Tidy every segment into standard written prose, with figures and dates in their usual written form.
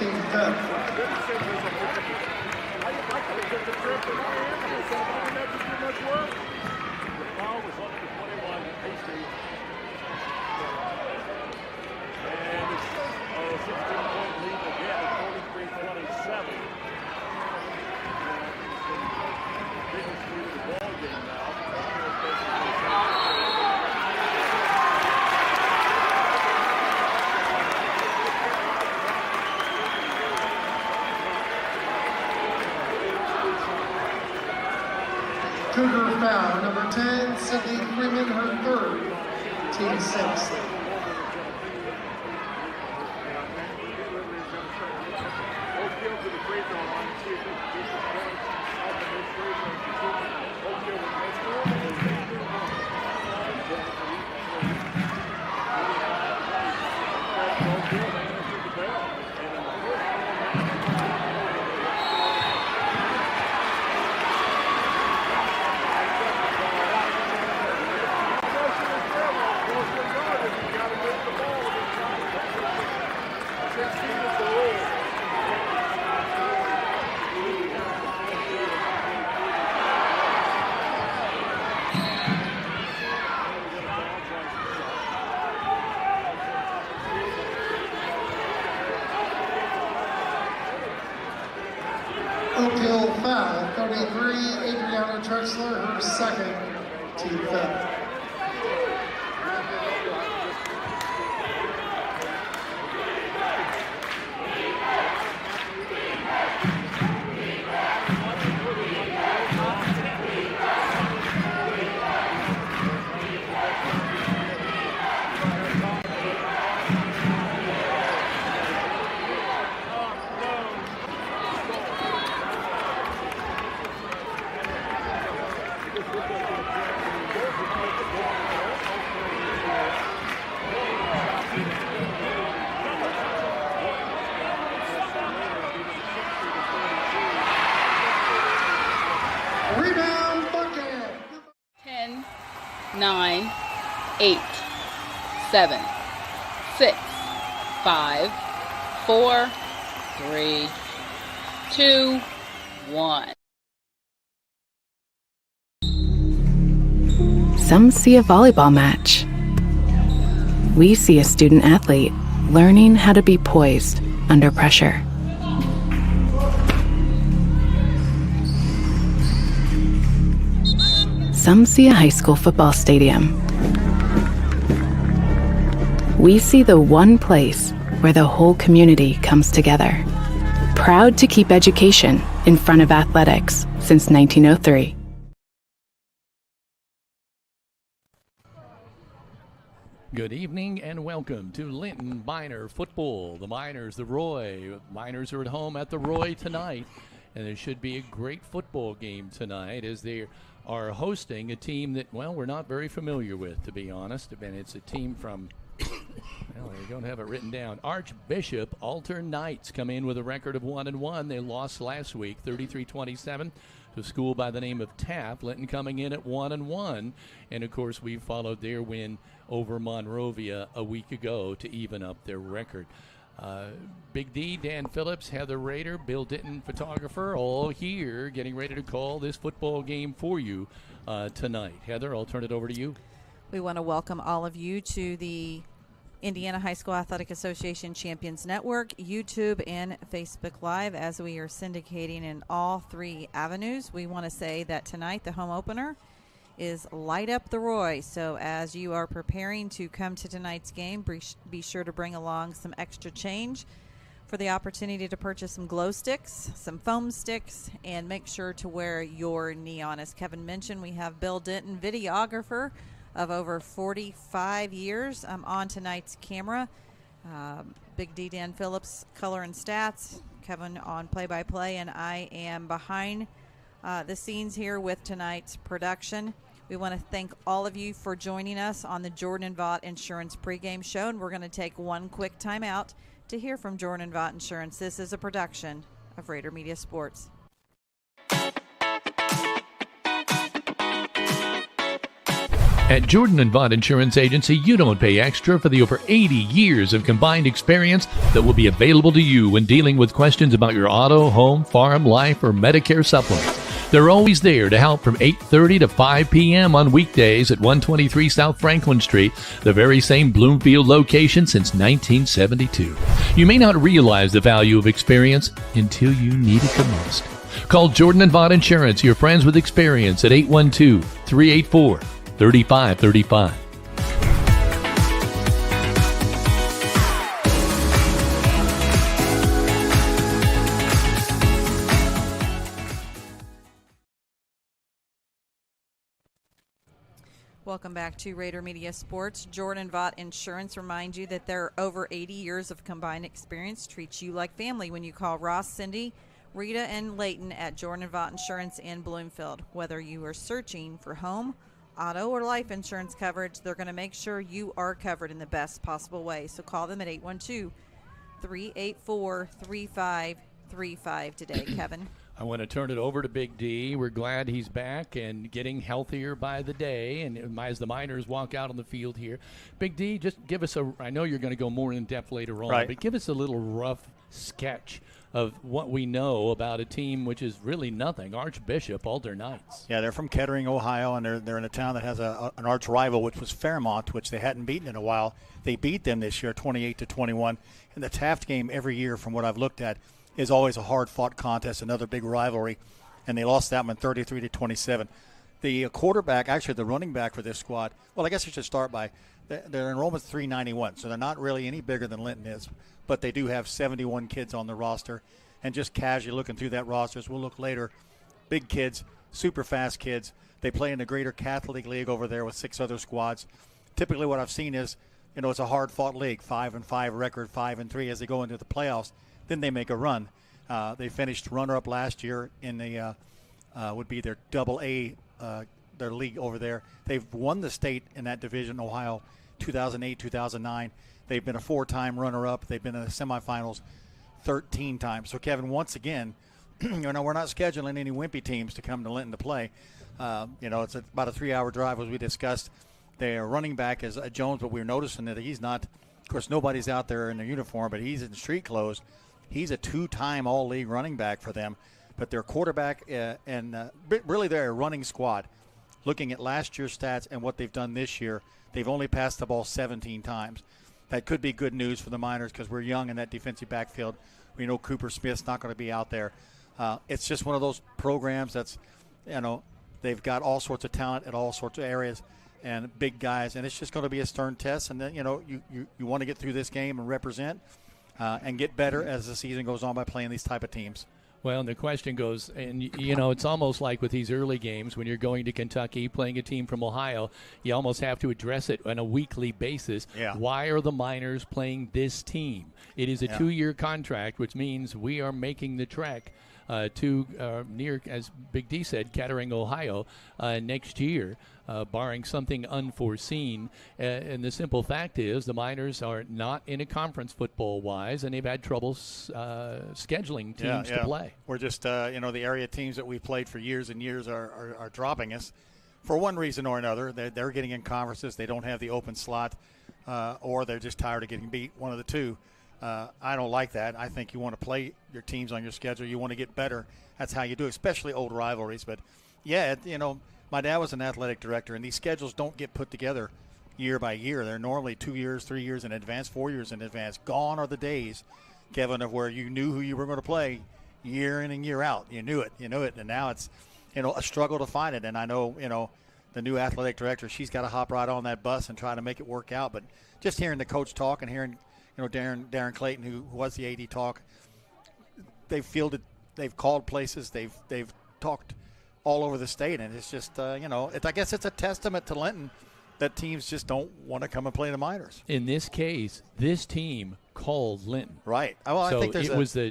Team Fifth. Cougar foul, number 10, Sydney Freeman, her third, team sixth. Oakhill foul, 33, Adriana Trexler, her second, team fifth. Rebound bucket. 10, 9, 8, 7, 6, 5, 4, 3, 2, 1. Some see a volleyball match. We see a student athlete learning how to be poised under pressure. Some see a high school football stadium. We see the one place where the whole community comes together. Proud to keep education in front of athletics since 1903. Good evening and welcome to Linton Minor Football. The Miners, the Roy. Miners are at home at the Roy tonight, and it should be a great football game tonight as they are hosting a team that, well, we're not very familiar with, to be honest. And it's a team from, well, they don't have it written down. Archbishop Alter Knights come in with a record of 1-1. They lost last week, 33-27. To a school by the name of Taft. Linton coming in at 1-1, and of course we followed their win over Monrovia a week ago to even up their record. Big D, Dan Phillips, Heather Rader, Bill Ditton, photographer, all here getting ready to call this football game for you tonight. Heather, I'll turn it over to you. We want to welcome all of you to the Indiana High School Athletic Association Champions Network, YouTube, and Facebook Live as we are syndicating in all three avenues. We want to say that tonight the home opener is Light Up the Roy. So as you are preparing to come to tonight's game, be sure to bring along some extra change for the opportunity to purchase some glow sticks, some foam sticks, and make sure to wear your neon. As Kevin mentioned, we have Bill Ditton, videographer of over 45 years on tonight's camera. Big D, Dan Phillips, color and stats, Kevin on play-by-play, and I am behind the scenes here with tonight's production. We want to thank all of you for joining us on the Jordan & Vaught Insurance pregame show, and we're going to take one quick time out to hear from Jordan & Vaught Insurance. This is a production of Rader Media Sports. At Jordan and Vaught Insurance Agency, you don't pay extra for the over 80 years of combined experience that will be available to you when dealing with questions about your auto, home, farm, life, or Medicare supplements. They're always there to help from 8:30 to 5 p.m. on weekdays at 123 South Franklin Street, the very same Bloomfield location since 1972. You may not realize the value of experience until you need it the most. Call Jordan and Vaught Insurance, your friends with experience, at 812-384-3535. Welcome back to Rader Media Sports. Jordan Vaught Insurance reminds you that their over 80 years of combined experience treats you like family when you call Ross, Cindy, Rita, and Leighton at Jordan Vaught Insurance in Bloomfield. Whether you are searching for home, auto, or life insurance coverage, they're going to make sure you are covered in the best possible way. So call them at 812-384-3535 today, Kevin. I want to turn it over to Big D. We're glad he's back and getting healthier by the day. And as the Miners walk out on the field here, Big D, just give us I know you're going to go more in depth later on, right, but give us a little rough sketch of what we know about a team which is really nothing, Archbishop, Alder Knights. Yeah, they're from Kettering, Ohio, and they're in a town that has an arch rival, which was Fairmont, which they hadn't beaten in a while. They beat them this year, 28-21. And the Taft game every year, from what I've looked at, is always a hard-fought contest, another big rivalry, and they lost that one 33-27. The quarterback, actually the running back for this squad, well, I guess I should start by their enrollment's 391, so they're not really any bigger than Linton is, but they do have 71 kids on the roster, and just casually looking through that roster, as we'll look later, big kids, super fast kids. They play in the Greater Catholic League over there with 6 other squads. Typically what I've seen is, it's a hard-fought league, 5-5 record, 5-3 as they go into the playoffs. Then they make a run. They finished runner-up last year in the would be their Double-A, their league over there. They've won the state in that division, Ohio, 2008, 2009. They've been a 4-time runner-up. They've been in the semifinals 13 times. So, Kevin, once again, we're not scheduling any wimpy teams to come to Linton to play. It's about a 3-hour drive, as we discussed. Their running back is Jones, but we're noticing that he's not. Of course, nobody's out there in their uniform, but he's in street clothes. He's a 2-time all-league running back for them. But their quarterback and really their running squad, looking at last year's stats and what they've done this year, they've only passed the ball 17 times. That could be good news for the Miners because we're young in that defensive backfield. We know Cooper Smith's not going to be out there. It's just one of those programs that's, they've got all sorts of talent at all sorts of areas and big guys, and it's just going to be a stern test. And then, you want to get through this game and represent and get better as the season goes on by playing these type of teams. Well, and the question goes, and it's almost like with these early games when you're going to Kentucky, playing a team from Ohio, you almost have to address it on a weekly basis. Yeah. Why are the Miners playing this team? It is a 2-year contract, which means we are making the trek to near, as Big D said, Kettering, Ohio, next year, barring something unforeseen. And the simple fact is the Miners are not in a conference football-wise, and they've had trouble scheduling teams to play. We're just, the area teams that we've played for years and years are dropping us for one reason or another. They're getting in conferences. They don't have the open slot, or they're just tired of getting beat, one of the two. I don't like that. I think you want to play your teams on your schedule. You want to get better. That's how you do it, especially old rivalries. But, my dad was an athletic director, and these schedules don't get put together year by year. They're normally 2 years, 3 years in advance, 4 years in advance. Gone are the days, Kevin, of where you knew who you were going to play year in and year out. You knew it. And now it's, a struggle to find it. And I know, the new athletic director, she's got to hop right on that bus and try to make it work out. But just hearing the coach talk and hearing – Darren Clayton, who was the AD talk, they've called places, they've talked all over the state, and it's just, I guess it's a testament to Linton that teams just don't want to come and play the Miners. In this case, this team called Linton. Right. Well, so I think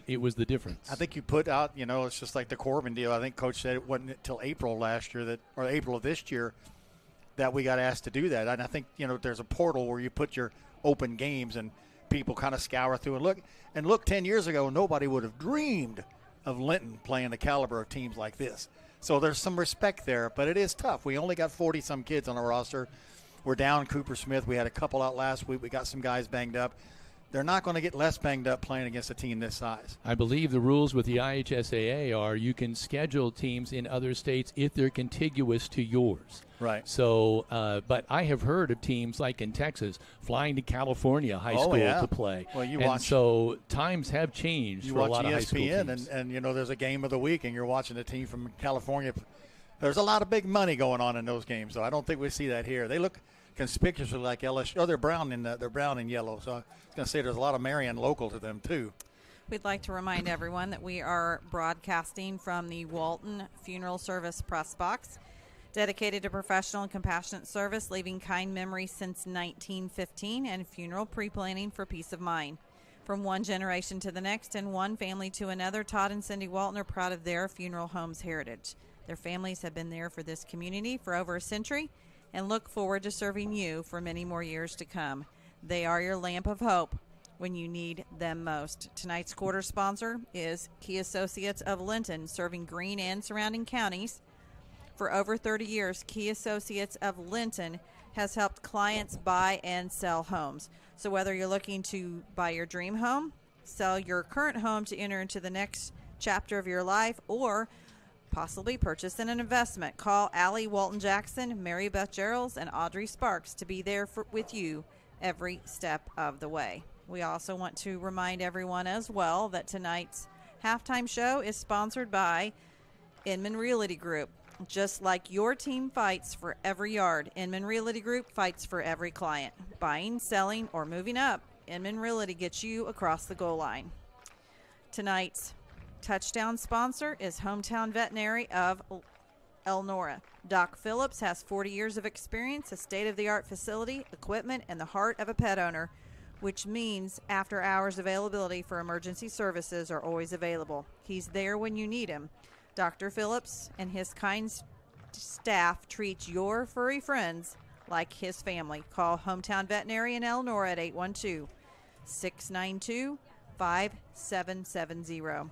it was the difference. I think you put out, it's just like the Corbin deal. I think Coach said it wasn't until April last year or April of this year that we got asked to do that. And I think, there's a portal where you put your open games and people kind of scour through and look 10 years ago, nobody would have dreamed of Linton playing the caliber of teams like this. So there's some respect there, but it is tough. We only got 40-some kids on our roster. We're down Cooper Smith. We had a couple out last week. We got some guys banged up. They're not going to get less banged up playing against a team this size. I believe the rules with the IHSAA are you can schedule teams in other states if they're contiguous to yours. Right. So, but I have heard of teams like in Texas flying to California high school to play. Well, so times have changed for a lot of high school teams. And you know, there's a game of the week, and you're watching a team from California. There's a lot of big money going on in those games, so I don't think we see that here. They look conspicuously like LSU. Oh, they're brown and yellow. So I was going to say there's a lot of Marion local to them too. We'd like to remind everyone that we are broadcasting from the Walton Funeral Service press box, dedicated to professional and compassionate service, leaving kind memories since 1915, and funeral pre-planning for peace of mind. From one generation to the next and one family to another, Todd and Cindy Walton are proud of their funeral home's heritage. Their families have been there for this community for over a century and look forward to serving you for many more years to come. They are your lamp of hope when you need them most. Tonight's quarter sponsor is Key Associates of Linton, serving Greene and surrounding counties. For over 30 years, Key Associates of Linton has helped clients buy and sell homes. So whether you're looking to buy your dream home, sell your current home to enter into the next chapter of your life, or possibly purchase an investment, call Allie Walton-Jackson, Mary Beth Geralds, and Audrey Sparks to be there with you every step of the way. We also want to remind everyone as well that tonight's halftime show is sponsored by Inman Realty Group. Just like your team fights for every yard, Inman Realty Group fights for every client. Buying, selling, or moving up, Inman Realty gets you across the goal line. Tonight's touchdown sponsor is Hometown Veterinary of Elnora. Doc Phillips has 40 years of experience, a state-of-the-art facility, equipment, and the heart of a pet owner, which means after-hours availability for emergency services are always available. He's there when you need him. Dr. Phillips and his kind staff treat your furry friends like his family. Call Hometown Veterinary in Elnora at 812-692-5770.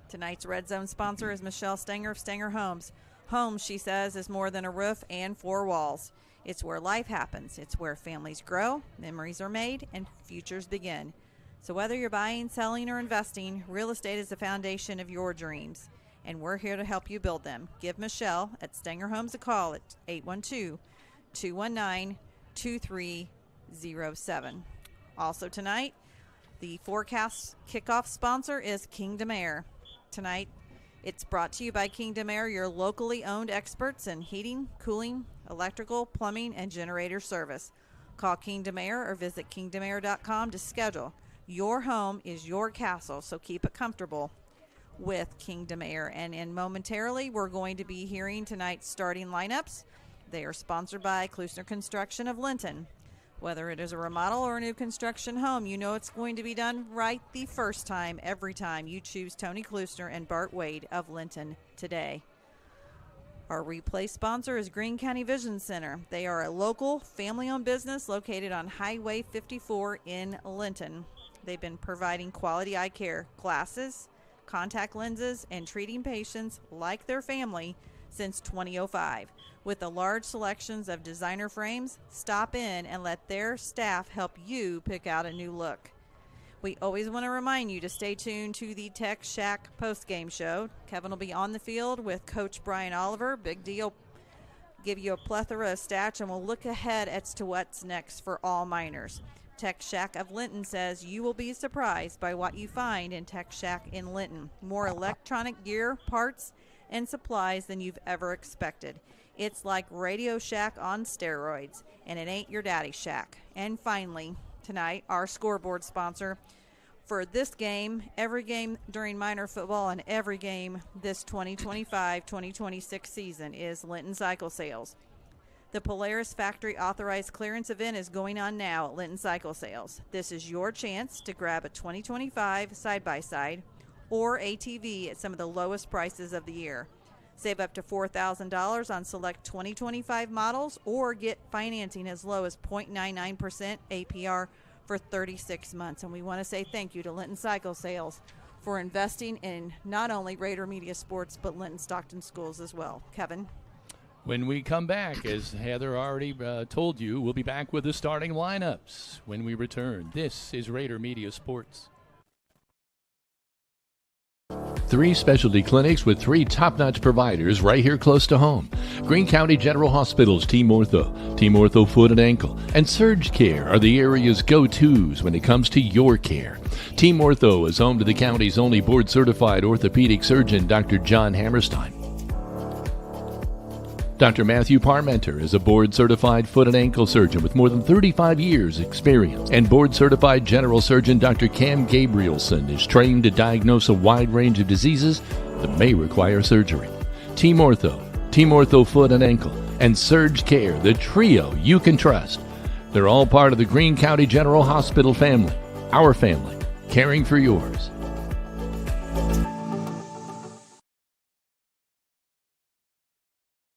Tonight's Red Zone sponsor is Michelle Stenger of Stenger Homes. Home, she says, is more than a roof and four walls. It's where life happens. It's where families grow, memories are made, and futures begin. So whether you're buying, selling, or investing, real estate is the foundation of your dreams, and we're here to help you build them. Give Michelle at Stenger Homes a call at 812-219-2307. Also tonight, the forecast kickoff sponsor is Kingdom Air. Tonight, it's brought to you by Kingdom Air, your locally owned experts in heating, cooling, electrical, plumbing, and generator service. Call Kingdom Air or visit kingdomair.com to schedule. Your home is your castle, so keep it comfortable with Kingdom Air. And momentarily, we're going to be hearing tonight's starting lineups. They are sponsored by Klusner Construction of Linton. Whether it is a remodel or a new construction home, you know it's going to be done right the first time, every time. You choose Tony Klusner and Bart Wade of Linton today. Our replay sponsor is Greene County Vision Center. They are a local, family-owned business located on Highway 54 in Linton. They've been providing quality eye care, glasses, contact lenses, and treating patients like their family since 2005. With the large selections of designer frames, stop in and let their staff help you pick out a new look. We always want to remind you to stay tuned to the Tech Shack postgame show. Kevin will be on the field with Coach Brian Oliver. Big deal. Give you a plethora of stats, and we'll look ahead as to what's next for all Miners. Tech Shack of Linton says you will be surprised by what you find in Tech Shack in Linton. More electronic gear, parts, and supplies than you've ever expected. It's like Radio Shack on steroids, and it ain't your daddy's shack. And finally, tonight, our scoreboard sponsor for this game, every game during minor football, and every game this 2025-2026 season is Linton Cycle Sales. The Polaris Factory Authorized Clearance event is going on now at Linton Cycle Sales. This is your chance to grab a 2025 side-by-side or ATV at some of the lowest prices of the year. Save up to $4,000 on select 2025 models or get financing as low as 0.99% APR for 36 months. And we want to say thank you to Linton Cycle Sales for investing in not only Rader Media Sports, but Linton-Stockton schools as well. Kevin? When we come back, as Heather already told you, we'll be back with the starting lineups when we return. This is Rader Media Sports. 3 specialty clinics with 3 top-notch providers right here close to home. Greene County General Hospital's Team Ortho Foot and Ankle, and Surge Care are the area's go-tos when it comes to your care. Team Ortho is home to the county's only board-certified orthopedic surgeon, Dr. John Hammerstein. Dr. Matthew Parmenter is a board-certified foot and ankle surgeon with more than 35 years' experience. And board-certified general surgeon Dr. Cam Gabrielson is trained to diagnose a wide range of diseases that may require surgery. Team Ortho Foot and Ankle, and Surge Care, the trio you can trust. They're all part of the Greene County General Hospital family. Our family, caring for yours.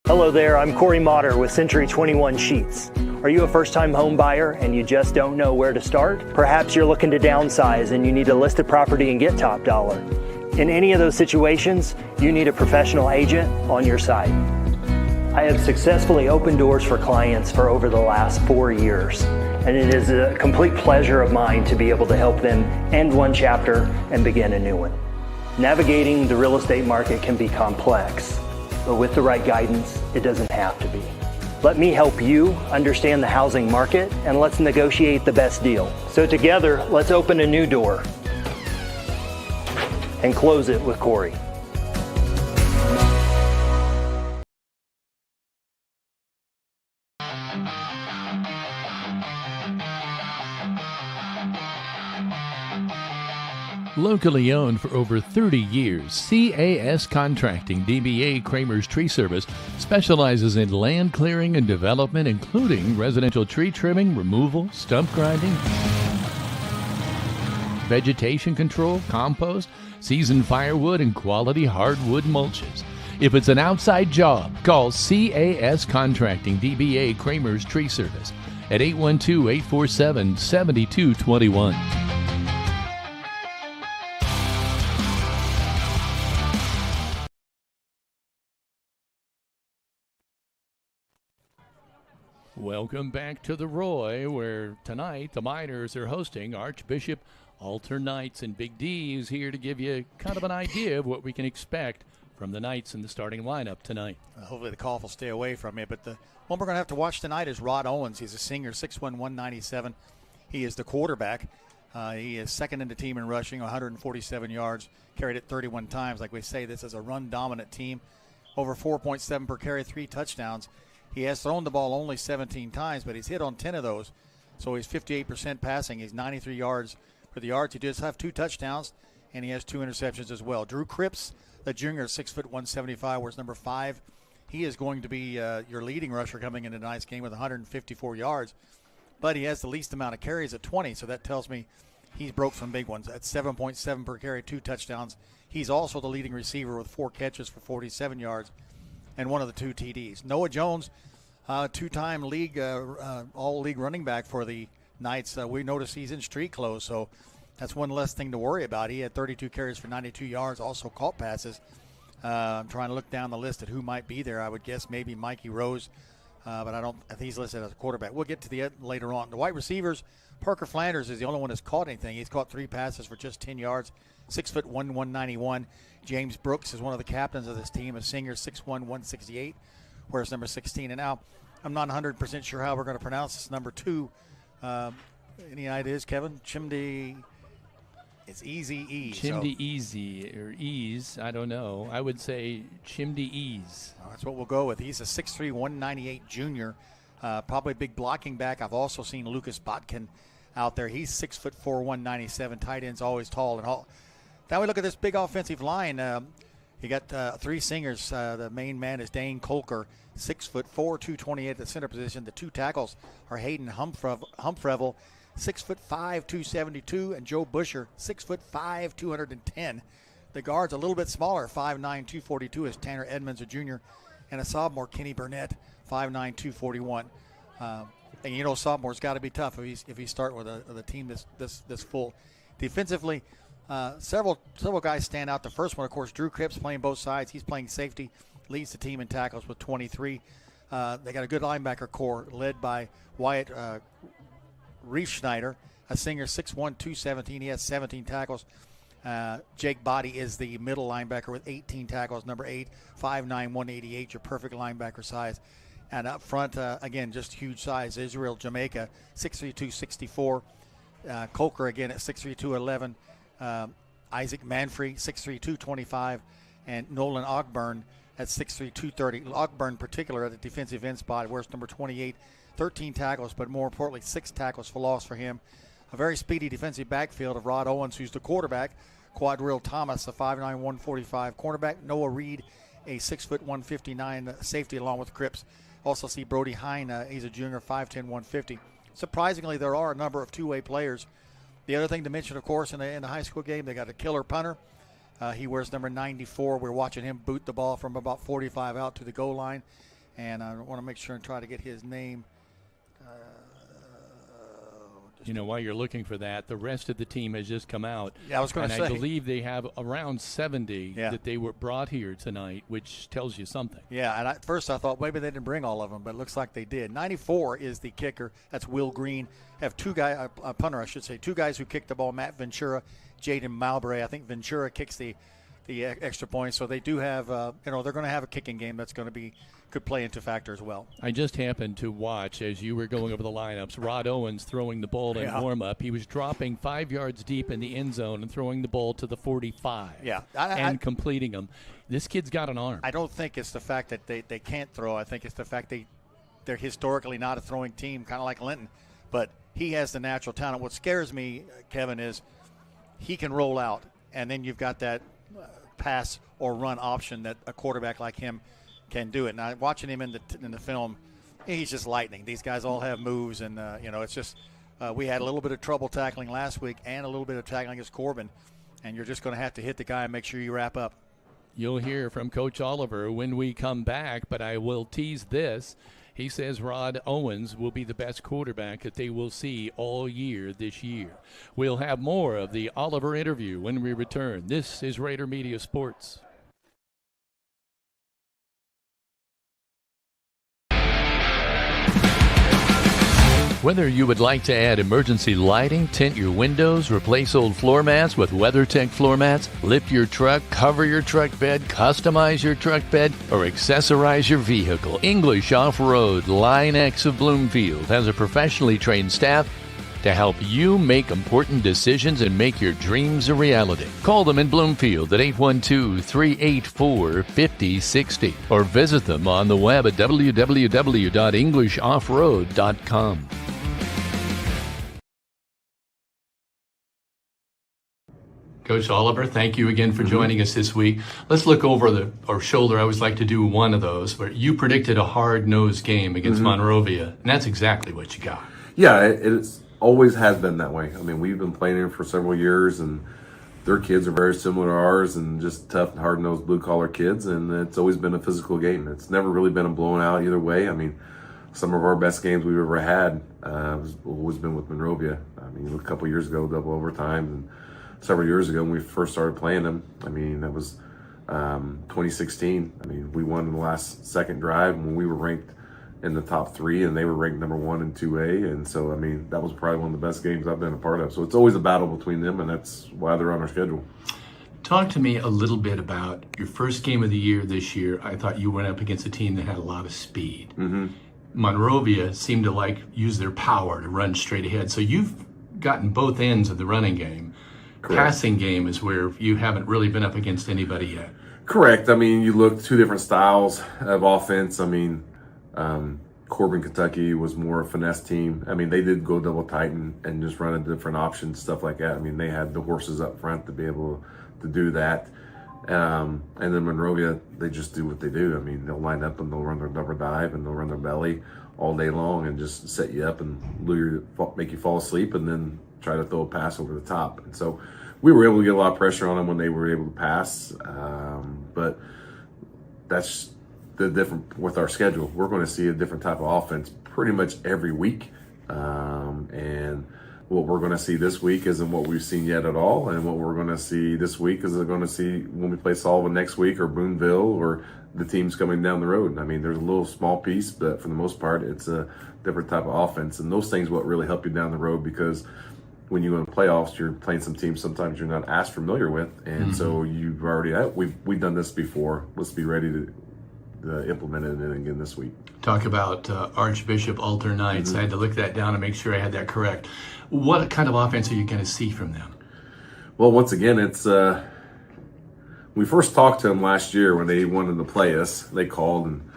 Hello there, I'm Corey Motter with Century 21 Sheets. Are you a first-time home buyer and you just don't know where to start? Perhaps you're looking to downsize and you need to list a property and get top dollar. In any of those situations, you need a professional agent on your side. I have successfully opened doors for clients for over the last 4 years, and it is a complete pleasure of mine to be able to help them end one chapter and begin a new one. Navigating the real estate market can be complex, but with the right guidance, it doesn't have to be. Let me help you understand the housing market, and let's negotiate the best deal. So together, let's open a new door and close it with Corey. Locally owned for over 30 years, CAS Contracting DBA Kramer's Tree Service specializes in land clearing and development, including residential tree trimming, removal, stump grinding, vegetation control, compost, seasoned firewood, and quality hardwood mulches. If it's an outside job, call CAS Contracting DBA Kramer's Tree Service at 812-847-7221. Welcome back to the Roy, where tonight the Miners are hosting Archbishop Alter Knights, and Big D is here to give you kind of an idea of what we can expect from the Knights in the starting lineup tonight. Hopefully the cough will stay away from me, but the one we're going to have to watch tonight is Rod Owens. He's a senior, 6'1", 197. He is the quarterback. He is second in the team in rushing, 147 yards, carried it 31 times. Like we say, this is a run-dominant team. Over 4.7 per carry, 3 touchdowns. He has thrown the ball only 17 times, but he's hit on 10 of those. So he's 58% passing. He's 93 yards for the yards. He does have 2 touchdowns, and he has 2 interceptions as well. Drew Cripps, the junior, 6'1", 175, wears number 5. He is going to be your leading rusher coming into tonight's game with 154 yards. But he has the least amount of carries at 20, so that tells me he's broke some big ones. At 7.7 per carry, 2 touchdowns. He's also the leading receiver with 4 catches for 47 yards. And one of the 2 TDs. Noah Jones, 2-time league all-league running back for the Knights. We noticed he's in street clothes, so that's one less thing to worry about. He had 32 carries for 92 yards, also caught passes. I'm trying to look down the list at who might be there. I would guess maybe Mikey Rose, but I think he's listed as a quarterback. We'll get to the later on. The wide receivers, Parker Flanders is the only one that's caught anything. He's caught 3 passes for just 10 yards, 6'1", 191. James Brooks is one of the captains of this team, a senior, 6'1", 168, wears number 16. And now I'm not 100% sure how we're going to pronounce this number 2. Any ideas, Kevin? Chimdi, it's Easy E. Chimdi Easy, or Ease, I don't know. I would say Chimdi Ease. That's what we'll go with. He's a 6'3", 198 junior, probably a big blocking back. I've also seen Lucas Botkin out there. He's 6'4", 197. Tight end's always tall and all. Now we look at this big offensive line. You got 3 singers. The main man is Dane Kolker, 6'4", 228 at the center position. The 2 tackles are Hayden Humfrevel, 6'5", 272, and Joe Busher, 6'5", 210. The guards a little bit smaller, 5'9", 242 is Tanner Edmonds, a junior, and a sophomore, Kenny Burnett, 5'9", 241. And you know sophomore's got to be tough if he's starting with a team this full. Defensively, Several guys stand out. The first one, of course, Drew Cripps playing both sides. He's playing safety, leads the team in tackles with 23. They got a good linebacker core led by Wyatt Riefschneider, a senior, 6'1", 217. He has 17 tackles. Jake Body is the middle linebacker with 18 tackles, number 8, 5'9", 188, your perfect linebacker size. And up front, again, just huge size. Israel Jamaica, 6'3", 264. Coker, again, at 6'3", 211. Isaac Manfrey, 6'3", 225. And Nolan Ogburn at 6'3", 230. Ogburn, in particular, at the defensive end spot, wears number 28, 13 tackles, but more importantly, 6 tackles for loss for him. A very speedy defensive backfield of Rod Owens, who's the quarterback. Quadrille Thomas, a 5'9", 145 cornerback. Noah Reed, a 6', 159 safety, along with Cripps. Also see Brody Hine, he's a junior, 5'10", 150. Surprisingly, there are a number of two-way players. The other thing to mention, of course, in the high school game, they got a killer punter. He wears number 94. We're watching him boot the ball from about 45 out to the goal line. And I want to make sure and try to get his name. While you're looking for that, the rest of the team has just come out. Yeah, I was going to say. And I believe they have around 70 that they were brought here tonight, which tells you something. Yeah, and at first I thought maybe they didn't bring all of them, but it looks like they did. 94 is the kicker. That's Will Green. Have two guys, a punter, I should say, two guys who kicked the ball, Matt Ventura, Jaden Mowbray. I think Ventura kicks the extra point, so they do have, they're going to have a kicking game that's going to could play into factor as well. I just happened to watch, as you were going over the lineups, Rod Owens throwing the ball in warm-up. He was dropping 5 yards deep in the end zone and throwing the ball to the 45 and completing them. This kid's got an arm. I don't think it's the fact that they can't throw. I think it's the fact they're historically not a throwing team, kind of like Linton. But he has the natural talent. What scares me, Kevin, is he can roll out, and then you've got that pass or run option that a quarterback like him can do it. Now, watching him in the film, he's just lightning. These guys all have moves, and it's just we had a little bit of trouble tackling last week and a little bit of tackling against Corbin, and you're just going to have to hit the guy and make sure you wrap up. You'll hear from Coach Oliver when we come back, but I will tease this. He says Rod Owens will be the best quarterback that they will see all year this year. We'll have more of the Oliver interview when we return. This is Rader Media Sports. Whether you would like to add emergency lighting, tint your windows, replace old floor mats with WeatherTech floor mats, lift your truck, cover your truck bed, customize your truck bed, or accessorize your vehicle, English Off-Road Line X of Bloomfield has a professionally trained staff to help you make important decisions and make your dreams a reality. Call them in Bloomfield at 812-384-5060 or visit them on the web at www.englishoffroad.com. Coach Oliver, thank you again for joining us this week. Let's look over our shoulder. I always like to do one of those where you predicted a hard-nosed game against Monrovia, and that's exactly what you got. Yeah, it's always has been that way. I mean, we've been playing here for several years, and their kids are very similar to ours and just tough, hard-nosed, blue-collar kids, and it's always been a physical game. It's never really been a blown-out either way. I mean, some of our best games we've ever had has always been with Monrovia. I mean, a couple years ago, double overtime, and several years ago when we first started playing them. I mean, that was 2016. I mean, we won in the last second drive when we were ranked in the top 3, and they were ranked number 1 in 2A. And so, I mean, that was probably one of the best games I've been a part of. So it's always a battle between them, and that's why they're on our schedule. Talk to me a little bit about your first game of the year this year. I thought you went up against a team that had a lot of speed. Monrovia seemed to use their power to run straight ahead. So you've gotten both ends of the running game. Correct. Passing game is where you haven't really been up against anybody yet. Correct. I mean, you look two different styles of offense. I mean, Corbin, Kentucky was more a finesse team. I mean, they did go double tight and just run a different options, stuff like that. I mean, they had the horses up front to be able to do that. And then Monrovia, they just do what they do. I mean, they'll line up and they'll run their double dive and they'll run their belly all day long and just set you up and make you fall asleep and then try to throw a pass over the top. And so we were able to get a lot of pressure on them when they were able to pass. But that's the different with our schedule. We're going to see a different type of offense pretty much every week. And what we're going to see this week isn't what we've seen yet at all, and what we're going to see this week is going to see when we play Sullivan next week, or Boonville, or the teams coming down the road. I mean, there's a little small piece, but for the most part, it's a different type of offense, and those things what really help you down the road, because when you go in the playoffs, you're playing some teams sometimes you're not as familiar with, and so you've already we've done this before. Let's be ready to implement it again this week. Talk about Archbishop Alter Knights. I had to look that down and make sure I had that correct. What kind of offense are you going to see from them? Well, once again, it's we first talked to them last year when they wanted to play us. They called and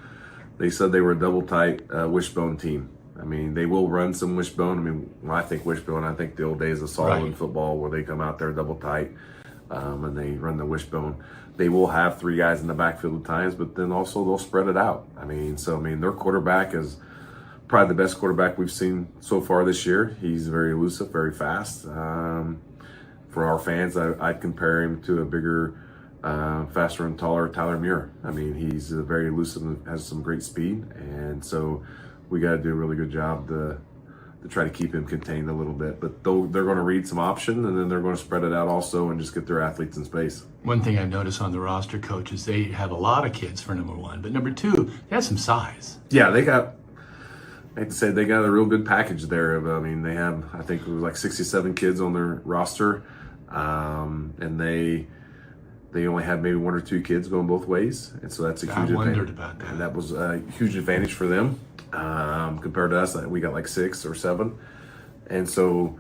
they said they were a double tight wishbone team. I mean, they will run some wishbone. I mean, when I think wishbone, I think the old days of Sullivan football, where they come out there double tight and they run the wishbone. They will have 3 guys in the backfield at times, but then also they'll spread it out. I mean, their quarterback is probably the best quarterback we've seen so far this year. He's very elusive, very fast. For our fans, I'd compare him to a bigger, faster and taller Tyler Muir. I mean, he's very elusive and has some great speed, and so we got to do a really good job to try to keep him contained a little bit. But they're going to read some option, and then they're going to spread it out also and just get their athletes in space. One thing I've noticed on the roster, coach, is they have a lot of kids for number one, but number two, they have some size. Yeah, I hate to say, they got a real good package there. I mean, they have, I think it was like 67 kids on their roster, and they only had maybe 1 or 2 kids going both ways, and so that's a huge advantage. I wondered about that. And that was a huge advantage for them compared to us. We got like 6 or 7, and so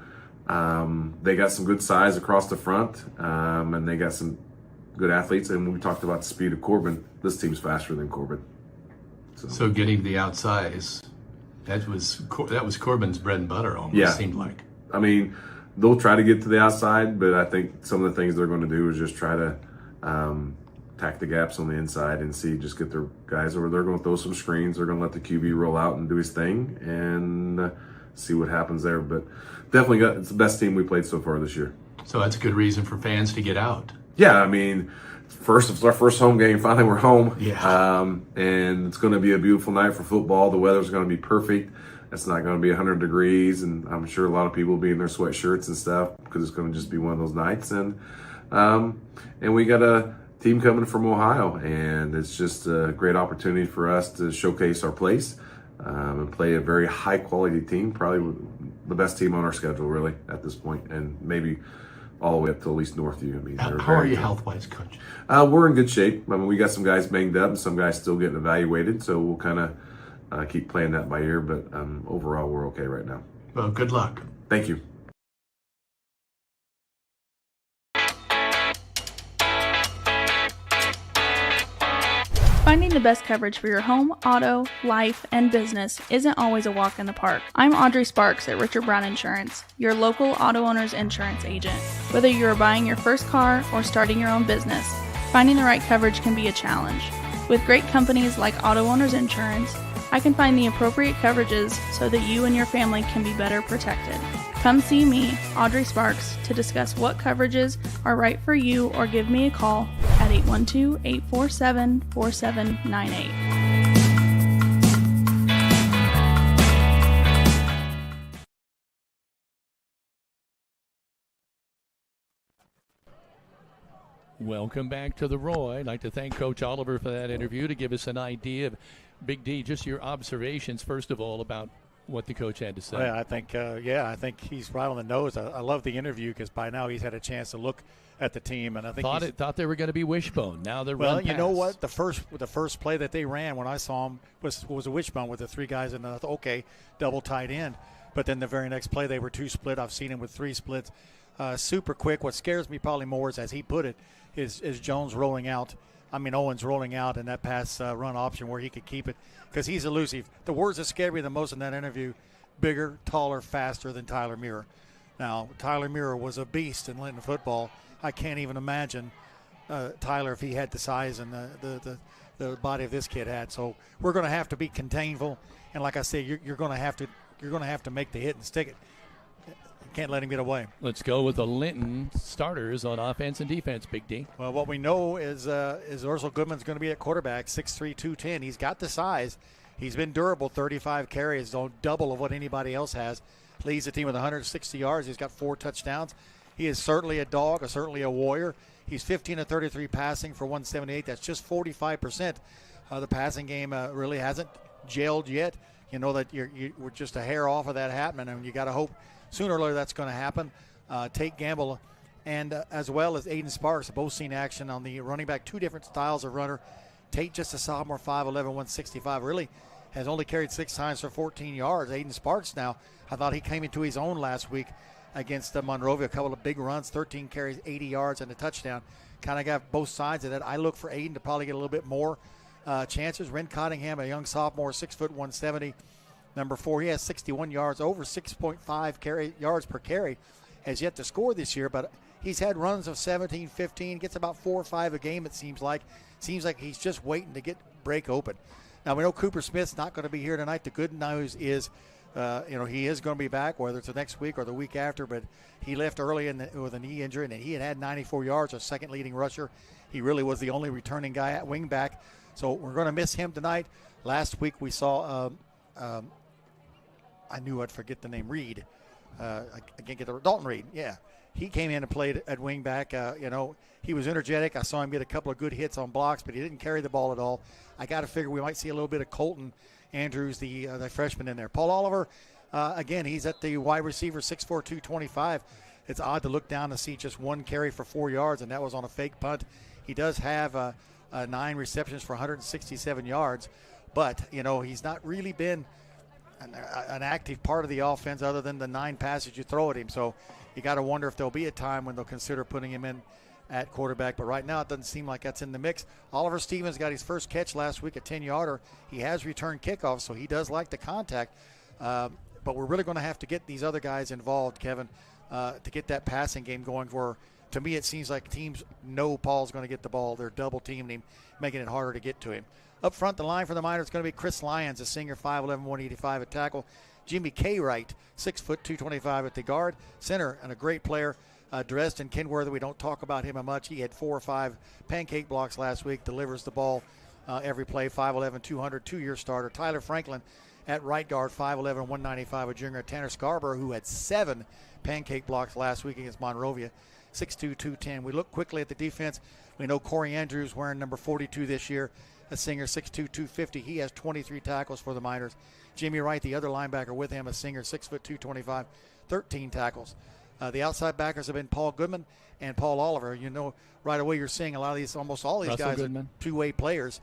they got some good size across the front, and they got some good athletes. And when we talked about the speed of Corbin, this team's faster than Corbin. So getting to the outside that was Corbin's bread and butter almost. Yeah. Seemed like. I mean, they'll try to get to the outside, but I think some of the things they're going to do is just try to attack the gaps on the inside and just get their guys over. They're going to throw some screens. They're going to let the QB roll out and do his thing and see what happens there. But definitely it's the best team we played so far this year. So that's a good reason for fans to get out. Yeah, I mean, it's our first home game. Finally, we're home. Yeah. And it's going to be a beautiful night for football. The weather's going to be perfect. It's not going to be 100 degrees, and I'm sure a lot of people will be in their sweatshirts and stuff because it's going to just be one of those nights. And we got a team coming from Ohio, and it's just a great opportunity for us to showcase our place and play a very high-quality team, probably the best team on our schedule, really, at this point, and maybe all the way up to at least Northview. I mean, how are you health-wise, Coach? We're in good shape. I mean, we got some guys banged up and some guys still getting evaluated, so we'll kind of keep playing that by ear, but overall, we're okay right now. Well, good luck. Thank you. Finding the best coverage for your home, auto, life, and business isn't always a walk in the park. I'm Audrey Sparks at Richard Brown Insurance, your local auto owner's insurance agent. Whether you are buying your first car or starting your own business, finding the right coverage can be a challenge. With great companies like Auto Owners Insurance, I can find the appropriate coverages so that you and your family can be better protected. Come see me, Audrey Sparks, to discuss what coverages are right for you, or give me a call at 812-847-4798. Welcome back to the Roy. I'd like to thank Coach Oliver for that interview to give us an idea of, Big D, just your observations, first of all, about what the coach had to say. Yeah, I think he's right on the nose. I love the interview because by now he's had a chance to look at the team, and I think thought they were going to be wishbone. Now they're well. Run You pass. know what? The first play that they ran when I saw him was a wishbone with the 3 guys, and I thought, okay, double tight end. But then the very next play they were 2 split. I've seen him with 3 splits. Super quick. What scares me probably more is, as he put it, is Owens rolling out in that pass run option where he could keep it because he's elusive. The words that scared me the most in that interview: bigger, taller, faster than Tyler Muir. Now, Tyler Muir was a beast in Linton football. I can't even imagine Tyler if he had the size and the body of this kid had. So we're going to have to be containful, and like I said, you're going to have to make the hit and stick it. Can't let him get away. Let's go with the Linton starters on offense and defense, Big D. Well, what we know is Ursel Goodman's going to be at quarterback, 6'3", 210. He's got the size. He's been durable, 35 carries, double of what anybody else has. leads the team with 160 yards. He's got 4 touchdowns. He is certainly a dog, certainly a warrior. He's 15 of 33 passing for 178. That's just 45%. The passing game really hasn't gelled yet. You know that we're just a hair off of that happening, and you got to hope sooner or later that's going to happen. Tate Gamble and as well as Aiden Sparks have both seen action on the running back, 2 different styles of runner. Tate, just a sophomore, 5'11", 165, really has only carried 6 times for 14 yards. Aiden Sparks now, I thought he came into his own last week against Monrovia. A couple of big runs, 13 carries, 80 yards, and a touchdown. Kind of got both sides of that. I look for Aiden to probably get a little bit more chances. Ren Cottingham, a young sophomore, 6 foot 170. Number 4, he has 61 yards, over 6.5 yards per carry. Has yet to score this year, but he's had runs of 17, 15, gets about 4 or 5 a game, it seems like. Seems like he's just waiting to break open. Now, we know Cooper Smith's not going to be here tonight. The good news is, he is going to be back, whether it's the next week or the week after, but he left early with a knee injury, and he had 94 yards, a second leading rusher. He really was the only returning guy at wing back, so we're going to miss him tonight. Last week we saw, I knew I'd forget the name, Reed. I can't get Dalton Reed, yeah. He came in and played at wing back. He was energetic. I saw him get a couple of good hits on blocks, but he didn't carry the ball at all. I got to figure we might see a little bit of Colton Andrews, the freshman, in there. Paul Oliver, again, he's at the wide receiver, 6'4", 225. It's odd to look down to see just 1 carry for 4 yards, and that was on a fake punt. He does have 9 receptions for 167 yards, but, he's not really been an active part of the offense other than the 9 passes you throw at him. So you got to wonder if there'll be a time when they'll consider putting him in at quarterback. But right now it doesn't seem like that's in the mix. Oliver Stevens got his first catch last week, a 10-yarder. He has returned kickoffs, so he does like the contact. But we're really going to have to get these other guys involved, Kevin, to get that passing game going. For to me, it seems like teams know Paul's going to get the ball. They're double-teaming him, making it harder to get to him. Up front, the line for the Miners is going to be Chris Lyons, a senior, 5'11", 185 at tackle. Jimmy K. Wright, 6 foot 225 at the guard. Center, and a great player, Dresden Kenworthy. We don't talk about him much. He had 4 or 5 pancake blocks last week, delivers the ball every play, 5'11", 200, 2-year starter. Tyler Franklin at right guard, 5'11", 195, a junior. Tanner Scarborough, who had 7 pancake blocks last week against Monrovia, 6'2", 210. We look quickly at the defense. We know Corey Andrews wearing number 42 this year, a senior, 6'2", 250. He has 23 tackles for the Miners. Jimmy Wright, the other linebacker with him, a senior, 6'2", 225, 13 tackles. The outside backers have been Paul Goodman and Paul Oliver. Right away you're seeing a lot of these, almost all these Russell guys Goodman. are two-way players.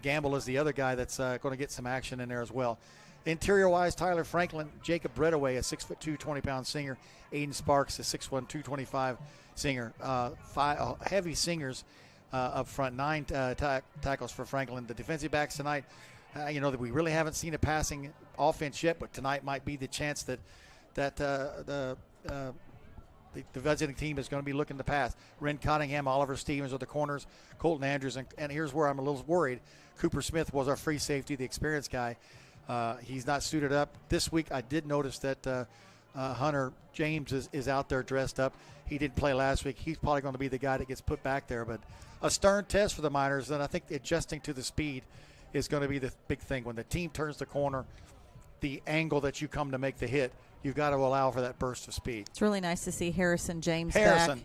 Gamble is the other guy that's going to get some action in there as well. Interior-wise, Tyler Franklin, Jacob Breadaway, a 6'2", 20-pound senior. Aiden Sparks, a 6'1", 225 senior. 5 heavy singers up front, 9 tackles for Franklin. The defensive backs tonight, that we really haven't seen a passing offense yet, but tonight might be the chance that the visiting team is going to be looking to pass. Ren Cottingham, Oliver Stevens are the corners, Colton Andrews, and here's where I'm a little worried. Cooper Smith was our free safety, the experienced guy. He's not suited up. This week I did notice that Hunter James is out there dressed up. He didn't play last week. He's probably going to be the guy that gets put back there. But a stern test for the Miners, and I think adjusting to the speed is going to be the big thing. When the team turns the corner, the angle that you come to make the hit, you've got to allow for that burst of speed. It's really nice to see Harrison James back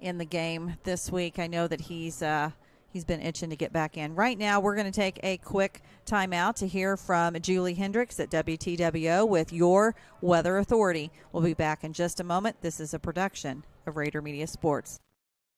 in the game this week. I know that he's been itching to get back in. Right now, we're going to take a quick timeout to hear from Julie Hendricks at WTWO with your Weather Authority. We'll be back in just a moment. This is a production of Rader Media Sports.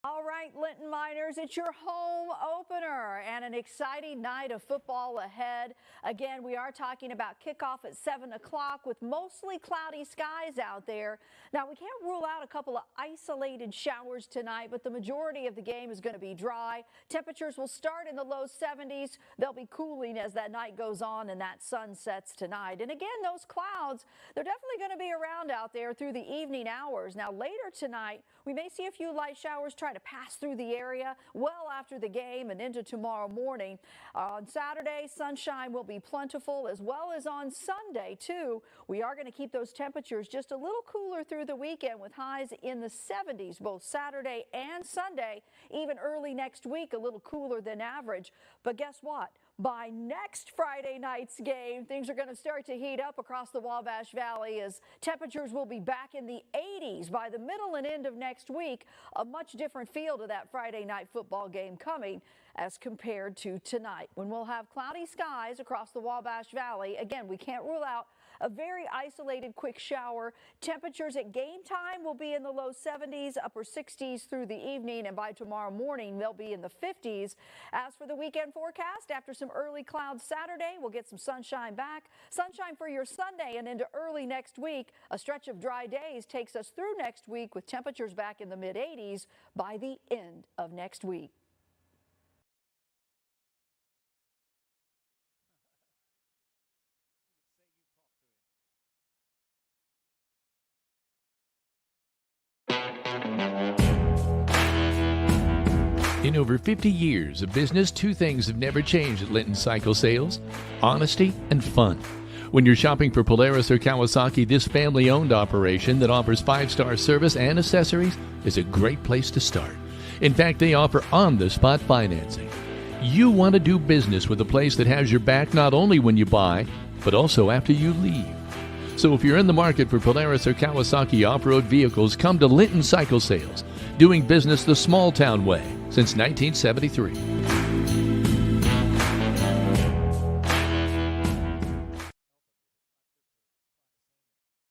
All right, Linton Miners, it's your home opener and an exciting night of football ahead. Again, we are talking about kickoff at 7 o'clock with mostly cloudy skies out there. Now, we can't rule out a couple of isolated showers tonight, but the majority of the game is going to be dry. Temperatures will start in the low 70s. They'll be cooling as that night goes on and that sun sets tonight. And again, those clouds, they're definitely going to be around out there through the evening hours. Now, later tonight, we may see a few light showers try to pass through the area well after the game and into tomorrow morning. On Saturday, sunshine will be plentiful, as well as on Sunday, too. We are going to keep those temperatures just a little cooler through the weekend with highs in the 70s both Saturday and Sunday. Even early next week, a little cooler than average. But guess what? By next Friday night's game, things are going to start to heat up across the Wabash Valley as temperatures will be back in the 80s by the middle and end of next week. A much different feel to that Friday night football game coming as compared to tonight, when we'll have cloudy skies across the Wabash Valley. Again, we can't rule out a very isolated quick shower. Temperatures at game time will be in the low 70s, upper 60s through the evening, and by tomorrow morning they'll be in the 50s. As for the weekend forecast, after some early clouds Saturday, we'll get some sunshine back. Sunshine for your Sunday and into early next week. A stretch of dry days takes us through next week with temperatures back in the mid-80s by the end of next week. In over 50 years of business, two things have never changed at Linton Cycle Sales: honesty and fun. When you're shopping for Polaris or Kawasaki, this family-owned operation that offers 5-star service and accessories is a great place to start. In fact, they offer on-the-spot financing. You want to do business with a place that has your back not only when you buy, but also after you leave. So if you're in the market for Polaris or Kawasaki off-road vehicles, come to Linton Cycle Sales, doing business the small-town way since 1973.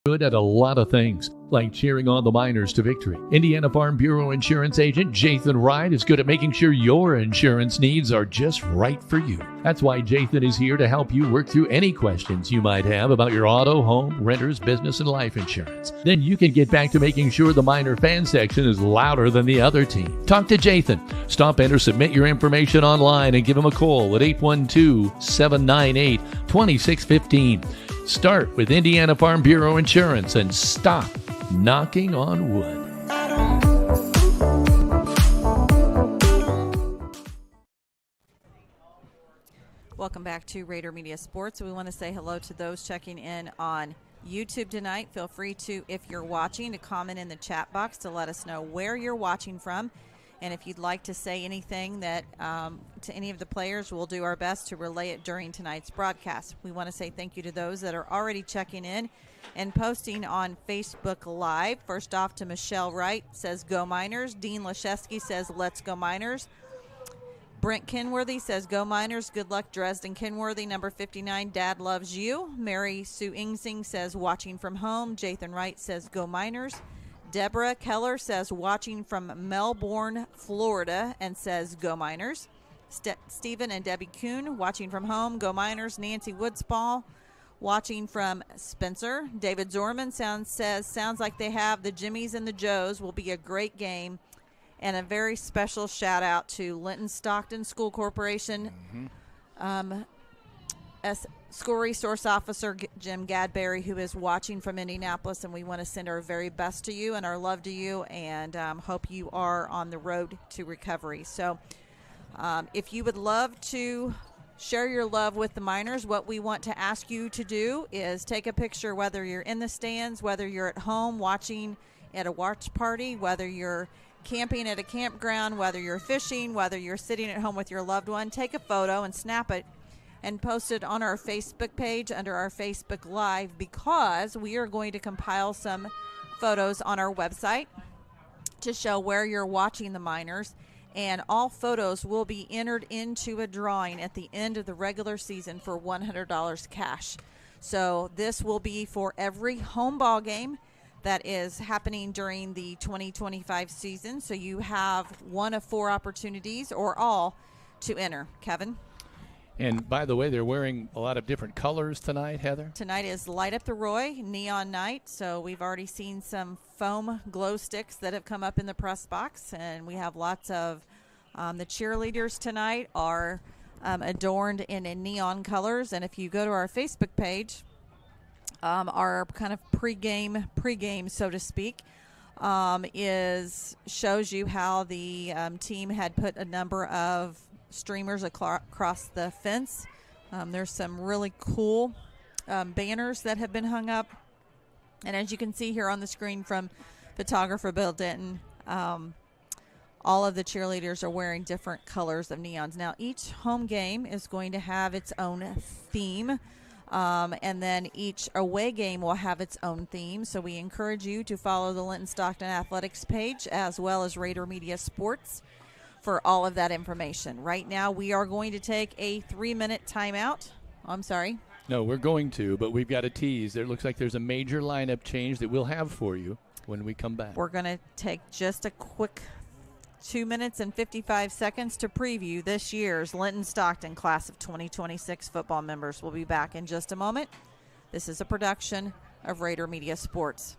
Good at a lot of things, like cheering on the Miners to victory. Indiana Farm Bureau Insurance Agent Jathan Wright is good at making sure your insurance needs are just right for you. That's why Jathan is here to help you work through any questions you might have about your auto, home, renters, business, and life insurance. Then you can get back to making sure the Miner fan section is louder than the other team. Talk to Jathan. Stop in or submit your information online and give him a call at 812-798-2615. Start with Indiana Farm Bureau Insurance and stop knocking on wood. Welcome back to Rader Media Sports. We want to say hello to those checking in on YouTube tonight. Feel free to, if you're watching, to comment in the chat box to let us know where you're watching from. And if you'd like to say anything that to any of the players, we'll do our best to relay it during tonight's broadcast. We want to say thank you to those that are already checking in and posting on Facebook Live. First off, to Michelle Wright, says Go Miners. Dean Lashesky says Let's Go Miners. Brent Kenworthy says Go Miners. Good luck, Dresden Kenworthy. Number 59, Dad loves you. Mary Sue Ingsing says watching from home. Jathan Wright says Go Miners. Deborah Keller says watching from Melbourne, Florida, and says Go Miners. Stephen and Debbie Kuhn watching from home. Go Miners. Nancy Woodsball watching from Spencer. David Zorman sounds like they have the Jimmies and the Joes. Will be a great game. And a very special shout out to Linton-Stockton School Corporation. School Resource Officer Jim Gadberry, who is watching from Indianapolis, and we want to send our very best to you and our love to you, and hope you are on the road to recovery. So if you would love to share your love with the Miners, what we want to ask you to do is take a picture, whether you're in the stands, whether you're at home watching at a watch party, whether you're camping at a campground, whether you're fishing, whether you're sitting at home with your loved one. Take a photo and snap it and post it on our Facebook page under our Facebook Live, because we are going to compile some photos on our website to show where you're watching the Miners, and all photos will be entered into a drawing at the end of the regular season for $100 cash. So this will be for every home ball game that is happening during the 2025 season. So you have one of 4 opportunities, or all, to enter. Kevin? And by the way, they're wearing a lot of different colors tonight, Heather. Tonight is Light Up the Roy, Neon Night. So we've already seen some foam glow sticks that have come up in the press box. And we have lots of the cheerleaders tonight are adorned in neon colors. And if you go to our Facebook page, our kind of pregame, so to speak, shows you how the team had put a number of streamers across the fence. There's some really cool banners that have been hung up, and as you can see here on the screen from photographer Bill Ditton, all of the cheerleaders are wearing different colors of neons. Now, each home game is going to have its own theme, and then each away game will have its own theme. So we encourage you to follow the Linton-Stockton Athletics page as well as Rader Media Sports for all of that information. Right now, we are going to take a 3-minute timeout. I'm sorry. No, we're going to, but we've got a tease. There looks like there's a major lineup change that we'll have for you when we come back. We're going to take just a quick 2 minutes and 55 seconds to preview this year's Linton-Stockton class of 2026 football members. We'll be back in just a moment. This is a production of Rader Media Sports.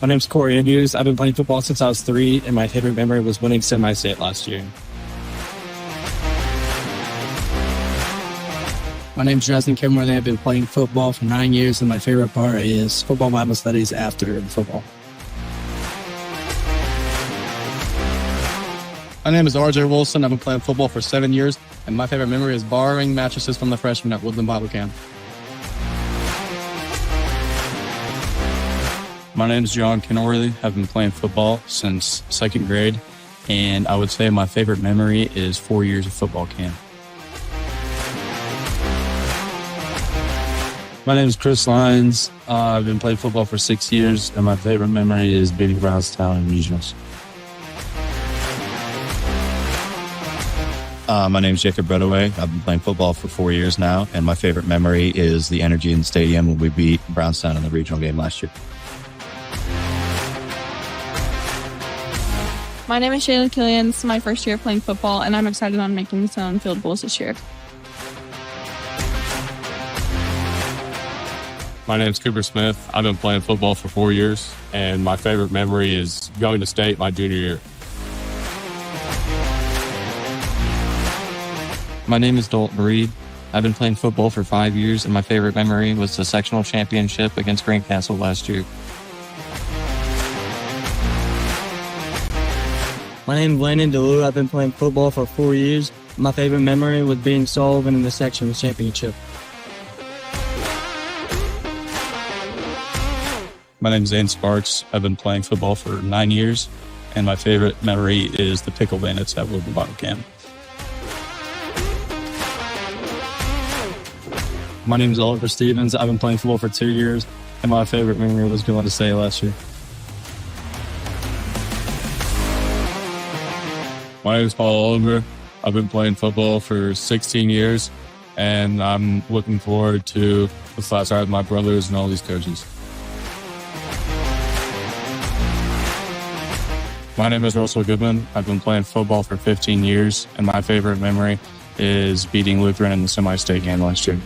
My name's Corey Andrews. I've been playing football since I was 3, and my favorite memory was winning semi-state last year. My name's Justin Kimberly. I've been playing football for 9 years, and my favorite part is football Bible studies after football. My name is RJ Wilson. I've been playing football for 7 years, and my favorite memory is borrowing mattresses from the freshmen at Woodland Bible Camp. My name is John Kenworthy. I've been playing football since 2nd grade, and I would say my favorite memory is 4 years of football camp. My name is Chris Lyons. I've been playing football for 6 years, and my favorite memory is beating Brownstown in regionals. My name is Jacob Bredaway. I've been playing football for 4 years now, and my favorite memory is the energy in the stadium when we beat Brownstown in the regional game last year. My name is Shayla Killian. This is my first year playing football, and I'm excited on making some on-field goals this year. My name is Cooper Smith. I've been playing football for 4 years, and my favorite memory is going to state my junior year. My name is Dalton Reed. I've been playing football for 5 years, and my favorite memory was the sectional championship against Greencastle last year. My name is Landon DeLue. I've been playing football for 4 years. My favorite memory was beating Sullivan in the sectional championship. My name is Zane Sparks. I've been playing football for 9 years, and my favorite memory is the Pickle Bandits at Woodland Bible Camp. My name is Oliver Stevens. I've been playing football for 2 years, and my favorite memory was going to state last year. My name is Paul Oliver. I've been playing football for 16 years, and I'm looking forward to the class I have with my brothers and all these coaches. My name is Russell Goodman. I've been playing football for 15 years, and my favorite memory is beating Lutheran in the semi-state game last year.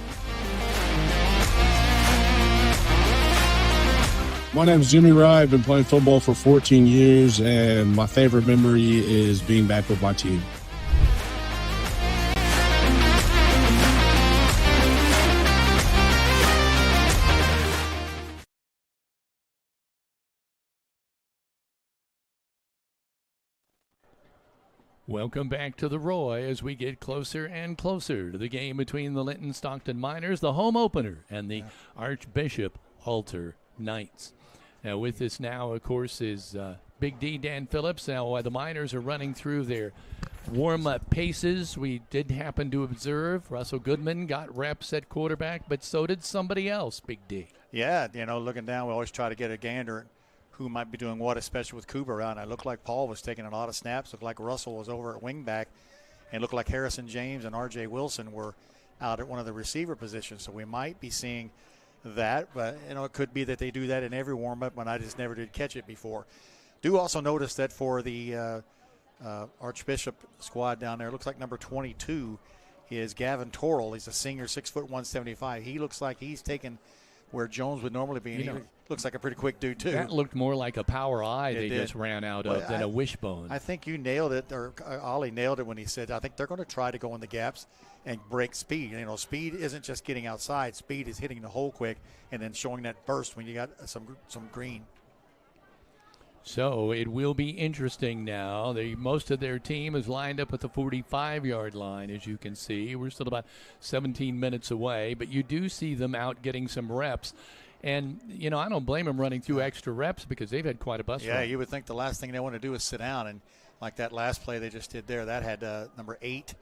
My name is Jimmy Rye. I've been playing football for 14 years, and my favorite memory is being back with my team. Welcome back to the Roy as we get closer and closer to the game between the Linton-Stockton Miners, the home opener, and the Archbishop Halter Knights. Now with us now, of course, is Big D, Dan Phillips. Now while the Miners are running through their warm-up paces, we did happen to observe Russell Goodman got reps at quarterback, but so did somebody else, Big D. Yeah, looking down, we always try to get a gander at who might be doing what, especially with Cooper around. It looked like Paul was taking a lot of snaps. Looked like Russell was over at wingback. And looked like Harrison James and R.J. Wilson were out at one of the receiver positions. So we might be seeing that. But, it could be that they do that in every warm-up when I just never did catch it before. Do also notice that for the Archbishop squad down there, it looks like number 22 is Gavin Torrell. He's a senior, 6'1", 175. He looks like he's taken where Jones would normally be. And he looks like a pretty quick dude, too. That looked more like a power eye they just ran out of than a wishbone. I think you nailed it, or Ollie nailed it when he said, I think they're going to try to go in the gaps and break speed. Speed isn't just getting outside. Speed is hitting the hole quick and then showing that burst when you got some green. So it will be interesting now. Most of their team is lined up at the 45-yard line, as you can see. We're still about 17 minutes away, but you do see them out getting some reps. And, I don't blame them running through extra reps because they've had quite a bus run. Yeah, you would think the last thing they want to do is sit down. And like that last play they just did there, that had number 8.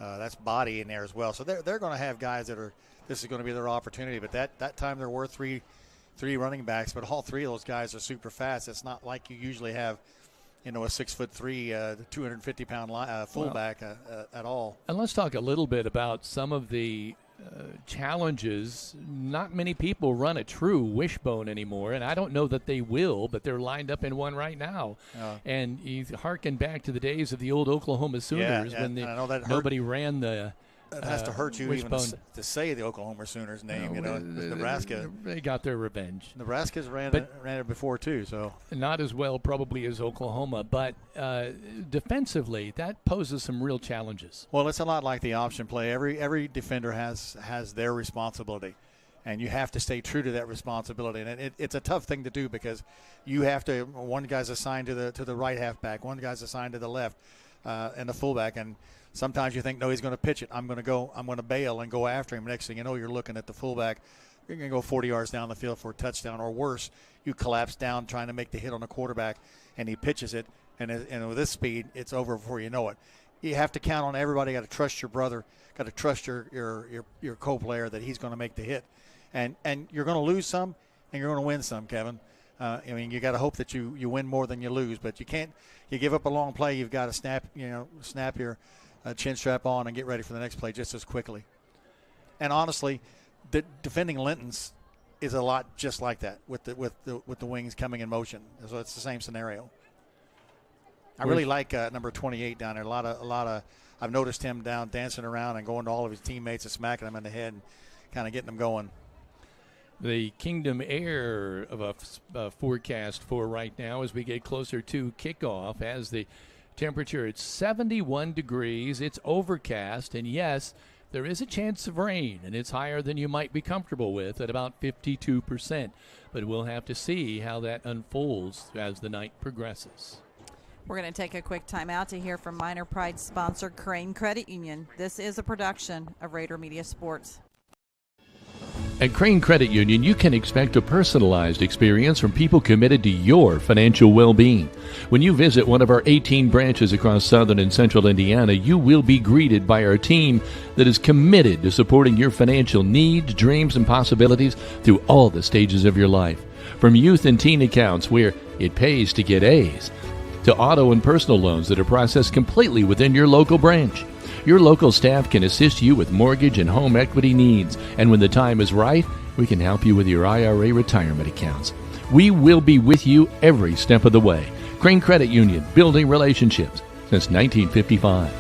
That's Body in there as well. So they're going to have guys this is going to be their opportunity. But that time there were three running backs, but all 3 of those guys are super fast. It's not like you usually have, a 6'3", 250-pound fullback at all. And let's talk a little bit about some of the challenges. Not many people run a true wishbone anymore, and I don't know that they will, but they're lined up in one right now. And you harken back to the days of the old Oklahoma Sooners when nobody ran the It has to hurt you wishbone. even to say the Oklahoma Sooners name. Nebraska. They got their revenge. Nebraska's ran it before too, so not as well probably as Oklahoma, but defensively that poses some real challenges. Well, it's a lot like the option play. Every defender has their responsibility, and you have to stay true to that responsibility. And it's a tough thing to do because you have to. One guy's assigned to the right halfback, one guy's assigned to the left, and the fullback, and sometimes you think, no, he's going to pitch it. I'm going to bail and go after him. Next thing you know, you're looking at the fullback. You're going to go 40 yards down the field for a touchdown, or worse, you collapse down trying to make the hit on the quarterback, and he pitches it. And with this speed, it's over before you know it. You have to count on everybody. Got to trust your brother. Got to trust your co-player that he's going to make the hit. And you're going to lose some, and you're going to win some, Kevin. You got to hope that you win more than you lose, but you can't. You give up a long play, you've got to snap your chin strap on and get ready for the next play just as quickly. And honestly, defending Linton's is a lot just like that with the wings coming in motion. So it's the same scenario. I really like number 28 down there. A lot of I've noticed him down dancing around and going to all of his teammates and smacking them in the head and kind of getting them going. The Kingdom Air of a forecast for right now as we get closer to kickoff, as the temperature at 71 degrees. It's overcast, and yes, there is a chance of rain, and it's higher than you might be comfortable with at about 52%. But we'll have to see how that unfolds as the night progresses. We're going to take a quick time out to hear from Minor Pride sponsor Crane Credit Union. This is a production of Rader Media Sports. At Crane Credit Union, you can expect a personalized experience from people committed to your financial well-being. When you visit one of our 18 branches across southern and central Indiana, you will be greeted by our team that is committed to supporting your financial needs, dreams, and possibilities through all the stages of your life. From youth and teen accounts where it pays to get A's, to auto and personal loans that are processed completely within your local branch. Your local staff can assist you with mortgage and home equity needs, and when the time is right, we can help you with your IRA retirement accounts. We will be with you every step of the way. Crane Credit Union, building relationships since 1955.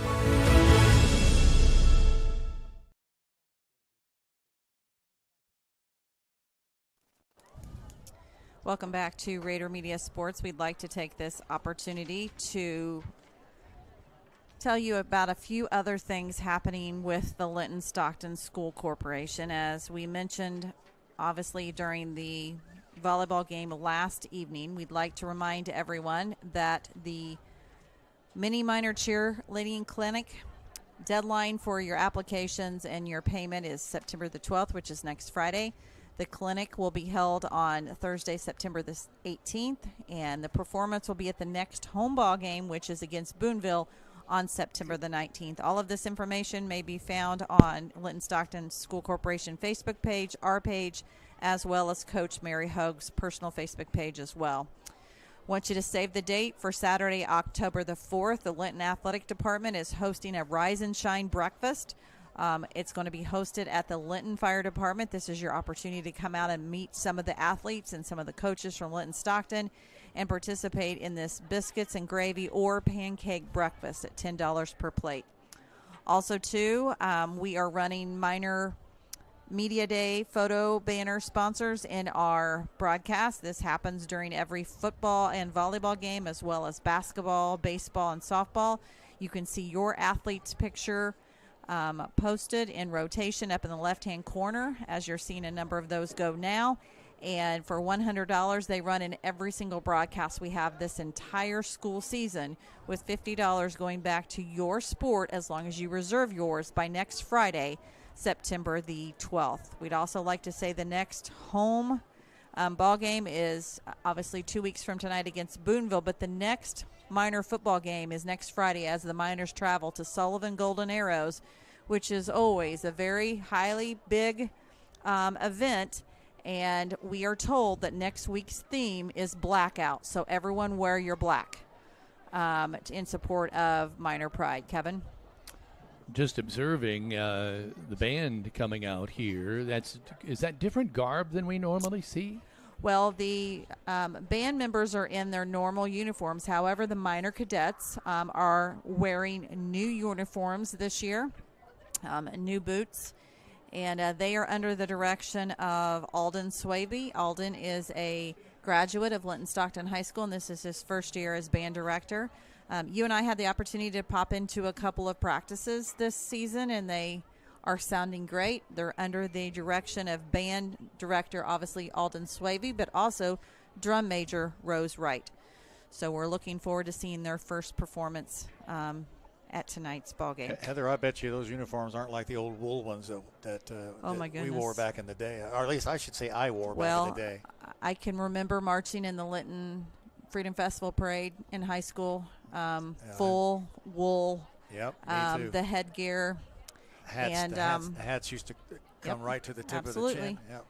Welcome back to Rader Media Sports. We'd like to take this opportunity to tell you about a few other things happening with the Linton-Stockton School Corporation. As we mentioned, obviously, during the volleyball game last evening, we'd like to remind everyone that the Mini Minor Cheerleading Clinic deadline for your applications and your payment is September the 12th, which is next Friday. The clinic will be held on Thursday, September the 18th, and the performance will be at the next home ball game, which is against Boonville, on September the 19th. All of this information may be found on Linton-Stockton School Corporation Facebook page, our page, as well as Coach Mary Hoag's personal Facebook page as well. Want you to save the date for Saturday, October the 4th. The Linton Athletic Department is hosting a Rise and Shine breakfast. It's going to be hosted at the Linton Fire Department. This is your opportunity to come out and meet some of the athletes and some of the coaches from Linton-Stockton and participate in this biscuits and gravy or pancake breakfast at $10 per plate. Also, too, we are running Minor Media Day photo banner sponsors in our broadcast. This happens during every football and volleyball game, as well as basketball, baseball, and softball. You can see your athlete's picture posted in rotation up in the left-hand corner, as you're seeing a number of those go now. And for $100, they run in every single broadcast we have this entire school season, with $50 going back to your sport as long as you reserve yours by next Friday, September the 12th. We'd also like to say the next home ball game is obviously 2 weeks from tonight against Boonville, but the next Miner football game is next Friday as the Miners travel to Sullivan Golden Arrows, which is always a very highly big event. And we are told that next week's theme is blackout, so everyone wear your black in support of Miner Pride. Kevin? Just observing the band coming out here. Is that different garb than we normally see? Well, the band members are in their normal uniforms. However, the Miner cadets are wearing new uniforms this year, new boots. And they are under the direction of Alden Swaby. Alden is a graduate of Linton-Stockton High School, and this is his first year as band director. You and I had the opportunity to pop into a couple of practices this season, and they are sounding great. They're under the direction of band director, obviously, Alden Swaby, but also drum major Rose Wright. So we're looking forward to seeing their first performance at tonight's ball game. Heather, I bet you those uniforms aren't like the old wool ones that we wore back in the day, or at least I should say I wore back in the day. I can remember marching in the Linton Freedom Festival Parade in high school, full wool, me too. The headgear. Hats used to come right to the tip of the chin. Yep.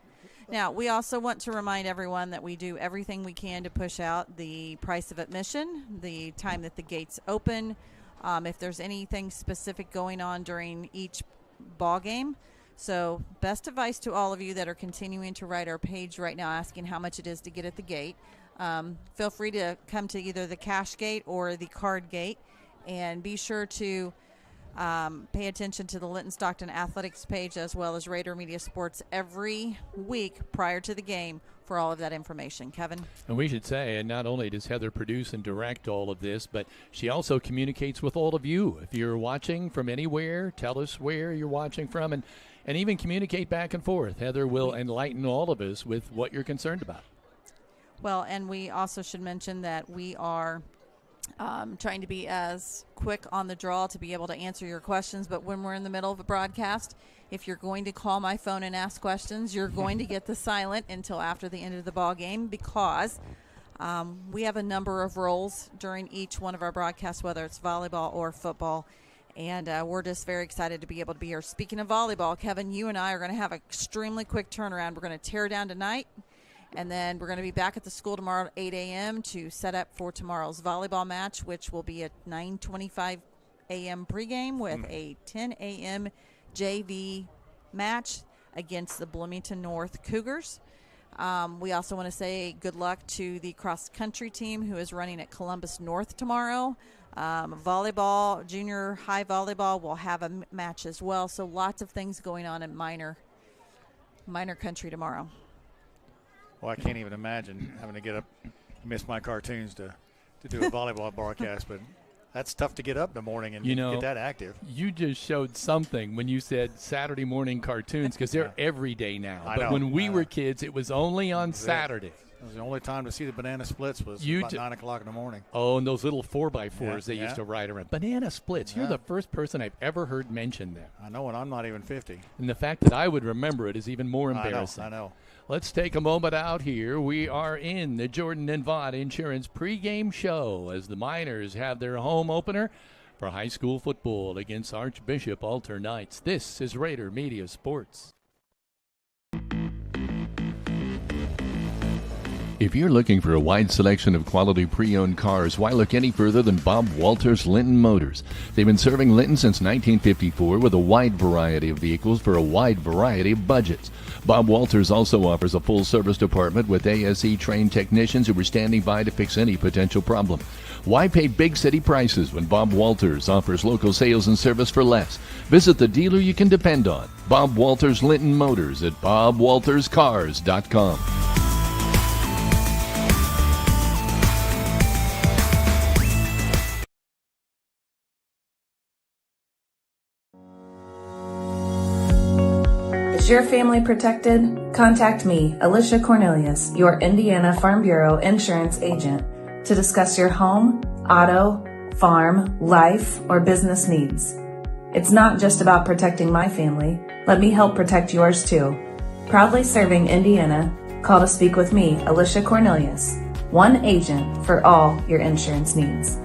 Now, we also want to remind everyone that we do everything we can to push out the price of admission, the time that the gates open, if there's anything specific going on during each ball game. So best advice to all of you that are continuing to write our page right now asking how much it is to get at the gate. Feel free to come to either the cash gate or the card gate, and be sure to pay attention to the Linton-Stockton Athletics page as well as Rader Media Sports every week prior to the game for all of that information. Kevin? And we should say, and not only does Heather produce and direct all of this, but she also communicates with all of you. If you're watching from anywhere, tell us where you're watching from, and even communicate back and forth. Heather will enlighten all of us with what you're concerned about. Well, and we also should mention that we are trying to be as quick on the draw to be able to answer your questions, but when we're in the middle of a broadcast, if you're going to call my phone and ask questions, you're going to get the silent until after the end of the ball game, because we have a number of roles during each one of our broadcasts, whether it's volleyball or football, and we're just very excited to be able to be here. Speaking of volleyball, Kevin, you and I are going to have an extremely quick turnaround. We're going to tear down tonight, and then we're going to be back at the school tomorrow at 8 a.m. to set up for tomorrow's volleyball match, which will be at 9:25 a.m. pregame with a 10 a.m. JV match against the Bloomington North Cougars. We also want to say good luck to the cross-country team who is running at Columbus North tomorrow. Volleyball, junior high volleyball will have a match as well. So lots of things going on in minor country tomorrow. Well, I can't even imagine having to get up, miss my cartoons to do a volleyball broadcast, but that's tough to get up in the morning and get that active. You just showed something when you said Saturday morning cartoons, because they're every day now. But when we were kids, it was only on Saturday. It was the only time to see the banana splits was about 9 o'clock in the morning. Oh, and those little 4x4s they used to ride around. Banana splits. You're the first person I've ever heard mention them. I know, and I'm not even 50. And the fact that I would remember it is even more embarrassing. I know. Let's take a moment out here. We are in the Jordan and Vaught Insurance pregame show as the Miners have their home opener for high school football against Archbishop Alter Knights. This is Rader Media Sports. If you're looking for a wide selection of quality pre-owned cars, why look any further than Bob Walters Linton Motors? They've been serving Linton since 1954 with a wide variety of vehicles for a wide variety of budgets. Bob Walters also offers a full-service department with ASE-trained technicians who are standing by to fix any potential problem. Why pay big city prices when Bob Walters offers local sales and service for less? Visit the dealer you can depend on. Bob Walters Linton Motors at bobwalterscars.com. Is your family protected? Contact me, Alicia Cornelius, your Indiana Farm Bureau insurance agent, to discuss your home, auto, farm, life, or business needs. It's not just about protecting my family. Let me help protect yours too. Proudly serving Indiana, call to speak with me, Alicia Cornelius, one agent for all your insurance needs.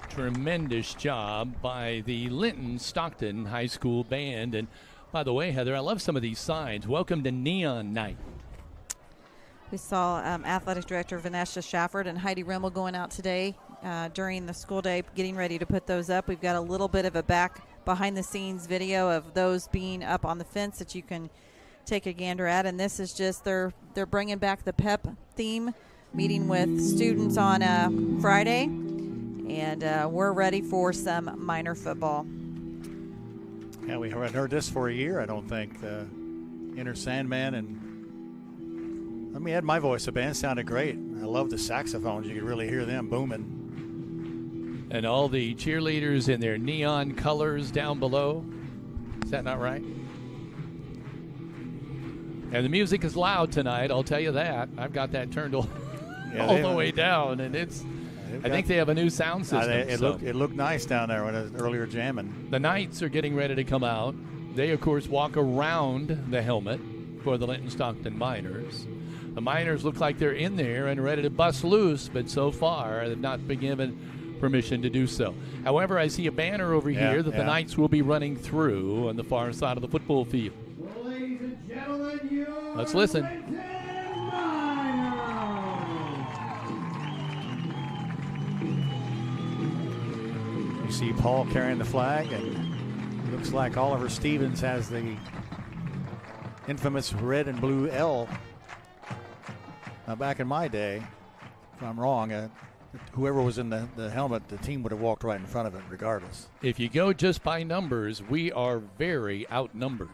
Tremendous job by the Linton-Stockton High School Band. And by the way, Heather, I love some of these signs. Welcome to Neon Night. We saw Athletic Director Vanessa Shafford and Heidi Rimmel going out today during the school day, getting ready to put those up. We've got a little bit of a behind-the-scenes video of those being up on the fence that you can take a gander at. And this is just they're bringing back the PEP theme, meeting with students on Friday. And we're ready for some minor football. Yeah, we haven't heard this for a year, I don't think. The Inner Sandman, and let me add my voice. The band sounded great. I love the saxophones. You could really hear them booming. And all the cheerleaders in their neon colors down below. Is that not right? And the music is loud tonight, I'll tell you that. I've got that turned all the way down, and it's... I think they have a new sound system. It looked nice down there when it was earlier jamming. The Knights are getting ready to come out. They, of course, walk around the helmet for the Linton-Stockton Miners. The Miners look like they're in there and ready to bust loose, but so far they've not been given permission to do so. However, I see a banner over here that the Knights will be running through on the far side of the football field. Well, ladies and gentlemen, let's listen. You see Paul carrying the flag, and it looks like Oliver Stevens has the infamous red and blue L. Now, back in my day, if I'm wrong, whoever was in the helmet, the team would have walked right in front of it regardless. If you go just by numbers, we are very outnumbered.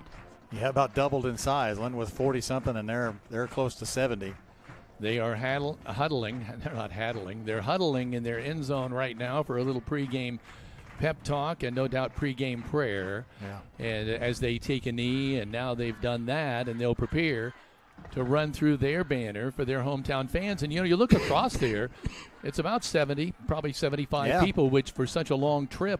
Yeah, about doubled in size. Lynn was 40-something, and they're close to 70. They are huddling. They're not huddling. They're huddling in their end zone right now for a little pregame pep talk and no doubt pregame prayer. Yeah. And as they take a knee, and now they've done that, and they'll prepare to run through their banner for their hometown fans. And, you look across there, it's about 70, probably 75 people, which for such a long trip.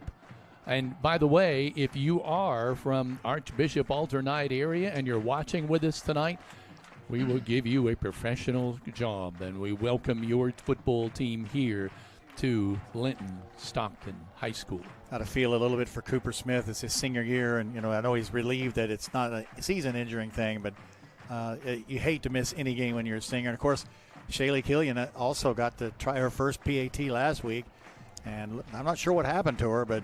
And by the way, if you are from Archbishop Alternate area and you're watching with us tonight, we will give you a professional job, and we welcome your football team here to Linton-Stockton High School. Got to feel a little bit for Cooper Smith. It's his senior year, and I know he's relieved that it's not a season-injuring thing, but you hate to miss any game when you're a senior. And of course, Shaylee Killian also got to try her first PAT last week, and I'm not sure what happened to her, but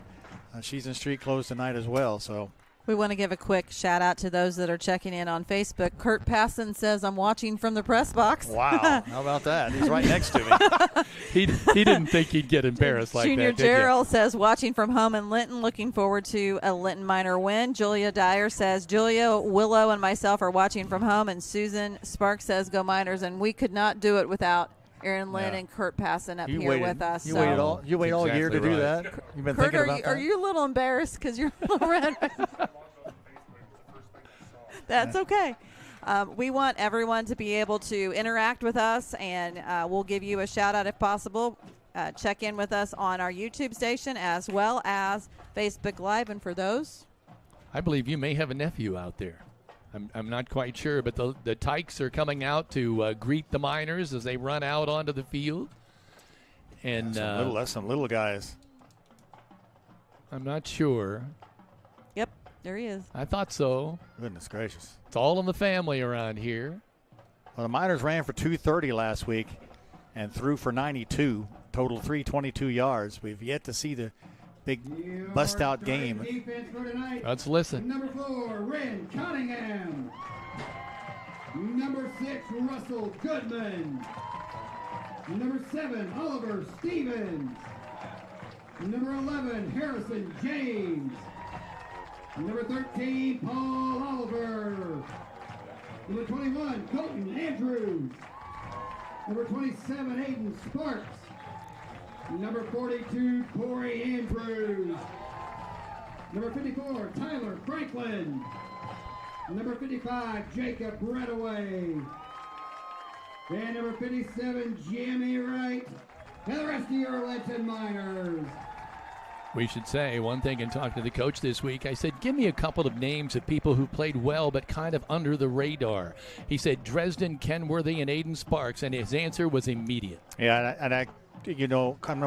she's in street clothes tonight as well. So We want to give a quick shout out to those that are checking in on Facebook. Kurt Passon says, I'm watching from the press box. Wow. How about that? He's right next to me. He didn't think he'd get embarrassed like Junior that, did you? Gerald says, watching from home in Linton, looking forward to a Linton Minor win. Julia Dyer says, Julia, Willow, and myself are watching from home. And Susan Sparks says, go Miners. And we could not do it without Aaron Lynn and Kurt Passon up here with us. You waited all year to do that? You've been Kurt, thinking about that? Are you a little embarrassed because you're a little red? That's okay. We want everyone to be able to interact with us, and we'll give you a shout-out if possible. Check in with us on our YouTube station as well as Facebook Live. And for those, I believe you may have a nephew out there. I'm not quite sure, but the Tykes are coming out to greet the Miners as they run out onto the field. And some little guys. I'm not sure. Yep, there he is. I thought so. Goodness gracious. It's all in the family around here. Well, the Miners ran for 230 last week and threw for 92, total 322 yards. We've yet to see the big bust-out game. Let's listen. Number 4, Ren Cunningham. Number 6, Russell Goodman. Number 7, Oliver Stevens. Number 11, Harrison James. Number 13, Paul Oliver. Number 21, Colton Andrews. Number 27, Aiden Sparks. Number 42, Corey Andrews. Number 54, Tyler Franklin. Number 55, Jacob Redaway. And number 57, Jimmy Wright. And the rest of your Linton Miners. We should say one thing in talking to the coach this week. I said, give me a couple of names of people who played well but kind of under the radar. He said Dresden, Kenworthy, and Aiden Sparks, and his answer was immediate. Yeah, and I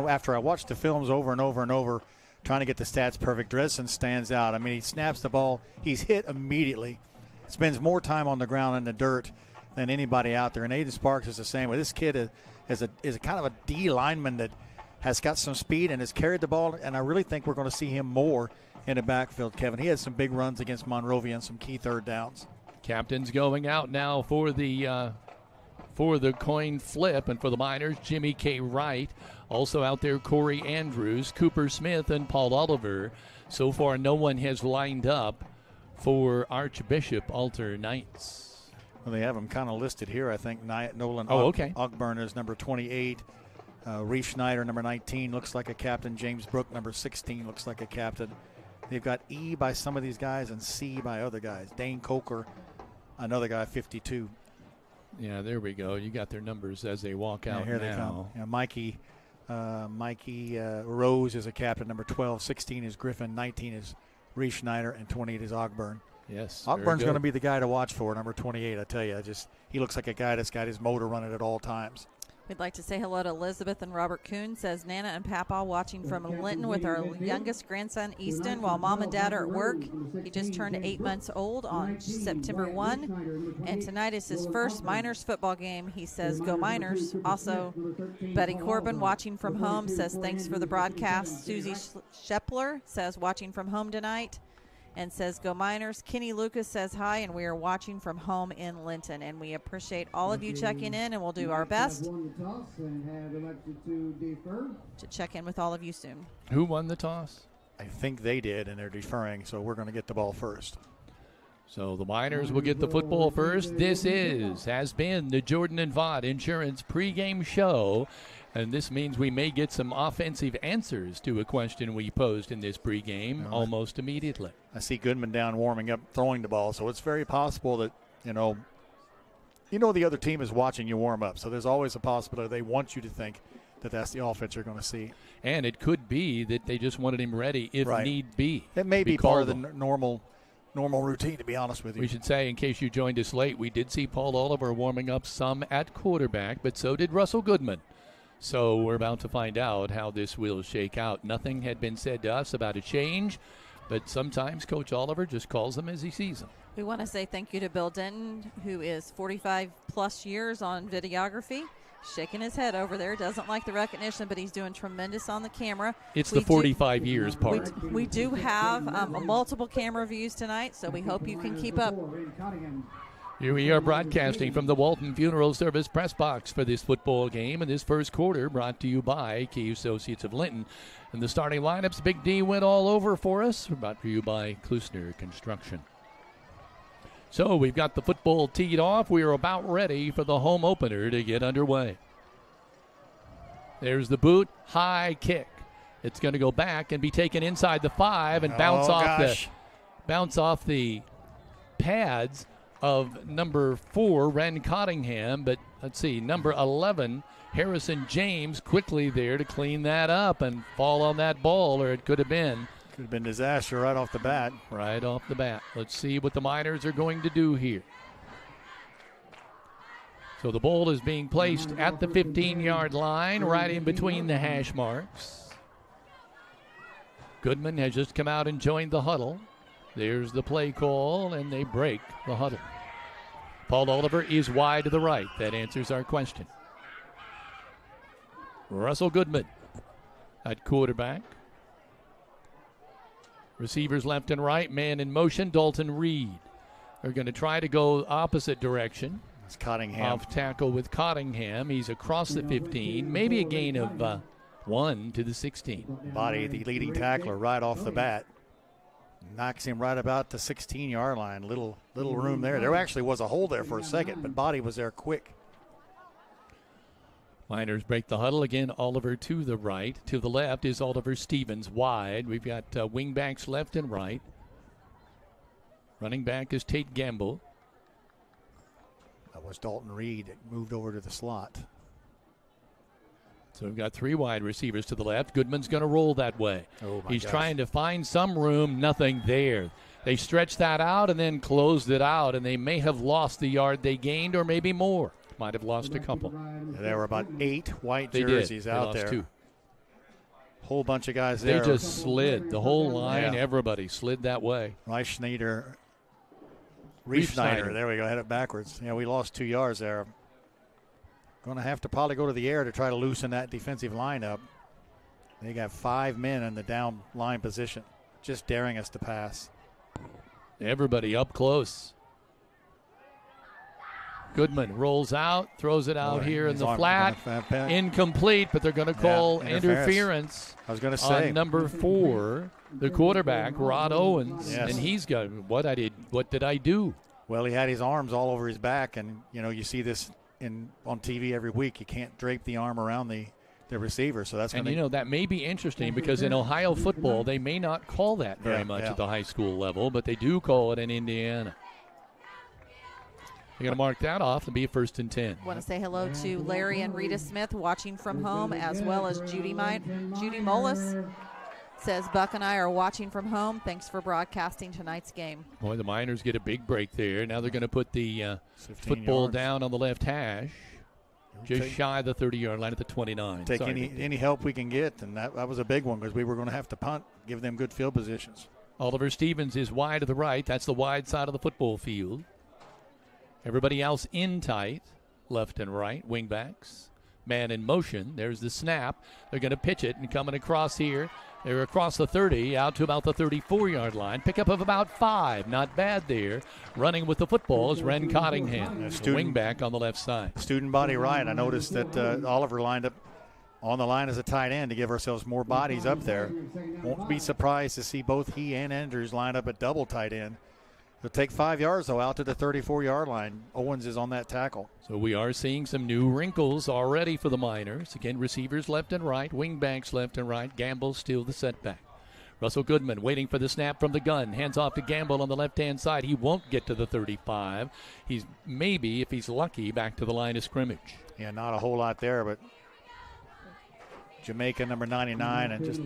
after I watched the films over and over and over, trying to get the stats perfect, Dresden stands out. I mean, he snaps the ball. He's hit immediately. Spends more time on the ground in the dirt than anybody out there. And Aiden Sparks is the same way. This kid is a kind of a D lineman that has got some speed and has carried the ball, and I really think we're going to see him more in the backfield, Kevin. He had some big runs against Monrovia and some key third downs. Captain's going out now for the coin flip, and for the Miners, Jimmy K. Wright. Also out there, Corey Andrews, Cooper Smith, and Paul Oliver. So far, no one has lined up for Archbishop Alter Knights. Well, they have them kind of listed here, I think. Nolan Ogburn is number 28. Reese Schneider, number 19, looks like a captain. James Brook, number 16, looks like a captain. They've got E by some of these guys and C by other guys. Dane Coker, another guy, 52. Yeah, there we go. You got their numbers as they walk out here now. They come. Yeah, Mikey Rose is a captain. Number 12, 16 is Griffin, 19 is Reese Schneider, and 28 is Ogburn. Yes, Ogburn's going to be the guy to watch for, number 28, I tell you. He looks like a guy that's got his motor running at all times. We'd like to say hello to Elizabeth and Robert Kuhn. Says Nana and Papa watching from Linton with our youngest grandson Easton while Mom and Dad are at work. He just turned 8 months old on September 1, and tonight is his first Miners football game. He says go Miners. Also, Betty Corbin watching from home says thanks for the broadcast. Susie Shepler says watching from home tonight and says go Miners. Kenny Lucas says hi, and we are watching from home in Linton, and we appreciate all of you checking in, and we'll do our best to check in with all of you soon. Who won the toss? I think they did, and they're deferring, so we're going to get the ball first. So the Miners will get the football first. This has been the Jordan and Vaught Insurance pregame show. And this means we may get some offensive answers to a question we posed in this pregame almost immediately. I see Goodman down warming up, throwing the ball, so it's very possible that, the other team is watching you warm up. So there's always a possibility they want you to think that that's the offense you're going to see. And it could be that they just wanted him ready if need be. It may be part of the normal routine, to be honest with you. We should say, in case you joined us late, we did see Paul Oliver warming up some at quarterback, but so did Russell Goodman. So we're about to find out how this will shake out. Nothing had been said to us about a change, but sometimes Coach Oliver just calls them as he sees them. We want to say thank you to Bill Ditton, who is 45-plus years on videography. shaking his head over there. Doesn't like the recognition, but he's doing tremendous on the camera. It's the 45 years part. We do have multiple camera views tonight, so we hope you can keep up. Here we are broadcasting from the Walton Funeral Service press box for this football game. In this first quarter, brought to you by Key Associates of Linton. And the starting lineups, Big D went all over for us. Brought to you by Klusner Construction. So we've got the football teed off. We are about ready for the home opener to get underway. There's the boot, high kick. It's going to go back and be taken inside the 5 and bounce off the pads of number 4, Ren Cottingham. But let's see, number 11, Harrison James, quickly there to clean that up and fall on that ball, or it could have been. Could have been disaster right off the bat. Right off the bat. Let's see what the Miners are going to do here. So the ball is being placed at the 15-yard line, right in between the hash marks. Goodman has just come out and joined the huddle. There's the play call, and they break the huddle. Paul Oliver is wide to the right. That answers our question. Russell Goodman at quarterback. Receivers left and right, man in motion. Dalton Reed. They're going to try to go opposite direction. It's Cottingham. Off tackle with Cottingham. He's across the 15. Maybe a gain of 1 to the 16. Body, the leading tackler, right off the bat. Knocks him right about the 16-yard line. Little room there. There actually was a hole there for a second, but Body was there quick. Miners break the huddle. Again, Oliver to the right. To the left is Oliver Stevens wide. We've got wingbacks left and right. Running back is Tate Gamble. That was Dalton Reed. It moved over to the slot. So we've got 3 wide receivers to the left. Goodman's going to roll that way. He's trying to find some room. Nothing there. They stretched that out and then closed it out, and they may have lost the yard they gained, or maybe more. Might have lost a couple. There were about 8 white jerseys out there. 2. Whole bunch of guys there. They just slid. The whole line, everybody slid that way. Reifschneider. There we go. Had it backwards. Yeah, we lost 2 yards there. Going to have to probably go to the air to try to loosen that defensive line up. They got 5 men in the down line position, just daring us to pass. Everybody up close. Goodman rolls out, throws it out here in the flat. Incomplete, but they're going to call interference. I was going to say on number 4, the quarterback, Rod Owens, and he's got what did I do? Well, he had his arms all over his back, and you see this on TV every week. You can't drape the arm around the receiver, so that's going to. That may be interesting because in Ohio football they may not call that very much at the high school level, but they do call it in Indiana. You're going to mark that off and be a 1st and 10. Want to say hello to Larry and Rita Smith watching from home, as well as Judy Mollis. Says Buck and I are watching from home. Thanks for broadcasting tonight's game. Boy, the Miners get a big break there. Now they're going to put the football down on the left hash, just shy of the 30-yard line at the 29. Take any help we can get, and that was a big one because we were going to have to punt, give them good field positions. Oliver Stevens is wide to the right. That's the wide side of the football field. Everybody else in tight, left and right, wingbacks. Man in motion. There's the snap. They're going to pitch it and coming across here. They're across the 30, out to about the 34-yard line. Pickup of about 5. Not bad there. Running with the football is Ren Cottingham, wingback on the left side. Student body right. I noticed that Oliver lined up on the line as a tight end to give ourselves more bodies up there. Won't be surprised to see both he and Andrews line up at double tight end. He'll take 5 yards, though, out to the 34-yard line. Owens is on that tackle. So we are seeing some new wrinkles already for the Miners. Again, receivers left and right, wingbacks left and right. Gamble still the setback. Russell Goodman waiting for the snap from the gun. Hands off to Gamble on the left-hand side. He won't get to the 35. He's maybe, if he's lucky, back to the line of scrimmage. Yeah, not a whole lot there, but Jamaica number 99, and just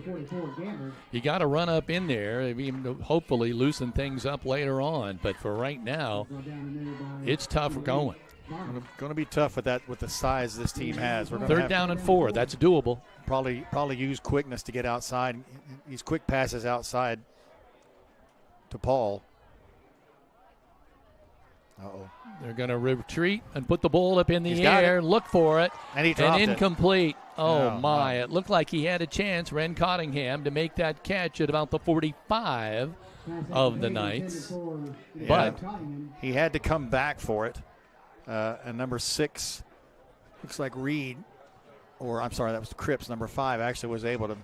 you got to run up in there, hopefully loosen things up later on. But for right now, it's tough going. Going to be tough with the size this team has. We're 3rd down and 4. That's doable. Probably use quickness to get outside. These quick passes outside to Paul. Uh-oh. They're going to retreat and put the ball up in the He's got air, it. look for it, And he dropped it. incomplete. Oh, No, my. no. It looked like he had a chance, Ren Cottingham, to make that catch at about the 45 of the Knights. Yeah. But he had to come back for it. And number 6, looks like Reed, or I'm sorry, that was Cripps. Number 5 actually was able to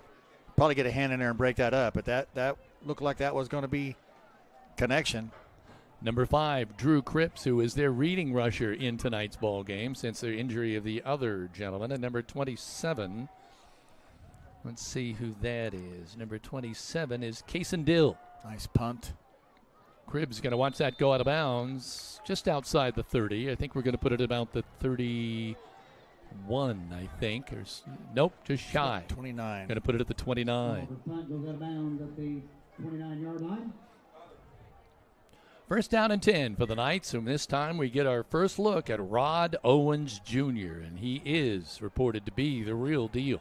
probably get a hand in there and break that up. But that looked like that was going to be connection. number 5, Drew Cripps, who is their reading rusher in tonight's ball game since the injury of the other gentleman. And number 27, let's see who that is. Number 27 is Kason Dill. Nice punt. Cribbs going to watch that go out of bounds just outside the 30. I think we're going to put it about the 31, I think. Nope, just shy. 29. Going to put it at the 29. Punt goes out of bounds at the 29-yard line. First down and 10 for the Knights, and this time we get our first look at Rod Owens Jr., and he is reported to be the real deal.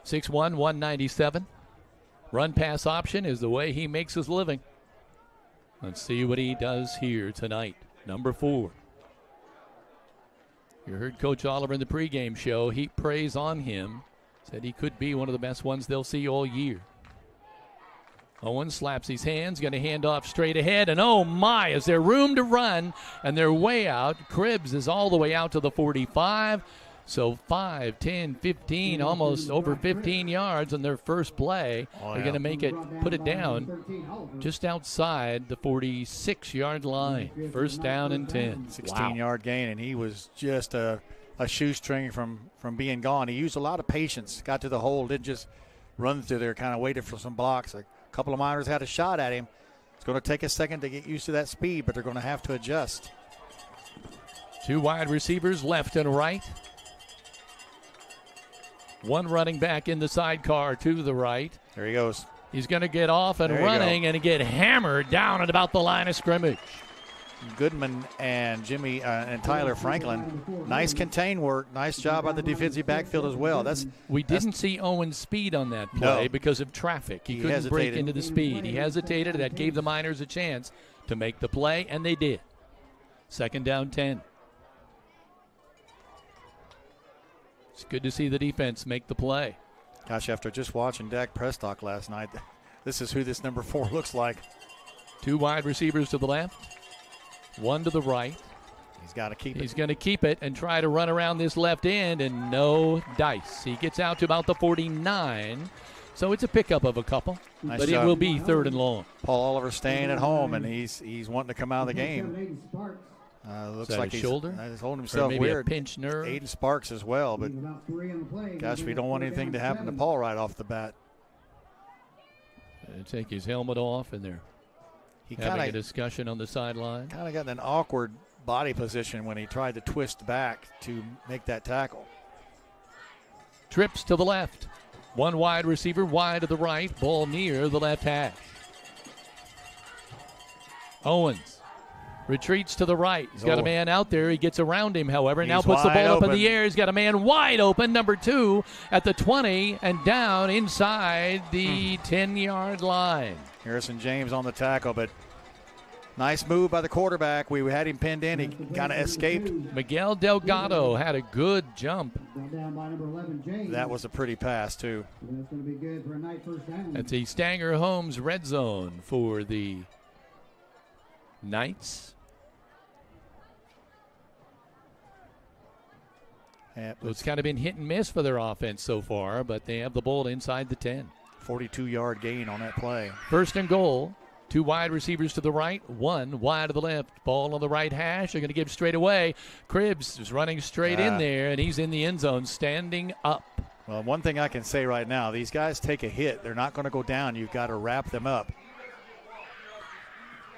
6'1", 197. Run-pass option is the way he makes his living. Let's see what he does here tonight. Number 4. You heard Coach Oliver in the pregame show. Heap praise on him. Said he could be one of the best ones they'll see all year. Owens slaps his hands, going to hand off straight ahead, and oh my, is there room to run, and they're way out. Cribbs is all the way out to the 45, so 5, 10, 15, almost over 15 yards on their first play. They're going to make it, put it down just outside the 46-yard line. First down and 10. 16-yard gain, and he was just a shoestring from being gone. He used a lot of patience, got to the hole, didn't just run through there, kind of waited for some blocks. A couple of Miners had a shot at him. It's going to take a second to get used to that speed, but they're going to have to adjust. 2 wide receivers left and right. 1 running back in the sidecar to the right. There he goes. He's going to get off and running and get hammered down at about the line of scrimmage. Goodman and Jimmy and Tyler Franklin, nice contain work. Nice job on the defensive backfield as well. We didn't see Owens' speed on that play because of traffic. He couldn't hesitated. break into the speed. He hesitated. That gave the Miners a chance to make the play, and they did. Second down 10. It's good to see the defense make the play. Gosh, after just watching Dak Prescott last night, this is who this number 4 looks like. 2 wide receivers to the left, 1 to the right. He's got to keep it. He's going to keep it and try to run around this left end, and no dice. He gets out to about the 49, so it's a pickup of a couple, Nice but job. it will be 3rd and long. Paul Oliver staying at home, and he's wanting to come out of the game. Looks that like his he's shoulder? He's holding Or himself maybe weird. a pinched nerve. Aiden Sparks as well, but gosh, we don't want anything to happen to Paul right off the bat. Take his helmet off, and they're having a discussion on the sideline. Kind of got in an awkward body position when he tried to twist back to make that tackle. Trips to the left. 1 wide receiver wide to the right. Ball near the left hash. Owens retreats to the right. He's got a man out there. He gets around him, however. Now puts the ball up in the air. He's got a man wide open, number 2, at the 20 and down inside the 10-yard line. Harrison James on the tackle, but nice move by the quarterback. We had him pinned in. He kind of escaped. Miguel Delgado had a good jump. That was a pretty pass, too. That's going to be good for a night first down. That's the Stanger Holmes red zone for the Knights. So it's kind of been hit and miss for their offense so far, but they have the ball inside the 10. 42-yard gain on that play. 1st and goal. 2 wide receivers to the right, 1 wide to the left. Ball on the right hash. They're going to give straight away. Cribbs is running straight in there, and he's in the end zone, standing up. Well, one thing I can say right now, these guys take a hit. They're not going to go down. You've got to wrap them up.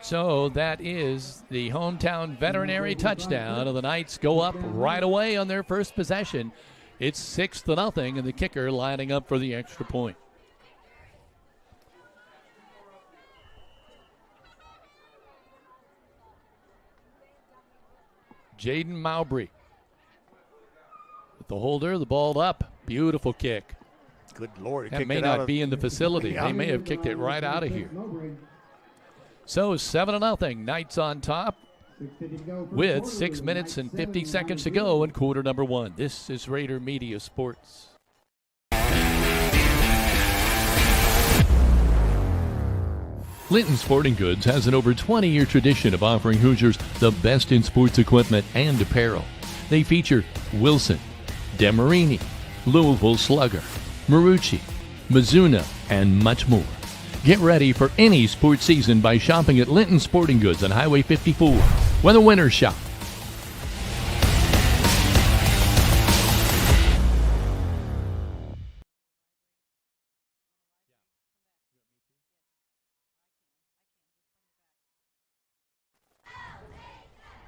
So that is the hometown veterinary touchdown, and the Knights go up right away on their first possession. It's 6-0, and the kicker lining up for the extra point. Jaden Mowbray with the holder, the ball up. Beautiful kick. Good Lord. That may not be in the facility. They may have kicked it right out of here. So 7-0, Knights on top. with 6 minutes and 50 seconds to go in quarter number 1. This is Rader Media Sports. Linton Sporting Goods has an over 20-year tradition of offering Hoosiers the best in sports equipment and apparel. They feature Wilson, Demarini, Louisville Slugger, Marucci, Mizuno, and much more. Get ready for any sports season by shopping at Linton Sporting Goods on Highway 54, where the winners shop.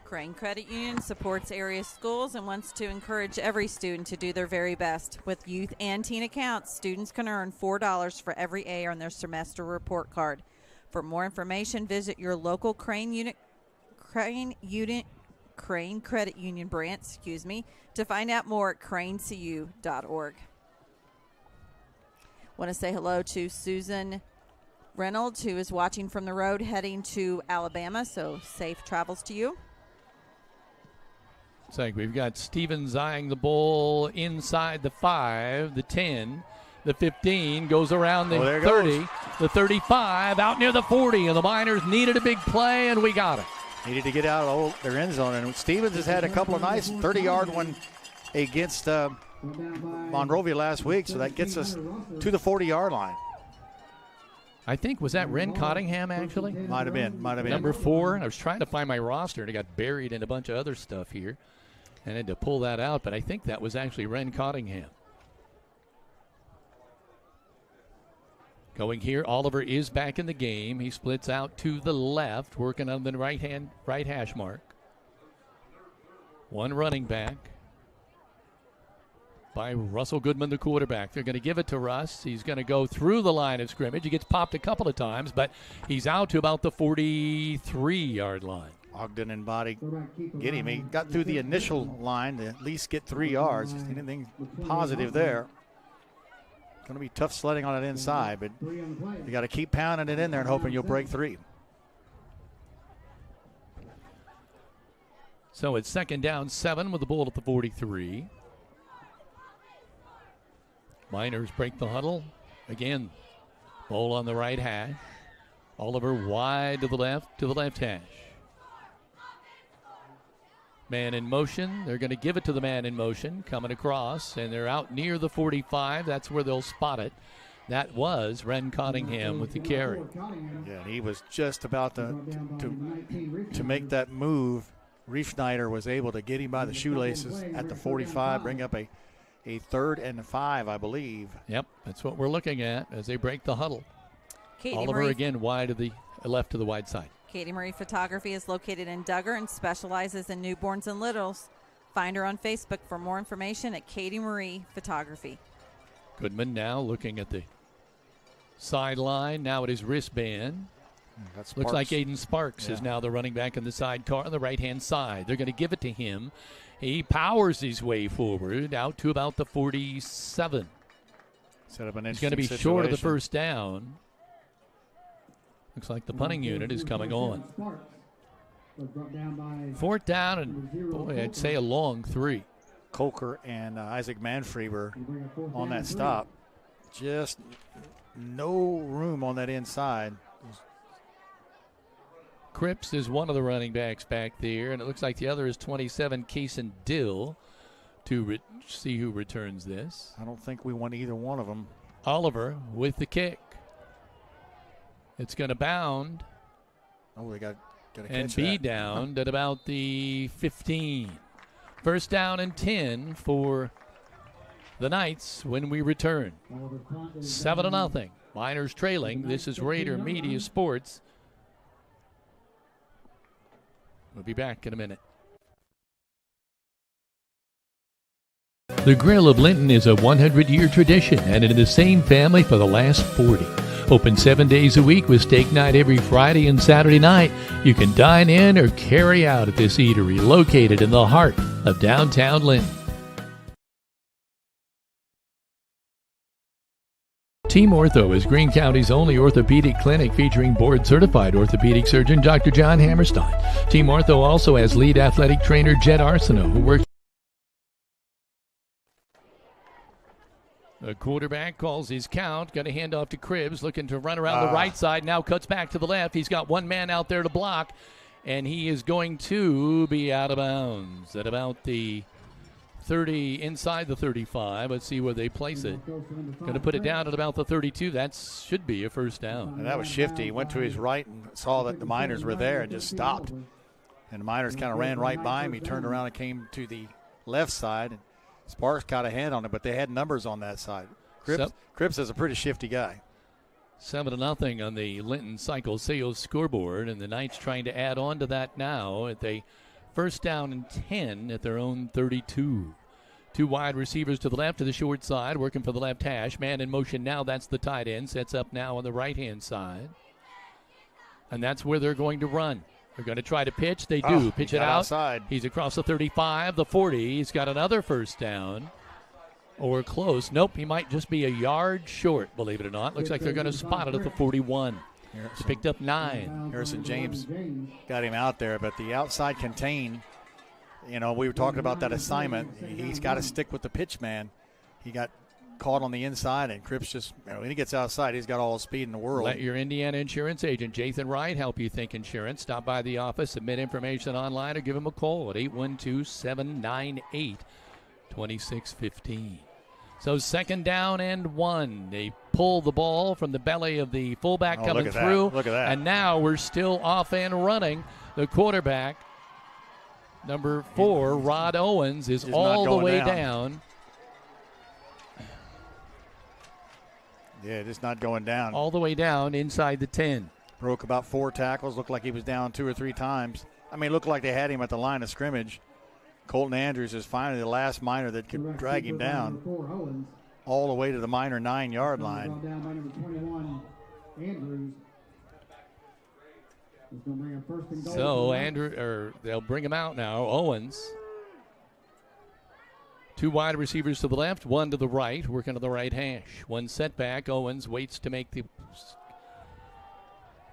Crane Credit Union supports area schools and wants to encourage every student to do their very best. With youth and teen accounts, students can earn $4 for every A on their semester report card. For more information, visit your local Crane Credit Union branch, to find out more at cranecu.org. Want to say hello to Susan Reynolds, who is watching from the road heading to Alabama, so safe travels to you. It's like we've got Stevens eyeing the ball inside the 5, the 10, the 15, goes around the 30, goes. the 35, out near the 40, and the Miners needed a big play, and we got it. Needed to get out of their end zone, and Stevens has had a couple of nice 30-yard one against Monrovia last week, so that gets us to the 40-yard line. I think, was that Ren Cottingham, actually? Might have been. Number 4. I was trying to find my roster, and it got buried in a bunch of other stuff here. And I had to pull that out, but I think that was actually Ren Cottingham. Going here, Oliver is back in the game. He splits out to the left, working on the right hash mark. One running back by Russell Goodman, the quarterback. They're going to give it to Russ. He's going to go through the line of scrimmage. He gets popped a couple of times, but he's out to about the 43-yard line. Ogden and Body get him. He got through the initial line to at least get 3 yards. Anything positive there. Going to be tough sledding on it inside, but you got to keep pounding it in there and hoping you'll break 3. So it's 2nd down 7 with the ball at the 43. Miners break the huddle. Again, ball on the right hash. Oliver wide to the left hash. Man in motion. They're going to give it to the man in motion, coming across, and they're out near the 45. That's where they'll spot it. That was Ren Cottingham with the carry. Yeah, he was just about to make that move. Riefschneider was able to get him by the shoelaces at the 45, bring up a 3rd and 5, I believe. Yep, that's what we're looking at as they break the huddle. Katie Oliver Marie, again wide to the left to the wide side. Katie Marie Photography is located in Duggar and specializes in newborns and littles. Find her on Facebook for more information at Katie Marie Photography. Goodman now looking at the sideline. Now at his wristband. Looks like Aiden Sparks is now the running back in the sidecar on the right-hand side. They're going to give it to him. He powers his way forward out to about the 47. Set up an He's going to be short of the first down. Looks like the punting unit is coming on. 4th down, and boy, I'd say a long 3. Coker and Isaac Manfrey were on that stop. Just no room on that inside. Cripps is one of the running backs back there, and it looks like the other is 27, Kaysen Dill, to see who returns this. I don't think we want either one of them. Oliver with the kick. It's going to bound. Oh, they got to catch and be that. Down at about the 15. 1st down and 10 for the Knights when we return. 7-0. Miners trailing. This is Rader Media Sports. We'll be back in a minute. The Grill of Linton is a 100-year tradition and in the same family for the last 40. Open 7 days a week with steak night every Friday and Saturday night. You can dine in or carry out at this eatery located in the heart of downtown Linton. Team Ortho is Greene County's only orthopedic clinic featuring board-certified orthopedic surgeon Dr. John Hammerstein. Team Ortho also has lead athletic trainer Jed Arsenault, who works. The quarterback calls his count. Got a handoff to Cribbs, looking to run around the right side. Now cuts back to the left. He's got one man out there to block, and he is going to be out of bounds at about the 30, inside the 35. Let's see where they place it. Going to put it down at about the 32. That should be a first down. And that was shifty. He went to his right and saw that the Miners were there and just stopped. And the Miners kind of ran right by him. He turned around and came to the left side. And Sparks got a hand on it, but they had numbers on that side. Cripps is a pretty shifty guy. 7-0 on the Linton Cycle Sales scoreboard, and the Knights trying to add on to that now at the first down and 10 at their own 32. Two wide receivers to the left to the short side, working for the left hash. Man in motion now, that's the tight end. Sets up now on the right-hand side. And that's where they're going to run. They're going to try to pitch. They do. Pitch it out. Outside. He's across the 35, the 40. He's got another first down. Or close. Nope, he might just be a yard short, believe it or not. Looks like they're going to spot it at the 41. He picked up 9. Harrison James got him out there, but the outside contain, we were talking about that assignment. He's got to stick with the pitch man. He got caught on the inside, and Cripps just, when he gets outside, he's got all the speed in the world. Let your Indiana insurance agent, Jathan Wright, help you think insurance. Stop by the office, submit information online, or give him a call at 812-798-2615. So second down and 1. They pull the ball from the belly of the fullback coming through. Look at that. And now we're still off and running. The quarterback, number 4, Rod Owens, is all the way down. Yeah, just not going down. All the way down inside the 10. Broke about 4 tackles. Looked like he was down 2 or 3 times. Looked like they had him at the line of scrimmage. Colton Andrews is finally the last Miner that could drag him down all the way to the Miner 9-yard line. So they'll bring him out now. Owens. 2 wide receivers to the left, 1 to the right, working to the right hash. 1 setback. Owens waits to make the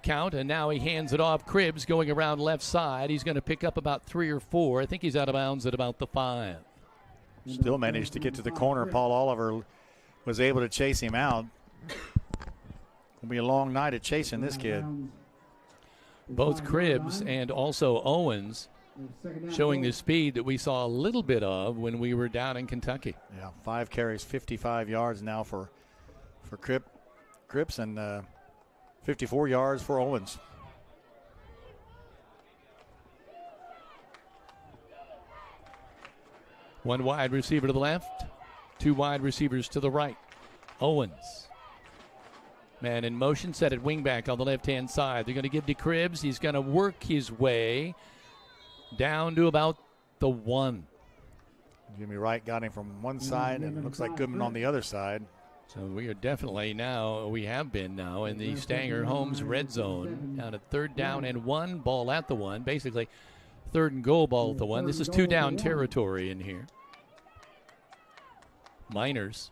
count, and now he hands it off. Cribbs going around left side. He's going to pick up about 3 or 4. I think he's out of bounds at about the 5. Still managed to get to the corner. Paul Oliver was able to chase him out. It'll be a long night of chasing this kid. Both Cribbs and also Owens showing the speed that we saw a little bit of when we were down in Kentucky. Yeah, 5 carries, 55 yards now for Cripps, and 54 yards for Owens. One wide receiver to the left, 2 wide receivers to the right. Owens. Man in motion, set at wingback on the left-hand side. They're going to give to Cribbs. He's going to work his way down to about the 1. Jimmy Wright got him from one side, and it looks like Goodman on the other side. So we have been now in the Stanger Homes red zone. Down at 3rd down and 1, ball at the 1. Basically, 3rd and goal, ball at the 1. This is 2 down territory in here. Miners.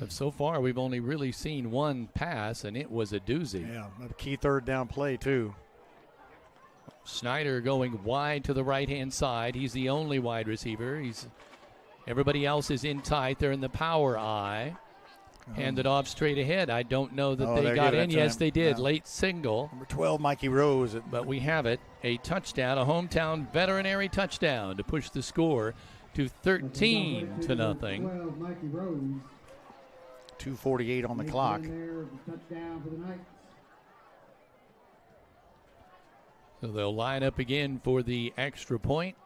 But so far, we've only really seen 1 pass, and it was a doozy. Yeah, a key 3rd down play, too. Snyder going wide to the right-hand side. He's the only wide receiver. Everybody else is in tight. They're in the power eye. Handed off straight ahead. I don't know that they got in. Yes, they did. Yeah. Late single. Number 12, Mikey Rose. But we have it. A touchdown, a hometown veterinary touchdown to push the score to 13-0. 2:48 on the clock. So they'll line up again for the extra point.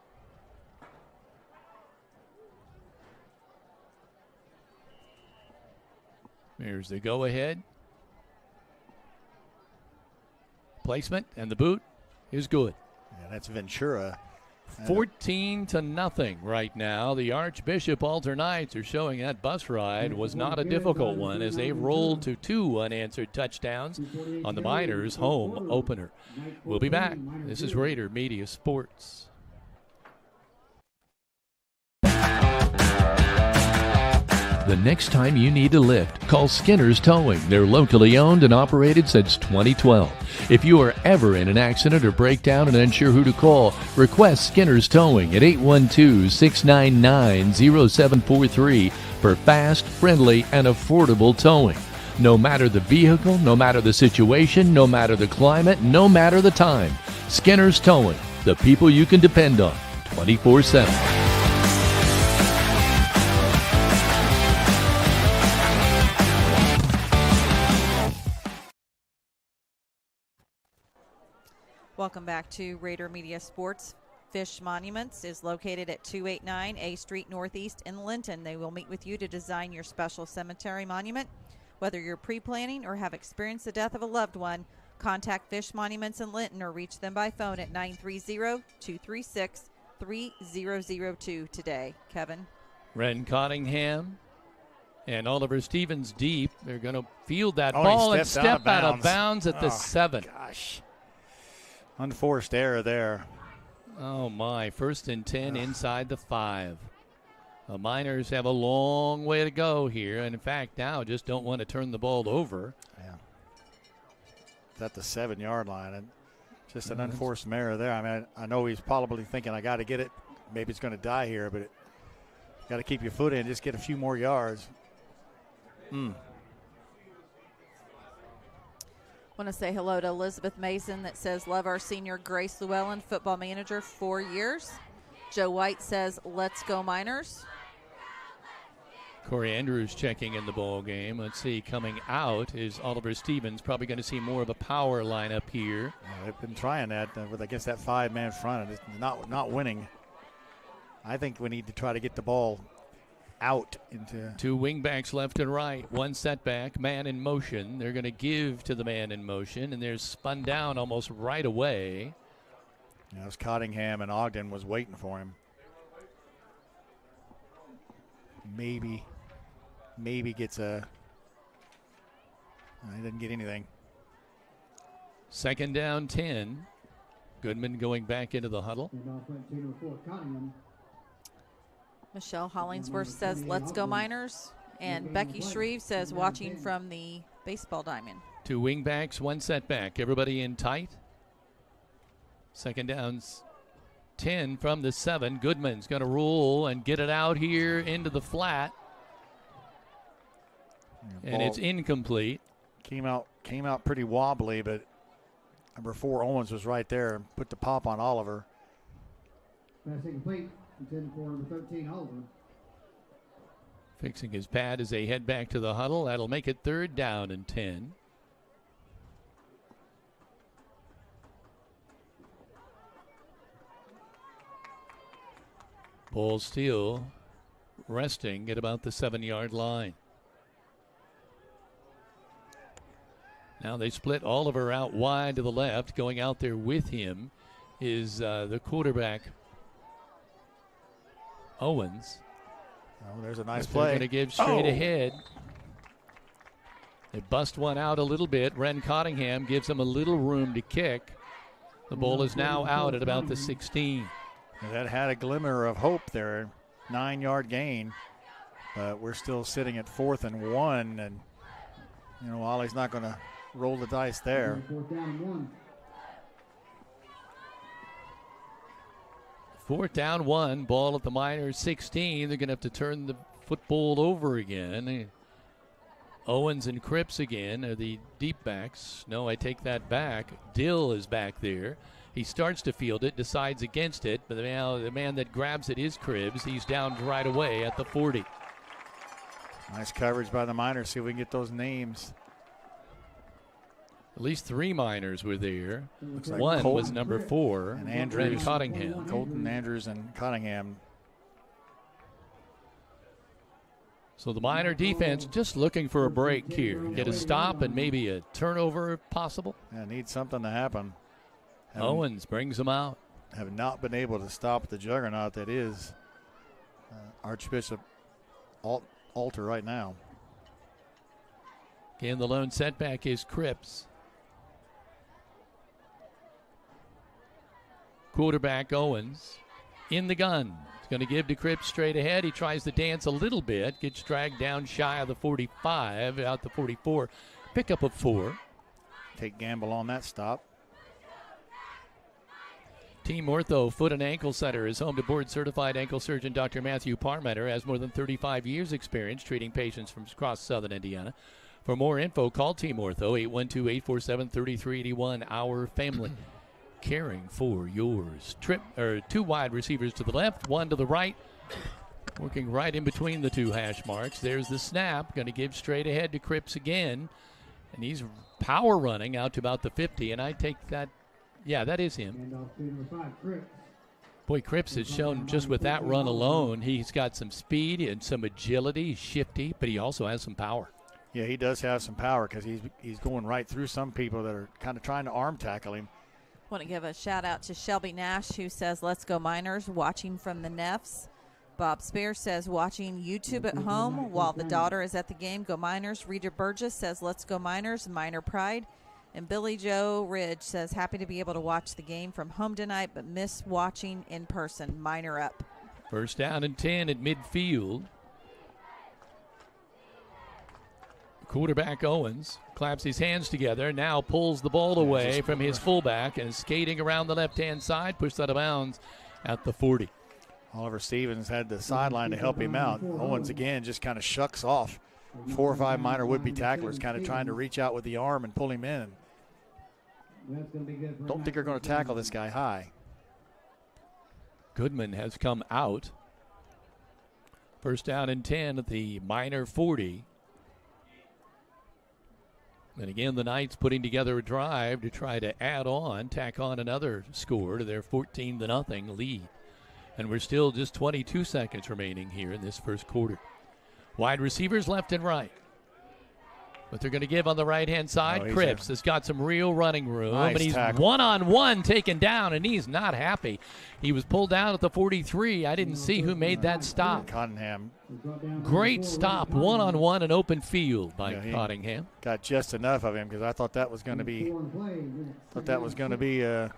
There's the go-ahead. Placement, and the boot is good. Yeah, that's Ventura. 14-0 right now. The Archbishop Alter Knights are showing that bus ride was not a difficult one as they've rolled to 2 unanswered touchdowns on the Miners' home opener. We'll be back. This is Rader Media Sports. The next time you need a lift, call Skinner's Towing. They're locally owned and operated since 2012. If you are ever in an accident or breakdown and unsure who to call, request Skinner's Towing at 812-699-0743 for fast, friendly, and affordable towing. No matter the vehicle, no matter the situation, no matter the climate, no matter the time. Skinner's Towing, the people you can depend on 24/7. Welcome back to Rader Media Sports. Fish Monuments is located at 289 A Street Northeast in Linton. They will meet with you to design your special cemetery monument. Whether you're pre-planning or have experienced the death of a loved one, contact Fish Monuments in Linton or reach them by phone at 930-236-3002 today. Kevin. Ren Cottingham and Oliver Stevens deep. They're going to field that he ball and stepped step out of bounds at the 7. Gosh. Unforced error there. Oh, my. 1st and 10 inside the 5. The Miners have a long way to go here. And, in fact, now just don't want to turn the ball over. Yeah. It's at the 7-yard line. And just an unforced error there. I mean, I know he's probably thinking, I got to get it. Maybe it's going to die here, but got to keep your foot in. Just get a few more yards. Want to say hello to Elizabeth Mason that says, love our senior Grace Llewellyn, football manager, 4 years. Joe White says, let's go Miners. Corey Andrews checking in the ball game. Let's see, coming out is Oliver Stevens. Probably going to see more of a power lineup here. They've been trying that with, I guess, that 5-man front. And it's not winning. I think we need to try to get the ball out into 2 wingbacks left and right. 1 setback, man in motion. They're going to give to the man in motion, and they're spun down almost right away. Yeah, it was Cottingham, and Ogden was waiting for him. Maybe gets a. He didn't get anything. 2nd down, 10. Goodman going back into the huddle. Michelle Hollingsworth says, let's go Miners. And Becky Shreve says, watching from the baseball diamond. 2 wingbacks, 1 setback. Everybody in tight. 2nd down's 10 from the 7. Goodman's going to roll and get it out here into the flat. And it's incomplete. Came out pretty wobbly, but number 4 Owens was right there and put the pop on Oliver. Pass incomplete. Intended for number 13, Oliver. Fixing his pad as they head back to the huddle. That'll make it 3rd down and 10. Ball still resting at about the 7-yard line. Now they split Oliver out wide to the left. Going out there with him is the quarterback, Owens. Oh, there's a nice They're play. going to give straight ahead. They bust one out a little bit. Ren Cottingham gives them a little room to kick. The ball is now out at about the 16. That had a glimmer of hope there. 9-yard gain. But we're still sitting at 4th and 1. And, Ollie's not going to roll the dice there. 4th down and 1. 4th down, 1. Ball at the Miners 16. They're going to have to turn the football over again. Owens and Cripps again are the deep backs. No, I take that back. Dill is back there. He starts to field it, decides against it, but now the man that grabs it is Cribbs. He's down right away at the 40. Nice coverage by the Miners. See if we can get those names. At least 3 Miners were there. Looks like one Colton was number 4, and Andrews, Ren Cottingham. Colton, Andrews, and Cottingham. So the Miner defense just looking for a break here. Get a stop and maybe a turnover if possible. Yeah, need something to happen. Owens brings them out. Have not been able to stop the juggernaut that is Archbishop Alter right now. Again, the lone setback is Cripps. Quarterback Owens in the gun. Going to give to Cripps straight ahead. He tries to dance a little bit. Gets dragged down shy of the 45, out the 44. Pickup of 4. Take gamble on that stop. Team Ortho Foot and Ankle Center is home to board-certified ankle surgeon Dr. Matthew Parmeter. Has more than 35 years experience treating patients from across southern Indiana. For more info, call Team Ortho, 812-847-3381. Our family caring for yours. Two wide receivers to the left, one to the right. Working right in between the two hash marks. There's the snap. Going to give straight ahead to Cripps again. And he's power running out to about the 50, and I take that. Yeah, that is him. Boy, Cripps has shown just with that run alone, he's got some speed and some agility. He's shifty, but he also has some power. Yeah, he does have some power because he's going right through some people that are kind of trying to arm tackle him. Want to give a shout out to Shelby Nash, who says, "Let's go Miners," watching from the Neffs. Bob Spear says, watching YouTube at home while the daughter is at the game. Go Miners. Reader Burgess says, "Let's go Miners," Miner pride. And Billy Joe Ridge says, "Happy to be able to watch the game from home tonight, but miss watching in person. Miner up." First down and 10 at midfield. Quarterback Owens claps his hands together, now pulls the ball away from his fullback and is skating around the left-hand side, pushed out of bounds at the 40. Oliver Stevens had the sideline to help him out. Owens again just kind of shucks off 4 or 5 Miner would-be tacklers, kind of trying to reach out with the arm and pull him in. Don't think they're going to tackle this guy high. Goodman has come out. First down and 10 at the Miner 40. And again, the Knights putting together a drive to try to tack on another score to their 14-0 lead. And we're still just 22 seconds remaining here in this first quarter. Wide receivers left and right. But they're going to give on the right-hand side. Cripps has got some real running room. Nice and he's tackle. one-on-one taken down, and he's not happy. He was pulled down at the 43. I didn't see who made that stop. Cottingham. Great stop, one-on-one and open field by Cottingham. Got just enough of him because I thought that was going to be a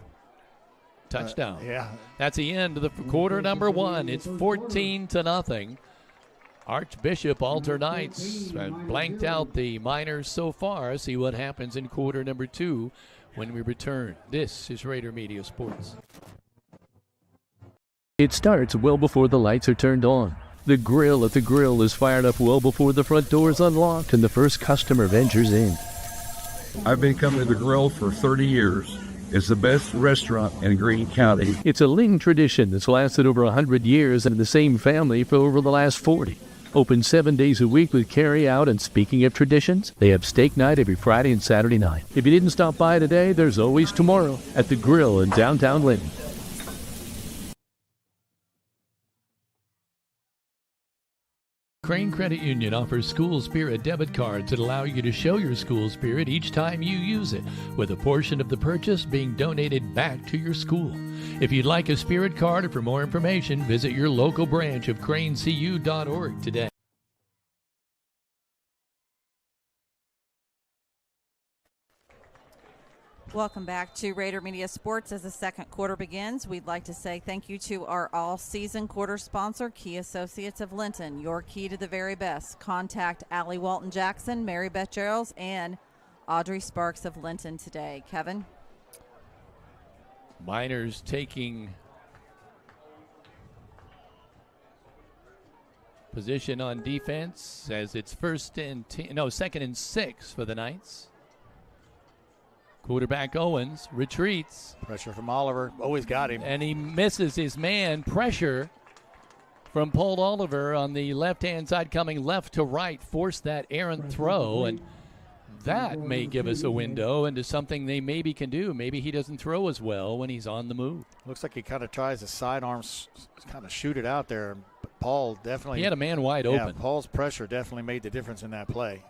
touchdown. Yeah. That's the end of the quarter number 1. It's 14-0. Archbishop alternates blanked out the Miners so far. See what happens in quarter number 2 when we return. This is Raider Media Sports. It starts well before the lights are turned on. The grill at the Grill is fired up well before the front door is unlocked and the first customer ventures in. I've been coming to the Grill for 30 years. It's the best restaurant in Greene County. It's a Ling tradition that's lasted over 100 years and the same family for over the last 40. Open 7 days a week with carry out, and speaking of traditions, they have steak night every Friday and Saturday night. If you didn't stop by today, there's always tomorrow at the Grill in downtown Linton. Crane Credit Union offers School Spirit debit cards that allow you to show your school spirit each time you use it, with a portion of the purchase being donated back to your school. If you'd like a Spirit card or for more information, visit your local branch of cranecu.org today. Welcome back to Raider Media Sports. As the second quarter begins, we'd like to say thank you to our all-season quarter sponsor, Key Associates of Linton, your key to the very best. Contact Allie Walton-Jackson, Mary Beth Geralds, and Audrey Sparks of Linton today. Kevin? Miners taking position on defense as it's second and 6 for the Knights. Quarterback Owens retreats. Pressure from Oliver. Always got him. And he misses his man. Pressure from Paul Oliver on the left-hand side coming left to right. Forced that errant throw. And that may give us a window into something they maybe can do. Maybe he doesn't throw as well when he's on the move. Looks like he kind of tries to sidearm, kind of shoot it out there. But Paul definitely. He had a man wide open. Paul's pressure definitely made the difference in that play.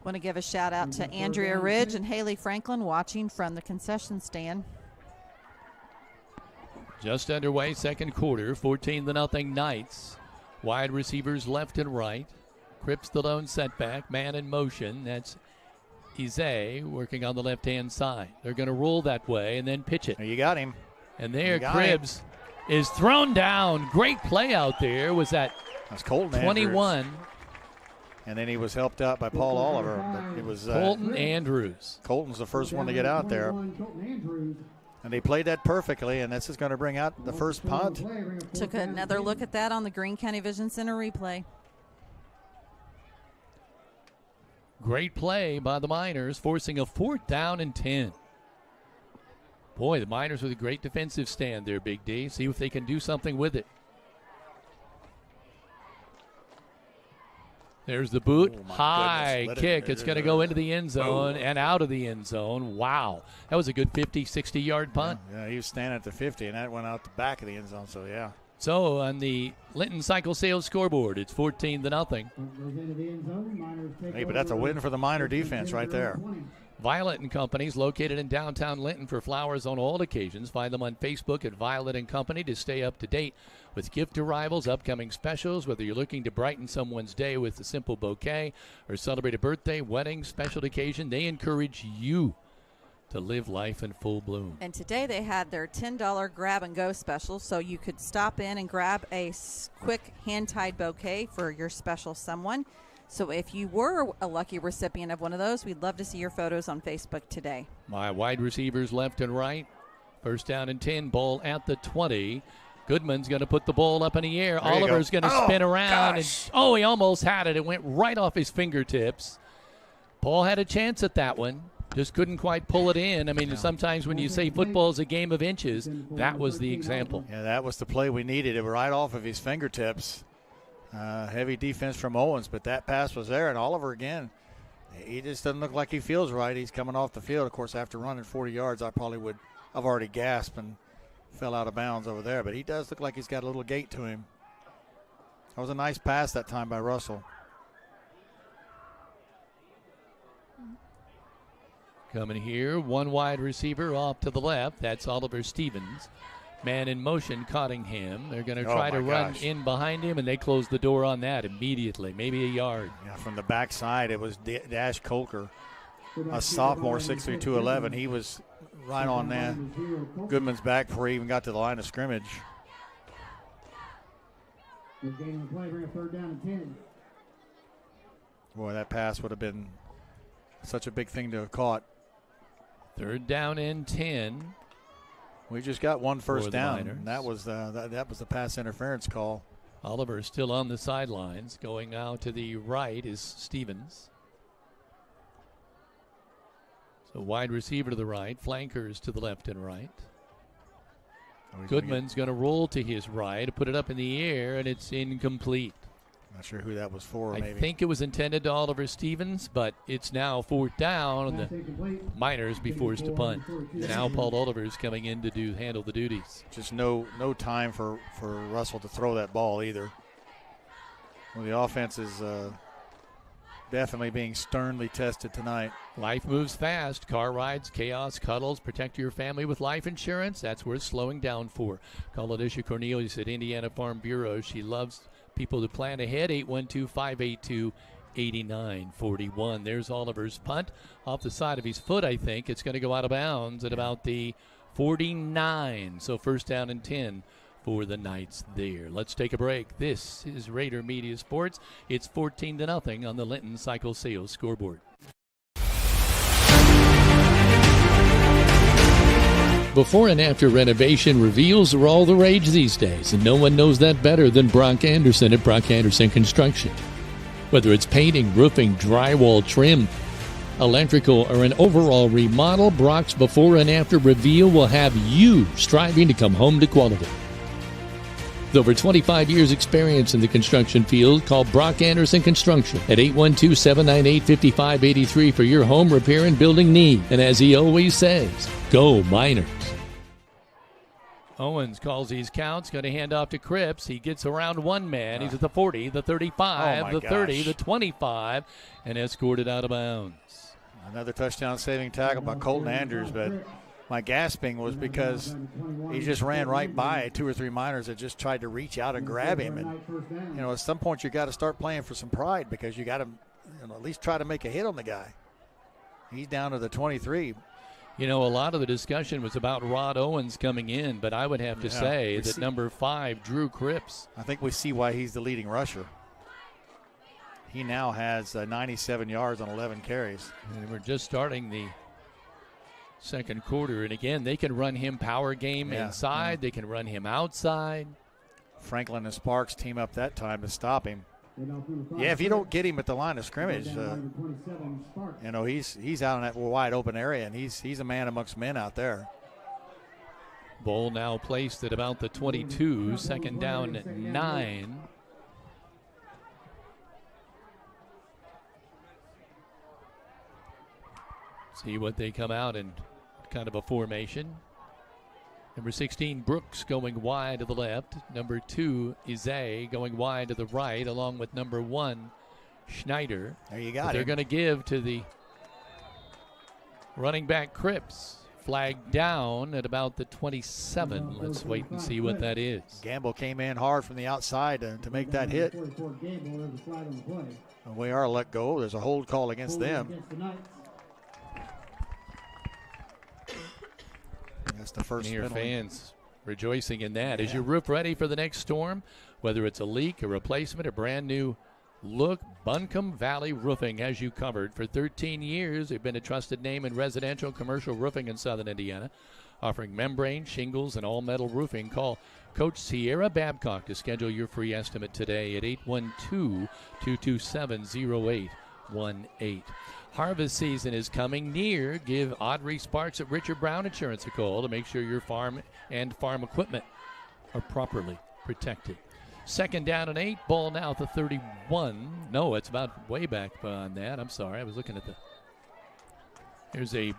Want to give a shout out to Andrea Ridge and Haley Franklin watching from the concession stand. Just underway, second quarter, 14-0 Knights. Wide receivers left and right. Cripps the lone setback, man in motion. That's Ize working on the left-hand side. They're going to roll that way and then pitch it. You got him. And there, Cripps is thrown down. Great play out there. Was that Colton 21? Andrews. And then he was helped out by Paul Oliver. But it was Colton Andrews. Colton's the first one to get out there. And they played that perfectly, and this is going to bring out the first punt. Took another look at that on the Greene County Vision Center replay. Great play by the Miners, forcing a 4th down and 10. Boy, the Miners with a great defensive stand there, Big D. See if they can do something with it. There's the boot. High kick. It's going to go into the end zone and out of the end zone. Wow. That was a good 50, 60-yard punt. Yeah, he was standing at the 50, and that went out the back of the end zone, so yeah. So on the Linton Cycle Sales scoreboard, it's 14-0. Hey, but that's a win for the Miner defense right there. Violet & Company's located in downtown Linton for flowers on all occasions. Find them on Facebook at Violet & Company to stay up to date with gift arrivals, upcoming specials, whether you're looking to brighten someone's day with a simple bouquet or celebrate a birthday, wedding, special occasion. They encourage you to live life in full bloom. And today they had their $10 grab-and-go special, so you could stop in and grab a quick hand-tied bouquet for your special someone. So if you were a lucky recipient of one of those, we'd love to see your photos on Facebook today. My wide receivers left and right. 1st down and 10, ball at the 20. Goodman's going to put the ball up in the air. Oliver's going to spin around. And, he almost had it. It went right off his fingertips. Paul had a chance at that one. Just couldn't quite pull it in. I mean, sometimes when you say football is a game of inches, that was the example. Yeah, that was the play we needed. It was right off of his fingertips. Heavy defense from Owens, but that pass was there. And Oliver, again, he just doesn't look like he feels right. He's coming off the field. Of course, after running 40 yards, I've already gasped and fell out of bounds over there. But he does look like he's got a little gait to him. That was a nice pass that time by Russell. Coming here, one wide receiver off to the left. That's Oliver Stevens. Man in motion, Cottingham. They're going to try to run in behind him, and they close the door on that immediately, maybe a yard. Yeah, from the backside, it was Dash Colker, a sophomore, 6'3", 211. He was right on that. Goodman's back before he even got to the line of scrimmage. Boy, that pass would have been such a big thing to have caught. 3rd down and 10. We just got one first down. That was the pass interference call. Oliver still on the sidelines. Going out to the right is Stevens. So wide receiver to the right, flankers to the left and right. Goodman's going to roll to his right, put it up in the air, and it's incomplete. Not sure who that was for. I think it was intended to Oliver Stevens, but it's now 4th down. The Miners be forced to punt. Now Paul Oliver is coming in to handle the duties. Just no time for Russell to throw that ball either. Well, the offense is definitely being sternly tested tonight. Life moves fast. Car rides, chaos, cuddles. Protect your family with life insurance. That's worth slowing down for. Call Alicia Cornelius at Indiana Farm Bureau. She loves people to plan ahead. 812-582-8941. There's Oliver's punt off the side of his foot, I think. It's going to go out of bounds at about the 49. So 1st down and 10 for the Knights there. Let's take a break. This is Rader Media Sports. It's 14-0 on the Linton Cycle Sales scoreboard. Before and after renovation, reveals are all the rage these days, and no one knows that better than Brock Anderson at Brock Anderson Construction. Whether it's painting, roofing, drywall, trim, electrical, or an overall remodel, Brock's before and after reveal will have you striving to come home to quality. With over 25 years experience in the construction field, call Brock Anderson Construction at 812-798-5583 for your home repair and building need. And as he always says, go Miners. Owens calls his counts, going to hand off to Cripps. He gets around one man. He's at the 40, the 35, the 30, the 25, and escorted out of bounds. Another touchdown-saving tackle by Colton Andrews, but my gasping was because he just ran right by 2 or 3 Miners that just tried to reach out and grab him. And, at some point you got to start playing for some pride because you got to at least try to make a hit on the guy. He's down to the 23. You know, a lot of the discussion was about Rod Owens coming in, but I would have to say that number 5, Drew Cripps. I think we see why he's the leading rusher. He now has 97 yards on 11 carries. And we're just starting the second quarter, and again, they can run him power game inside. They can run him outside. Franklin and Sparks team up that time to stop him. Yeah, if you don't get him at the line of scrimmage, you know, he's out in that wide open area, and he's a man amongst men out there. Ball now placed at about the 22, second down at 9. See what they come out in, kind of a formation. Number 16, Brooks going wide to the left. Number 2, Izay going wide to the right, along with number 1, Schneider. There you got it. They're going to give to the running back Cripps. Flag down at about the 27. Let's wait and see what that is. Gamble came in hard from the outside to make that hit. And we are let go. There's a hold call against them. That's the first Near penalty. fans rejoicing in that. Is your roof ready for the next storm? Whether it's a leak, a replacement, a brand new look, Buncombe Valley Roofing has you covered. For 13 years, they've been a trusted name in residential commercial roofing in southern Indiana, offering membrane, shingles, and all-metal roofing. Call Coach Sierra Babcock to schedule your free estimate today at 812-227-0818. Harvest season is coming near. Give Audrey Sparks at Richard Brown Insurance a call to make sure your farm and farm equipment are properly protected. Second down and 8. Ball now at the 31. No, it's about way back on that. I'm sorry. I was looking at the. There's a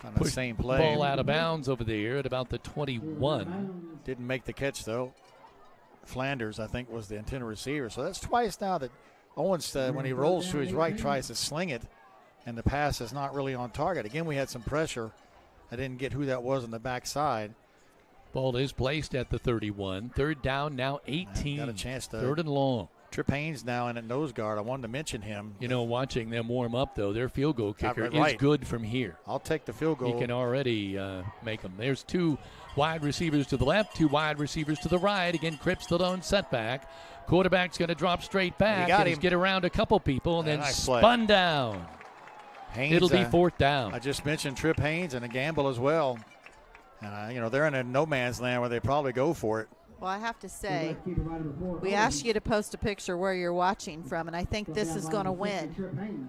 on the same play. Ball out of bounds over there at about the 21. Didn't make the catch, though. Flanders, I think, was the intended receiver. So that's twice now that Owens, when he rolls to his right, tries to sling it, and the pass is not really on target. Again, we had some pressure. I didn't get who that was on the backside. Ball is placed at the 31. Third down, now 18. Got a chance to. Third and long. Trip Haynes now in at nose guard. I wanted to mention him. You know, watching them warm up, though, their field goal kicker is good from here. I'll take the field goal. He can already make them. There's 2 wide receivers to the left, 2 wide receivers to the right. Again, Cripps the lone setback. Quarterback's going to drop straight back. And get around a couple people and then spun down. Haynes, it'll be fourth down. I just mentioned Trip Haynes and a gamble as well. You know, they're in a no man's land where they probably go for it. Well, I have to say, we asked you to post a picture where you're watching from, and I think this is going to win.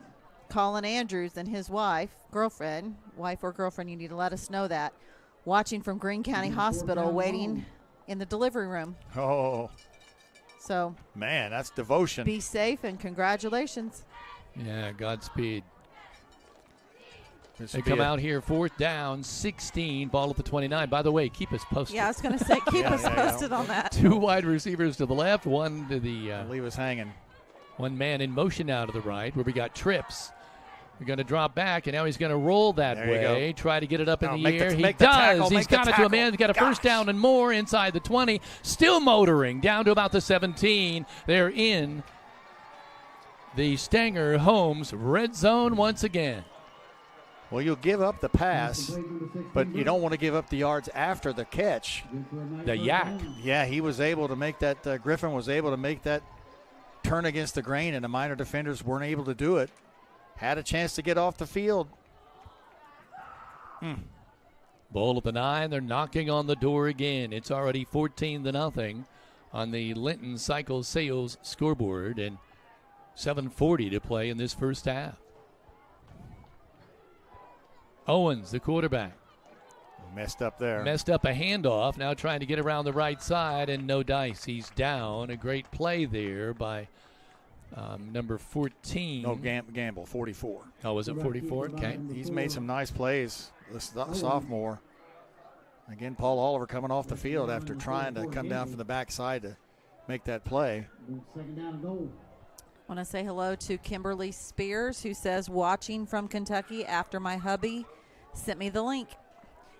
Colin Andrews and his wife or girlfriend, you need to let us know that, watching from Greene County Hospital, waiting in the delivery room. Oh. So. Man, that's devotion. Be safe and congratulations. Yeah, Godspeed. They come out here, fourth down, 16, ball at the 29. By the way, keep us posted. Yeah, I was going to say, keep us posted on that. 2 wide receivers to the left, 1 to the. Leave us hanging. 1 man in motion now to the right, where we got Trips. We're going to drop back, and now he's going to roll that way. Try to get it up in the air. He does. He's got it to a man. He's got a first down and more inside the 20. Still motoring down to about the 17. They're in the Stanger Homes red zone once again. Well, you'll give up the pass, but you don't want to give up the yards after the catch. The yak. Yeah, he was able to make that. Griffin was able to make that turn against the grain, and the minor defenders weren't able to do it. Had a chance to get off the field. Ball at the 9. They're knocking on the door again. It's already 14-0 on the Linton Cycle Sales scoreboard, and 7:40 to play in this first half. Owens, the quarterback. Messed up there. Messed up a handoff. Now trying to get around the right side, and no dice. He's down. A great play there by number 14. No, Gamble, 44. Oh, was it 44? Okay. He's made some nice plays, this sophomore. Again, Paul Oliver coming off the field after trying to come down from the backside to make that play. Second down and goal. I want to say hello to Kimberly Spears, who says, watching from Kentucky after my hubby sent me the link.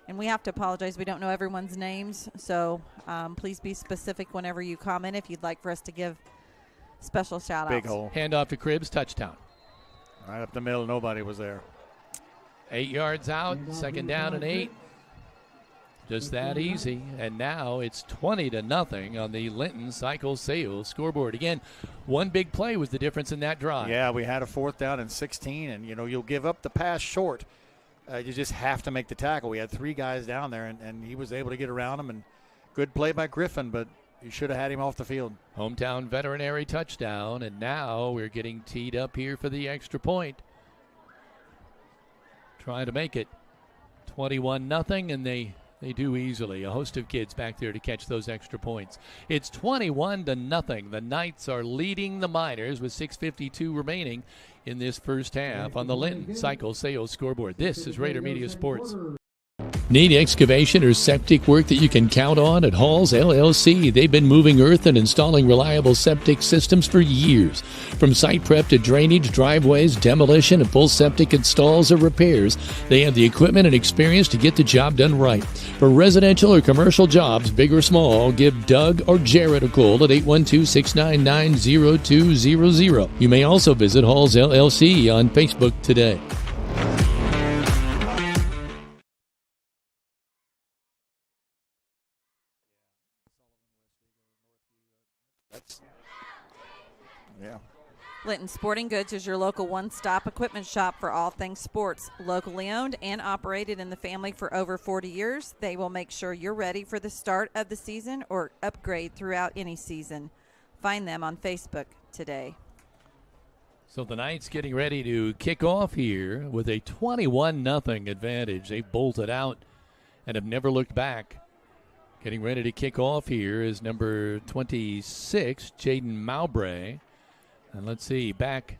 And we have to apologize. We don't know everyone's names, so please be specific whenever you comment if you'd like for us to give special shout-outs. Big hole. Hand off to Cribbs, touchdown. Right up the middle, nobody was there. 8 yards out, second down and 8. Just that easy. And now it's 20-0 on the Linton Cycle Sales scoreboard. Again, one big play was the difference in that drive. Yeah, we had a 4th down and 16, and, you'll give up the pass short. You just have to make the tackle. We had 3 guys down there, and he was able to get around them. And good play by Griffin, but you should have had him off the field. Hometown veterinary touchdown, and now we're getting teed up here for the extra point. Trying to make it 21-0, and they do easily. A host of kids back there to catch those extra points. It's 21-0. The Knights are leading the Miners with 6:52 remaining in this first half on the Linton Cycle Sales scoreboard. This is Raider Media Sports. Need excavation or septic work that you can count on at Halls LLC? They've been moving earth and installing reliable septic systems for years. From site prep to drainage, driveways, demolition, and full septic installs or repairs, they have the equipment and experience to get the job done right. For residential or commercial jobs, big or small, give Doug or Jared a call at 812-699-0200. You may also visit Halls LLC on Facebook today. Linton Sporting Goods is your local one-stop equipment shop for all things sports. Locally owned and operated in the family for over 40 years, they will make sure you're ready for the start of the season or upgrade throughout any season. Find them on Facebook today. So the Knights getting ready to kick off here with a 21-0 advantage. They've bolted out and have never looked back. Getting ready to kick off here is number 26, Jaden Mowbray. And let's see, back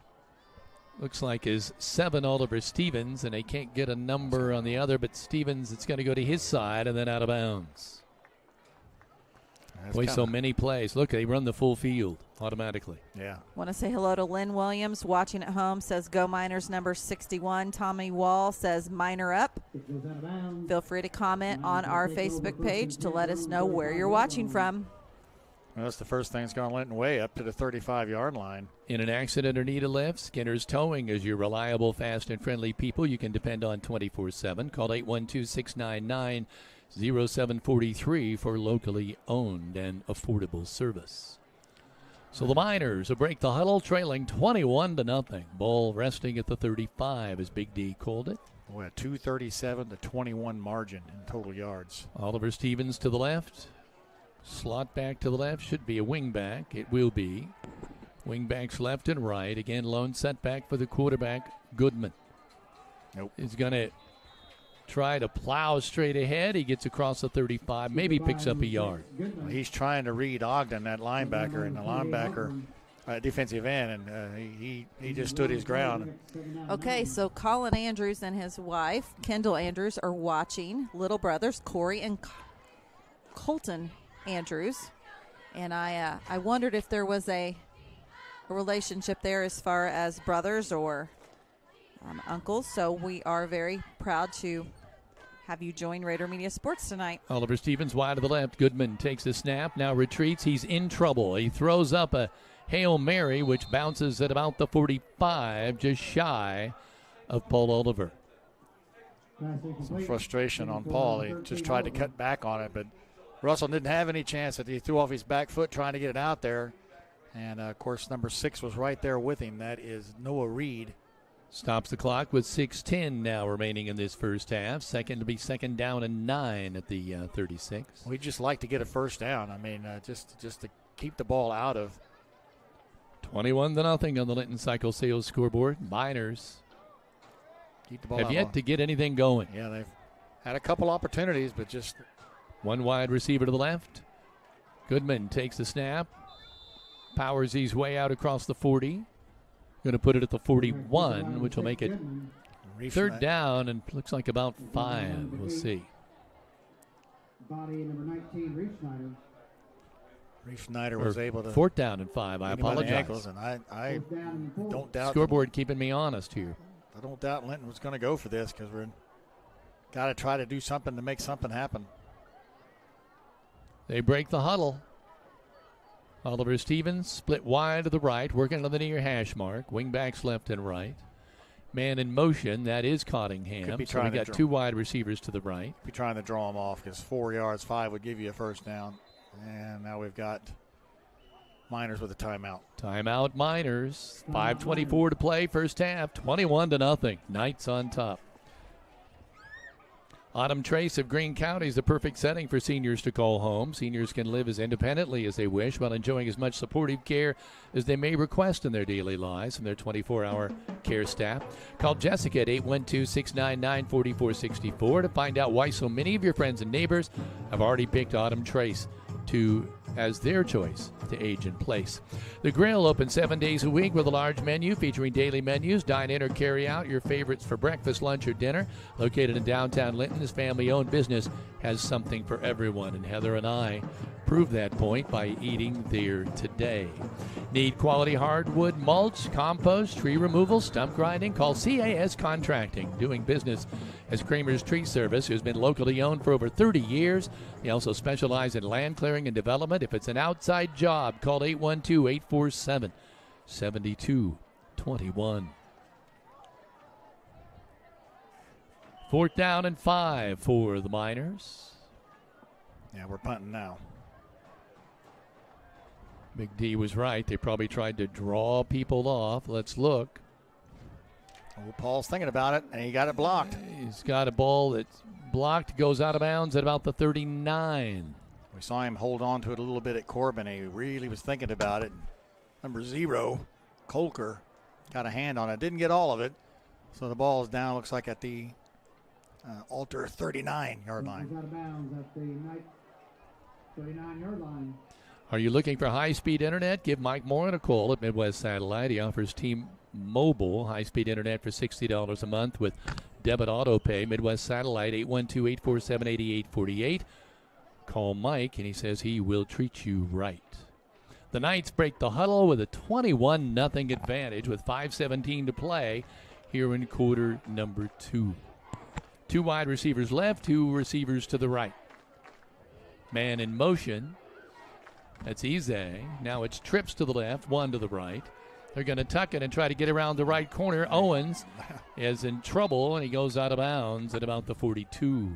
looks like is 7, Oliver Stevens, and they can't get a number on the other, but Stevens, it's going to go to his side and then out of bounds. Boy, so many plays. Look, they run the full field automatically. Yeah. Want to say hello to Lynn Williams, watching at home, says go Miners number 61. Tommy Wall says Miner up. Feel free to comment on our Facebook page to let us know where you're watching from. Well, that's the first thing that's gone Linton way up to the 35-yard line. In an accident or need a lift, Skinner's Towing is your reliable, fast, and friendly people you can depend on 24/7. Call 812-699-0743 for locally owned and affordable service. So the Miners will break the huddle, trailing 21-0. Ball resting at the 35, as Big D called it. Boy, a 237-21 margin in total yards. Oliver Stevens to the left. Slot back to the left, should be a wing back. It will be. Wing backs left and right. Again, lone setback for the quarterback, Goodman. Nope. He's going to try to plow straight ahead. He gets across the 35, maybe picks up a yard. Well, he's trying to read Ogden, that linebacker, and the linebacker, defensive end, and he just stood his ground. Okay, so Colin Andrews and his wife, Kendall Andrews, are watching. Little brothers, Corey and Colton Andrews, and I wondered if there was a relationship there as far as brothers or uncles. So we are very proud to have you join Raider Media Sports tonight. Oliver Stevens wide to the left. Goodman takes the snap, now retreats. He's in trouble. He throws up a Hail Mary, which bounces at about the 45, just shy of Paul Oliver. Some frustration on Paul. He just tried to cut back on it, but Russell didn't have any chance. He threw off his back foot trying to get it out there. And, of course, number 6 was right there with him. That is Noah Reed. Stops the clock with 6:10 now remaining in this first half. Second to be second down and 9 at the 36. We'd just like to get a first down. I mean, just to keep the ball out of. 21-0 on the Linton Cycle Sales scoreboard. Miners keep the ball have out yet to get anything going. Yeah, they've had a couple opportunities, but just... One wide receiver to the left. Goodman takes the snap. Powers his way out across the 40. Going to put it at the 41, which will make it third down and looks like about 5. We'll see. Body number 19, Reef Schneider. Reef Schneider was able to... Fourth down and 5. I apologize. And I don't doubt... Scoreboard keeping me honest here. I don't doubt Linton was going to go for this because we're got to try to do something to make something happen. They break the huddle. Oliver Stevens split wide to the right, working on the near hash mark. Wingbacks left and right. Man in motion, that is Cottingham. So we got 2 wide receivers to the right. Be trying to draw them off because 4 yards, 5 would give you a first down. And now we've got Miners with a timeout. Timeout Miners. 5:24 to play, first half. 21-0. Knights on top. Autumn Trace of Greene County is the perfect setting for seniors to call home. Seniors can live as independently as they wish while enjoying as much supportive care as they may request in their daily lives from their 24-hour care staff. Call Jessica at 812-699-4464 to find out why so many of your friends and neighbors have already picked Autumn Trace as their choice to age in place. The Grill open 7 days a week with a large menu featuring daily menus. Dine in or carry out your favorites for breakfast, lunch, or dinner. Located in downtown Linton, this family-owned business has something for everyone, and Heather and I prove that point by eating there today. Need quality hardwood mulch, compost, tree removal, stump grinding? Call CAS Contracting, doing business as Kramer's Tree Service, who's been locally owned for over 30 years. They also specialize in land clearing and development. If it's an outside job, call 812-847-7221. 4th down and 5 for the Miners. Yeah, we're punting now. Big D was right. They probably tried to draw people off. Let's look. Well, Paul's thinking about it, and he got it blocked. He's got a ball that's blocked, goes out of bounds at about the 39. We saw him hold on to it a little bit at Corbin. He really was thinking about it. Number 0, Colker, got a hand on it. Didn't get all of it. So the ball is down, looks like at the Alter 39-yard line. Out of bounds at the 39-yard line. Are you looking for high-speed internet? Give Mike Morin a call at Midwest Satellite. He offers T-Mobile high-speed internet for $60 a month with debit auto pay. Midwest Satellite, 812-847-8848. Call Mike, and he says he will treat you right. The Knights break the huddle with a 21-0 advantage with 5:17 to play here in quarter number 2. 2 wide receivers left, 2 receivers to the right. Man in motion. That's Ize. Now it's trips to the left, 1 to the right. They're going to tuck it and try to get around the right corner. Owens is in trouble, and he goes out of bounds at about the 42.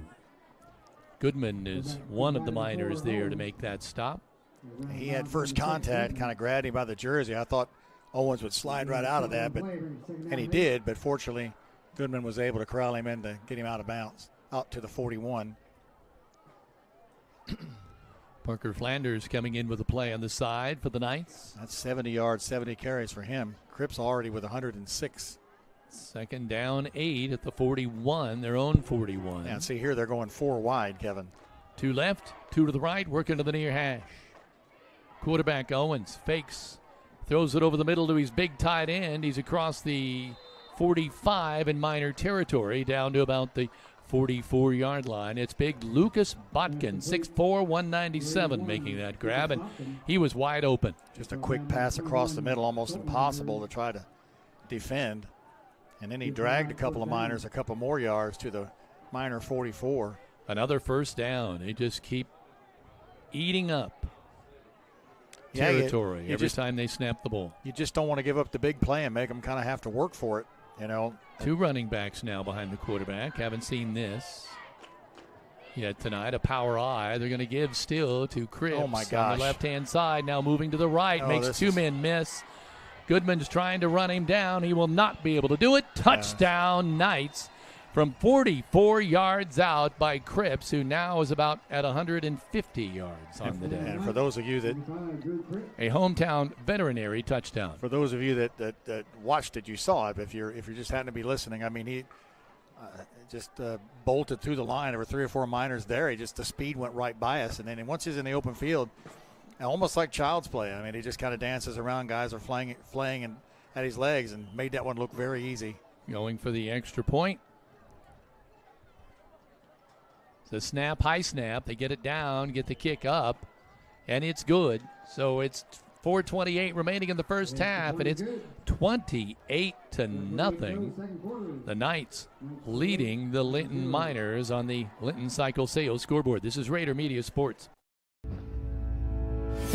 Goodman is one of the Miners there to make that stop. He had first contact, kind of grabbed him by the jersey. I thought Owens would slide right out of that, and he did, but fortunately Goodman was able to corral him in to get him out of bounds, out to the 41. Parker Flanders coming in with a play on the side for the Knights. That's 70 yards, 70 carries for him. Cripps already with 106. 2nd down, 8 at the 41, their own 41. Yeah, see here they're going 4 wide, Kevin. 2 left, 2 to the right, working to the near hash. Quarterback Owens fakes, throws it over the middle to his big tight end. He's across the 45 in Miner territory, down to about the 44-yard line. It's big Lucas Botkin, 6'4", 197, making that grab, and he was wide open. Just a quick pass across the middle, almost impossible to try to defend. And then he dragged a couple of Miners a couple more yards to the Miner 44. Another first down. They just keep eating up territory every time they snap the ball. You just don't want to give up the big play and make them kind of have to work for it, you know. 2 running backs now behind the quarterback. Haven't seen this yet tonight. A power eye. They're going to give still to Cripps. Oh, my gosh. On the left-hand side. Now moving to the right. Makes 2 men miss. Goodman's trying to run him down. He will not be able to do it. Touchdown, Knights, from 44 yards out by Cripps, who now is about at 150 yards on the day. And for those of you that a hometown veterinary touchdown. For those of you that watched it, you saw it. But if you're just happened to be listening, I mean, he just bolted through the line. There were 3 or 4 Miners there. The speed went right by us, and then once he's in the open field, almost like child's play. I mean, he just kind of dances around. Guys are flaying and at his legs, and made that one look very easy. Going for the extra point. The snap, high snap. They get it down, get the kick up, and it's good. So it's 4:28 remaining in the first half, and it's 28-0. The Knights leading the Linton Miners on the Linton Cycle Sales scoreboard. This is Rader Media Sports.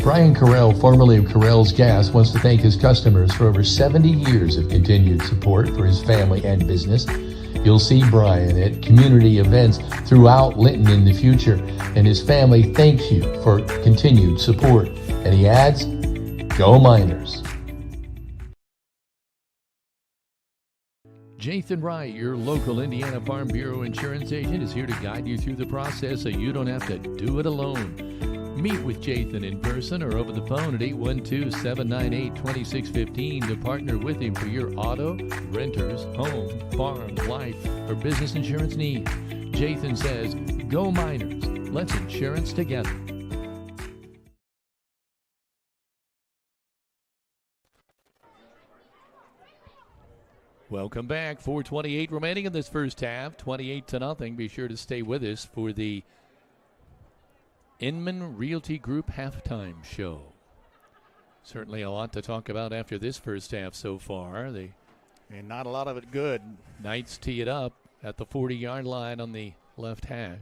Brian Carell, formerly of Carell's Gas, wants to thank his customers for over 70 years of continued support for his family and business. You'll see Brian at community events throughout Linton in the future, and his family thanks you for continued support. And he adds, go Miners. Jathan Wright, your local Indiana Farm Bureau insurance agent, is here to guide you through the process so you don't have to do it alone. Meet with Jathan in person or over the phone at 812-798-2615 to partner with him for your auto, renters, home, farm, life, or business insurance needs. Jathan says, go Miners. Let's insurance together. Welcome back. 4:28 remaining in this first half. 28-0. Be sure to stay with us for the Inman Realty Group halftime show. Certainly a lot to talk about after this first half so far. And not a lot of it good. Knights tee it up at the 40-yard line on the left hash.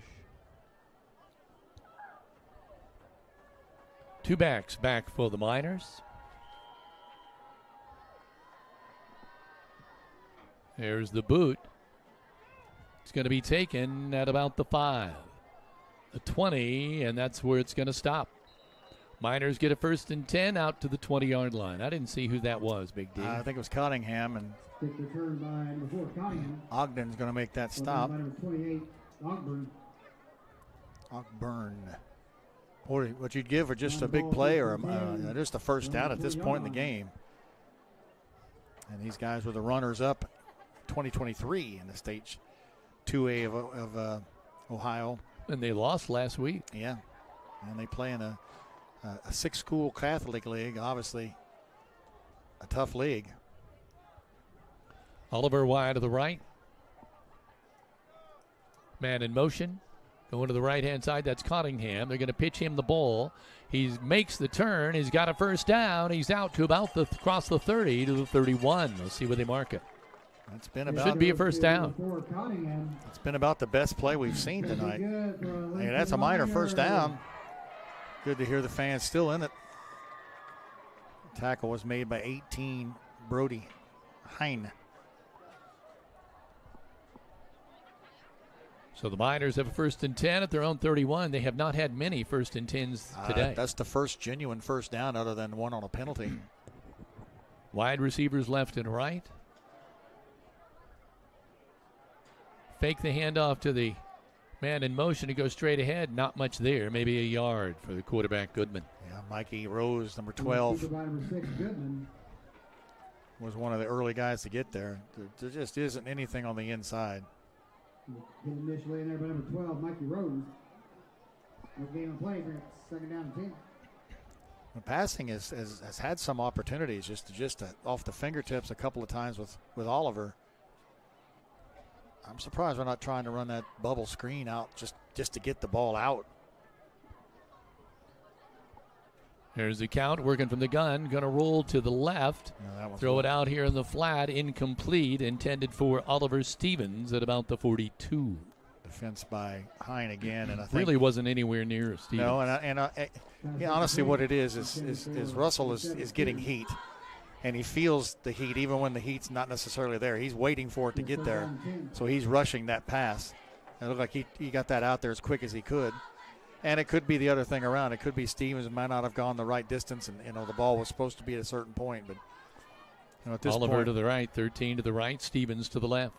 Two backs back for the Miners. There's the boot. It's going to be taken at about the 5, the 20, and that's where it's going to stop. Miners get a 1st and 10 out to the 20-yard line. I didn't see who that was, Big D. I think it was Cottingham, and Ogden's going to make that stop. 28, Ogburn. Boy, what you'd give for just a big play or just a first down at this point in the game. And these guys were the runners up 2023 in the state 2A of Ohio. And they lost last week. Yeah. And they play in a 6-school Catholic league, obviously a tough league. Oliver wide to the right. Man in motion. Going to the right-hand side, that's Cottingham. They're going to pitch him the ball. He makes the turn. He's got a first down. He's out to about across the 30 to the 31. We'll see where they mark it. That's been about, should be a first down. It's been about the best play we've seen tonight. Hey, that's a Miner first down. Good to hear the fans still in it. The tackle was made by 18, Brody Hine. So the Miners have a 1st and 10 at their own 31. They have not had many 1st and 10s today. That's the first genuine first down other than one on a penalty. Wide receivers left and right. Fake the handoff to the man in motion to go straight ahead. Not much there. Maybe a yard for the quarterback, Goodman. Yeah, Mikey Rose, number 12, was one of the early guys to get there. There just isn't anything on the inside. Initially in there by number 12, Mikey Rose. No game of play, 2nd down and 10. The passing has had some opportunities just off the fingertips a couple of times with Oliver. I'm surprised we're not trying to run that bubble screen out just to get the ball out. There's the count, working from the gun. Going to roll to the left. Throw it out here in the flat. Incomplete. Intended for Oliver Stevens at about the 42. Defense by Hine again. And I think really wasn't anywhere near Stevens. No, and honestly what it is Russell is getting heat. And he feels the heat even when the heat's not necessarily there. He's waiting for it to get there. So he's rushing that pass. It looked like he got that out there as quick as he could. And it could be the other thing around. It could be Stevens might not have gone the right distance, and the ball was supposed to be at a certain point. But at this Oliver point, to the right, 13 to the right, Stevens to the left.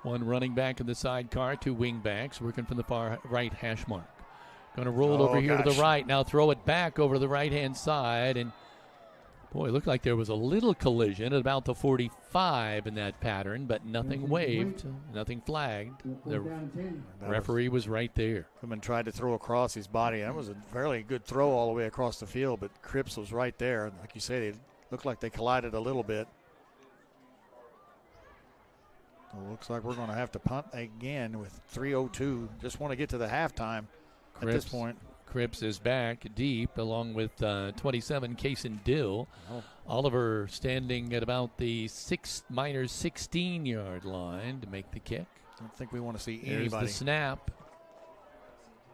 One running back in the sidecar, 2 wing backs working from the far right hash mark. Going to roll over here to the right. Now throw it back over to the right-hand side, and boy, it looked like there was a little collision at about the 45 in that pattern, but nothing waved, nothing flagged. The referee was right there. Goodman tried to throw across his body. That was a fairly good throw all the way across the field, but Cripps was right there. Like you said, it looked like they collided a little bit. So it looks like we're going to have to punt again with 3:02. Just want to get to the halftime at this point. Cripps is back deep along with 27 Cason Dill. Oliver standing at about the Miners 16-yard line to make the kick. I don't think we want to see anybody. Here's the snap.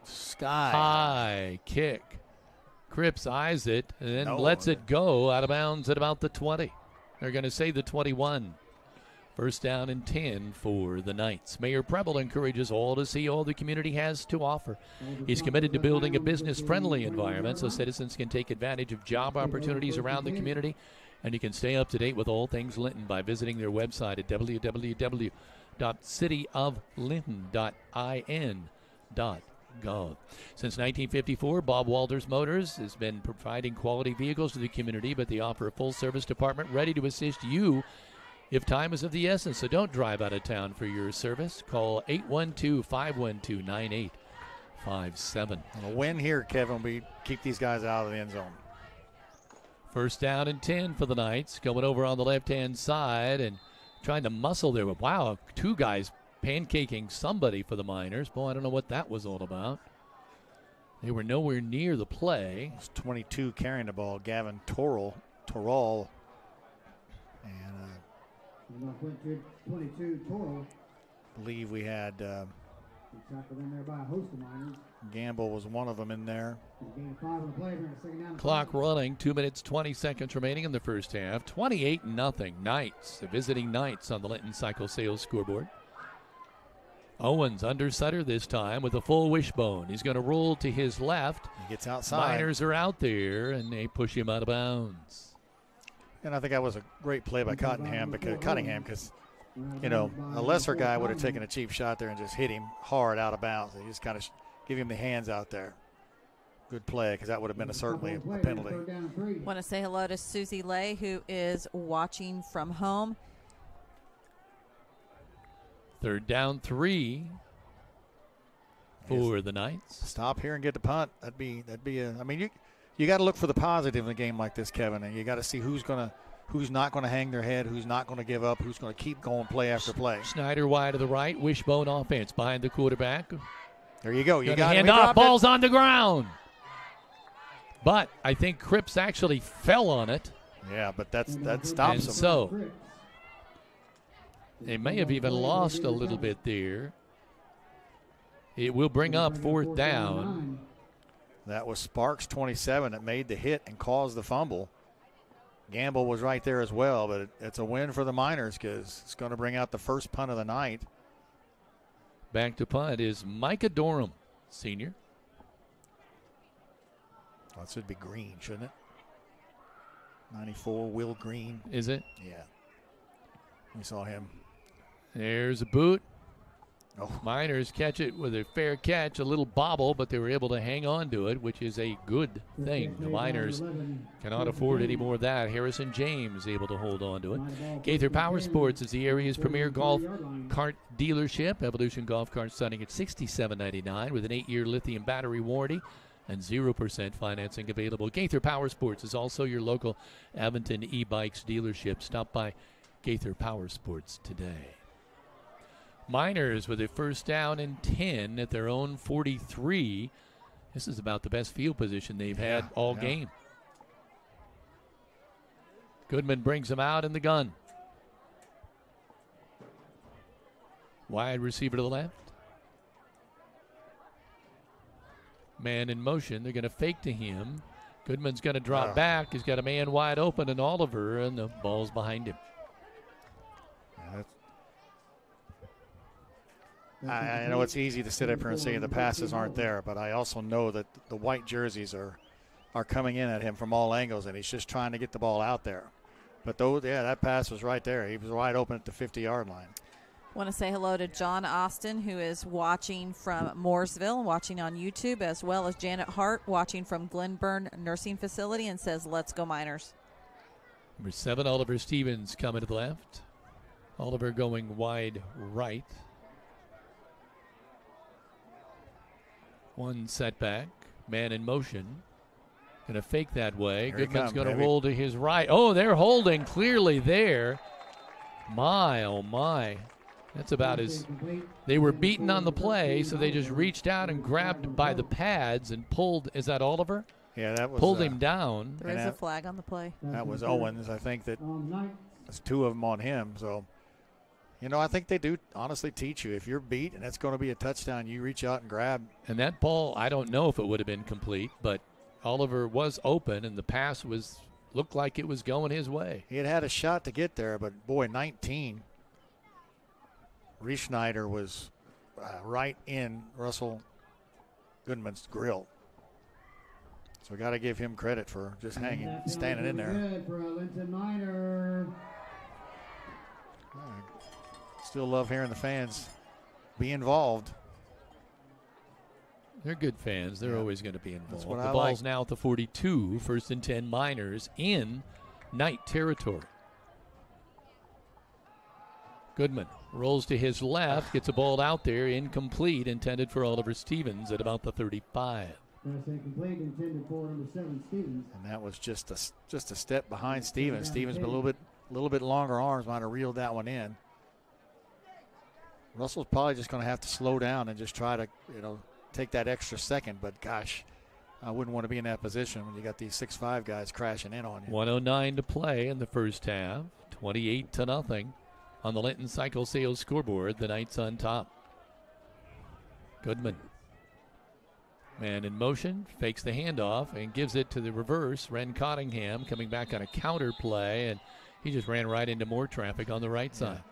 Sky. High kick. Cripps eyes it and then lets it go out of bounds at about the 20. They're going to say the 21. First down and 10 for the Knights. Mayor Preble encourages all to see all the community has to offer. He's committed to building a business-friendly environment so citizens can take advantage of job opportunities around the community, and you can stay up to date with all things Linton by visiting their website at www.cityoflinton.in.gov. Since 1954, Bob Walters Motors has been providing quality vehicles to the community, but they offer a full-service department ready to assist you if time is of the essence. So don't drive out of town for your service. Call 812-512-9857. A win here, Kevin. We keep these guys out of the end zone. First down and 10 for the Knights. Going over on the left-hand side and trying to muscle there. Wow, two guys pancaking somebody for the Miners. Boy, I don't know what that was all about. They were nowhere near the play. It's 22 carrying the ball. Gavin Torrell. And 22 Torrell. I believe we had Tackled in there by a host of Miners. Gamble was one of them in there. Gain 5 on the play. Second down. Clock running, 2 minutes, 20 seconds remaining in the first half. 28-0. Knights, the visiting Knights on the Linton Cycle Sales scoreboard. Owens under center this time with a full wishbone. He's going to roll to his left. He gets outside. Miners are out there, and they push him out of bounds. And I think that was a great play by Cunningham because you know, a lesser guy would have taken a cheap shot there and just hit him hard out of bounds. They just kind of give him the hands out there. Good play, because that would have been certainly a penalty. Want to say hello to Susie Lay, who is watching from home. Third down 3 for the Knights. Stop here and get the punt. That'd be I mean, you got to look for the positive in a game like this, Kevin, and you got to see who's not going to hang their head, who's not going to give up, who's going to keep going play after play. Snyder wide to the right, wishbone offense behind the quarterback. There you go. You got hand off. Ball's on the ground. But I think Cripps actually fell on it. Yeah, but that stops him. So they may have even lost a little bit there. It will bring up fourth down. That was Sparks, 27, that made the hit and caused the fumble. Gamble was right there as well, but it's a win for the Miners because it's going to bring out the first punt of the night. Back to punt is Micah Dorham, senior. That should be Green, shouldn't it? 94, Will Green. Is it? Yeah. We saw him. There's a boot. Oh. Miners catch it with a fair catch, a little bobble, but they were able to hang on to it, which is a good thing. The Miners cannot afford any more of that. Harrison James able to hold on to it. Gaither Power Sports is the area's premier golf cart dealership. Evolution Golf Carts starting at $67.99 with an 8-year lithium battery warranty and 0% financing available. Gaither Power Sports is also your local Aventon e-bikes dealership. Stop by Gaither Power Sports today. Miners with a first down and 10 at their own 43. This is about the best field position they've had all game. Goodman brings them out in the gun. Wide receiver to the left. Man in motion. They're going to fake to him. Goodman's going to drop back. He's got a man wide open and Oliver, and the ball's behind him. I know it's easy to sit up here and say the passes aren't there, but I also know that the white jerseys are coming in at him from all angles, and he's just trying to get the ball out there. But that pass was right there. He was wide open at the 50-yard line. Want to say hello to John Austin, who is watching from Mooresville, watching on YouTube, as well as Janet Hart, watching from Glenburn Nursing Facility, and says, "Let's go Miners." Number 7, Oliver Stevens coming to the left. Oliver going wide right. One setback, man in motion. Going to fake that way. Here Goodman's going to roll to his right. Oh, they're holding clearly there. My, oh my. That's about as they were beaten on the play, so they just reached out and grabbed by the pads and pulled. Is that Oliver? Yeah, that was. Pulled him down. There is a flag on the play. That was Owens. I think that there's 2 of them on him. So, you know, I think they do honestly teach you. If you're beat and it's going to be a touchdown, you reach out and grab. And that ball, I don't know if it would have been complete, but Oliver was open, and the pass looked like it was going his way. He had a shot to get there, but boy, 19. Rieschneider was right in Russell Goodman's grill. So we got to give him credit for just standing in there. Good for a Linton Miner. Still love hearing the fans be involved. They're good fans. They're always going to be involved. what The I ball's like. now at the 42, 1st and 10 Miners in Knight territory. Goodman rolls to his left, gets a ball out there, incomplete, intended for Oliver Stevens at about the 35. Pass incomplete, intended for number 7, Stevens. And that was just a step behind Stevens. Stevens with a little bit longer arms, might have reeled that one in. Russell's probably just going to have to slow down and just try to, take that extra second. But gosh, I wouldn't want to be in that position when you got these 6'5" guys crashing in on you. 1:09 to play in the first half. 28-0 on the Linton Cycle Sales scoreboard. The Knights on top. Goodman. Man in motion, fakes the handoff and gives it to the reverse. Ren Cottingham coming back on a counter play, and he just ran right into more traffic on the right side.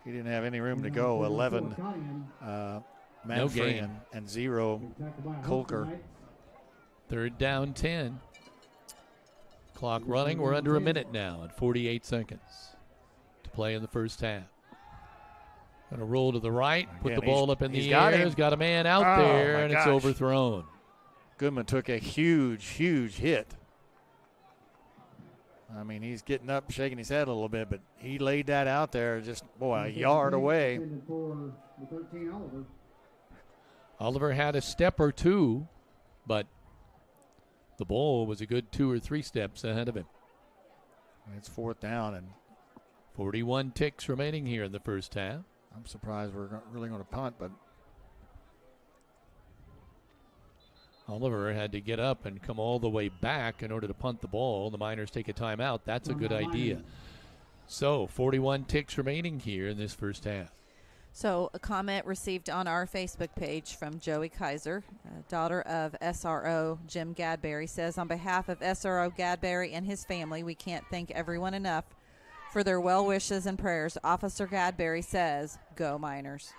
He didn't have any room to go. 11 Manfrey and 0 Kolker. 3rd down 10. Clock running. We're under a minute now at 48 seconds to play in the first half. Going to roll to the right, put the ball up in the air. He's got a man out there, and it's overthrown. Goodman took a huge hit. I mean, he's getting up, shaking his head a little bit, but he laid that out there just, a yard away. Oliver had a step or two, but the ball was a good 2 or 3 steps ahead of him. It's 4th down and 41 ticks remaining here in the first half. I'm surprised we're really going to punt, but Oliver had to get up and come all the way back in order to punt the ball. The Miners take a timeout. That's a good idea. So 41 ticks remaining here in this first half. So a comment received on our Facebook page from Joey Kaiser, daughter of SRO Jim Gadberry, says, on behalf of SRO Gadberry and his family, we can't thank everyone enough for their well wishes and prayers. Officer Gadberry says, go Miners.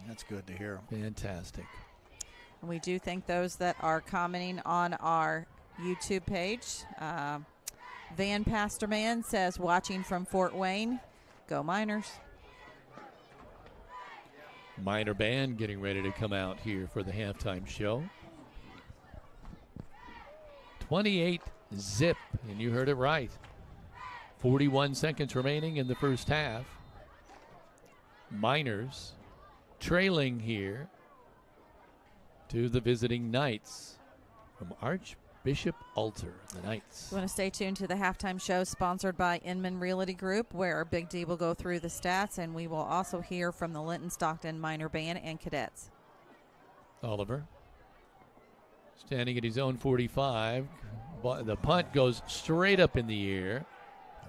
That's good to hear. Fantastic. And we do thank those that are commenting on our YouTube page. Van Pasterman says, watching from Fort Wayne, go Miners. Miner band getting ready to come out here for the halftime show. 28 zip, and you heard it right. 41 seconds remaining in the first half. Miners trailing here to the visiting Knights from Archbishop Alter, the Knights. You want to stay tuned to the halftime show sponsored by Inman Realty Group, where Big D will go through the stats, and we will also hear from the Linton-Stockton Minor Band and Cadets. Oliver standing at his own 45. The punt goes straight up in the air.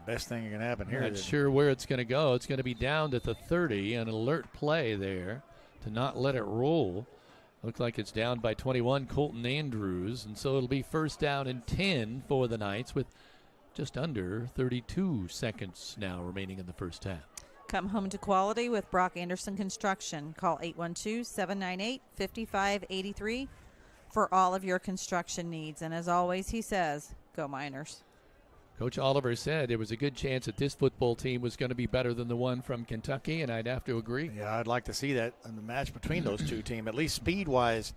The best thing that can happen here. Not sure where it's going to go. It's going to be down at the 30. An alert play there to not let it roll. Looks like it's down by 21, Colton Andrews. And so it'll be 1st down and 10 for the Knights with just under 32 seconds now remaining in the first half. Come home to quality with Brock Anderson Construction. Call 812-798-5583 for all of your construction needs. And as always, he says, go Miners. Coach Oliver said there was a good chance that this football team was going to be better than the one from Kentucky, and I'd have to agree. Yeah, I'd like to see that in the match between those two teams. At least speed-wise,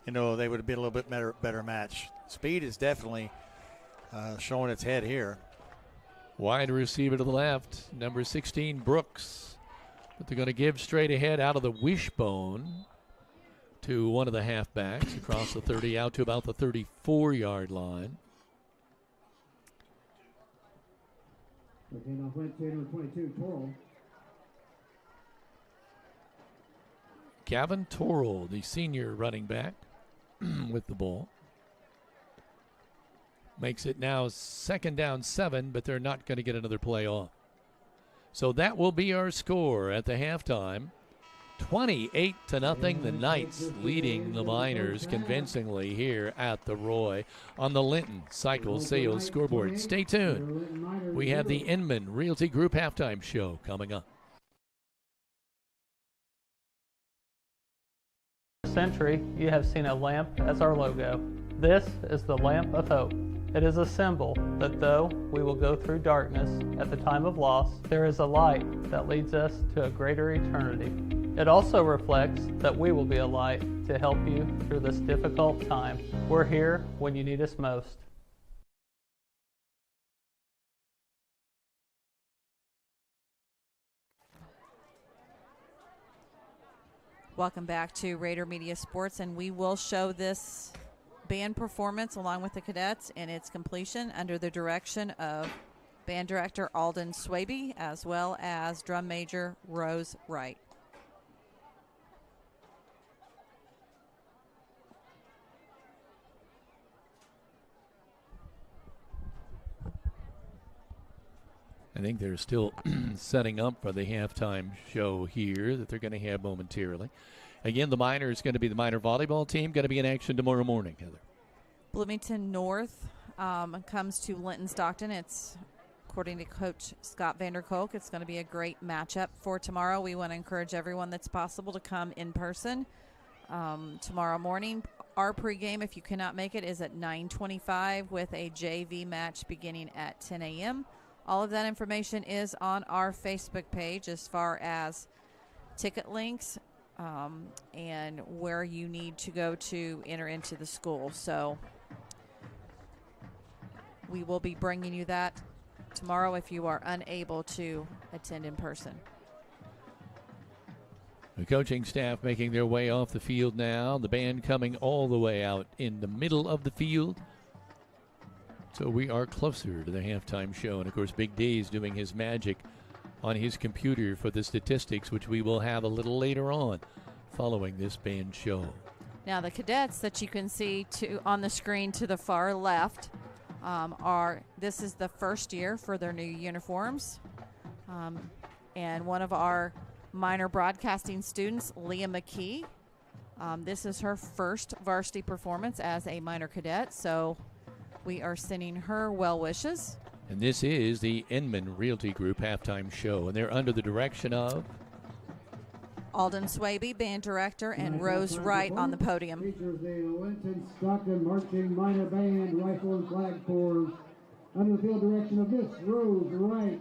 they would have been a little bit better match. Speed is definitely showing its head here. Wide receiver to the left, number 16, Brooks. But they're going to give straight ahead out of the wishbone to one of the halfbacks across the 30 out to about the 34-yard line. Handoff went to number 22, Torrell. Gavin Torrell, the senior running back, with the ball. Makes it now 2nd down 7, but they're not going to get another play off. So that will be our score at the halftime. 28-0, the Knights leading the Miners convincingly here at the Roy on the Linton Cycle Sales scoreboard. Stay tuned. We have the Inman Realty Group halftime show coming up. Century, you have seen a lamp as our logo. This is the lamp of hope. It is a symbol that though we will go through darkness at the time of loss, there is a light that leads us to a greater eternity. It also reflects that we will be a light to help you through this difficult time. We're here when you need us most. Welcome back to Rader Media Sports, and we will show this band performance along with the cadets in its completion under the direction of band director Alden Swaby as well as drum major Rose Wright. I think they're still setting up for the halftime show here that they're going to have momentarily. Again, the Miners going to be the Miner volleyball team, going to be in action tomorrow morning, Heather. Bloomington North comes to Linton-Stockton. It's, according to Coach Scott Vanderkolk, it's going to be a great matchup for tomorrow. We want to encourage everyone that's possible to come in person tomorrow morning. Our pregame, if you cannot make it, is at 9:25 with a JV match beginning at 10 a.m. All of that information is on our Facebook page as far as ticket links and where you need to go to enter into the school. So we will be bringing you that tomorrow if you are unable to attend in person. The coaching staff making their way off the field now. The band coming all the way out in the middle of the field. So we are closer to the halftime show. And, of course, Big D's doing his magic on his computer for the statistics, which we will have a little later on following this band show. Now, the cadets that you can see on the screen to the far left this is the first year for their new uniforms. And one of our minor broadcasting students, Leah McKee, this is her first varsity performance as a minor cadet. So we are sending her well wishes. And this is the Inman Realty Group halftime show, and they're under the direction of Alden Swaby, band director, and Rose Wright on the podium. Features the Linton-Stockton Marching Minor Band, Rifle and Flag Corps, under the field direction of Miss Rose Wright.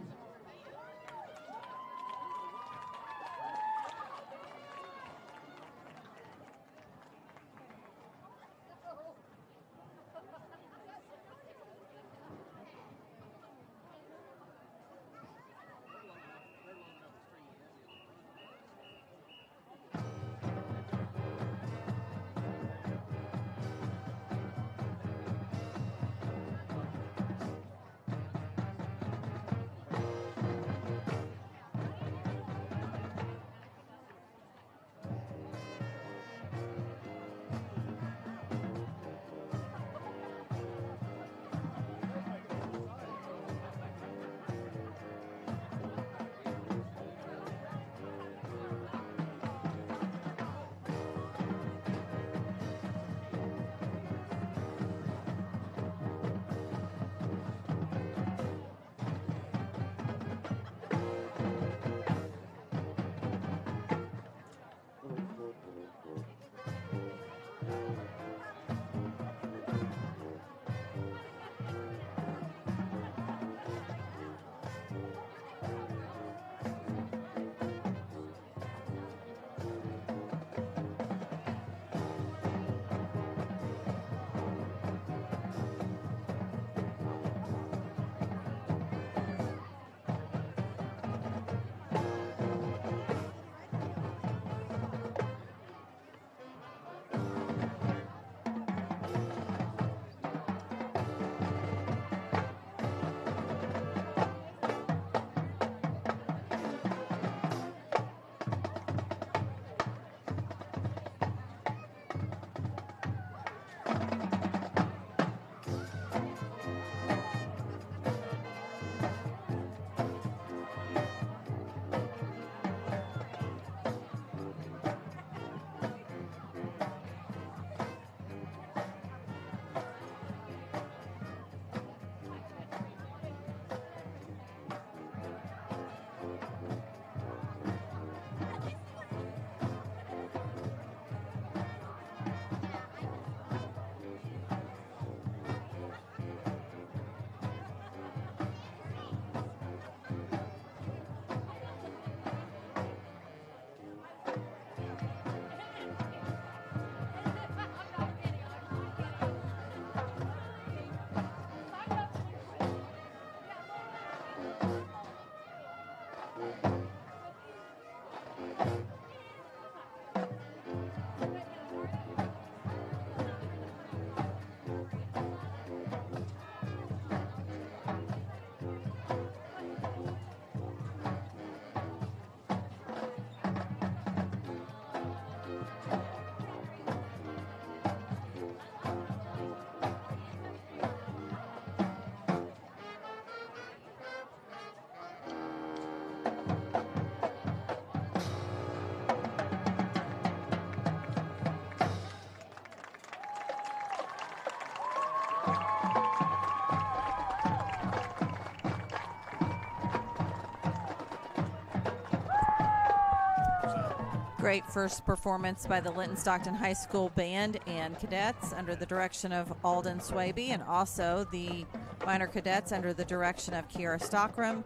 Great first performance by the Linton-Stockton High School Band and Cadets under the direction of Alden Swaby, and also the minor cadets under the direction of Kiara Stockram,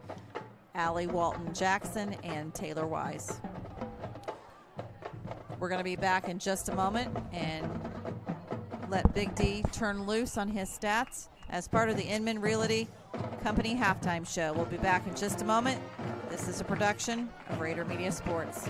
Allie Walton-Jackson, and Taylor Wise. We're going to be back in just a moment and let Big D turn loose on his stats as part of the Inman Realty Company halftime show. We'll be back in just a moment. This is a production of Rader Media Sports.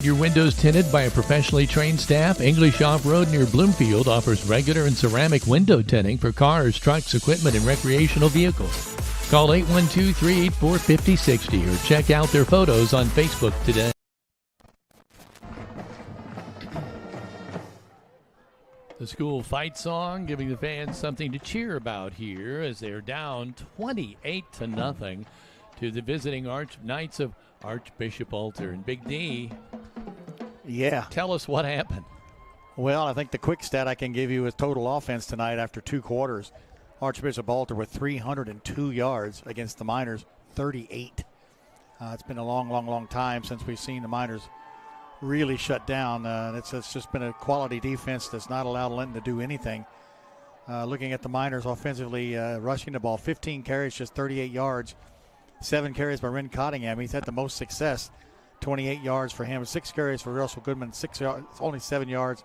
Your windows tinted by a professionally trained staff, English Off-Road near Bloomfield offers regular and ceramic window tinting for cars, trucks, equipment, and recreational vehicles. Call 812-384-5060 or check out their photos on Facebook today. The school fight song giving the fans something to cheer about here as they're down 28-0 to the visiting Knights of Archbishop Alter. And Big D, tell us what happened. Well, I think the quick stat I can give you is total offense tonight after 2 quarters. Archbishop Alter with 302 yards against the Miners, 38. It's been a long time since we've seen the Miners really shut down. It's just been a quality defense that's not allowed Linton to do anything. Looking at the Miners offensively, rushing the ball, 15 carries, just 38 yards. 7 carries by Ren Cottingham. He's had the most success, 28 yards for him. 6 carries for Russell Goodman, 6 yards, only 7 yards.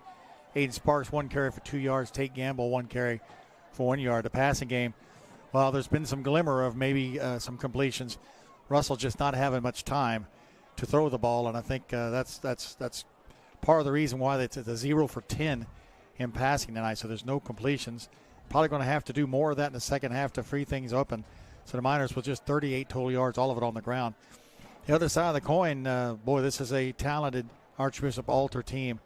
Aiden Sparks, 1 carry for 2 yards. Tate Gamble, 1 carry for 1 yard. The passing game, well, there's been some glimmer of maybe some completions. Russell just not having much time to throw the ball, and I think that's part of the reason why it's a 0 for 10 in passing tonight. So there's no completions. Probably going to have to do more of that in the second half to free things open. So the Miners with just 38 total yards, all of it on the ground. The other side of the coin, boy, this is a talented Archbishop Alter team,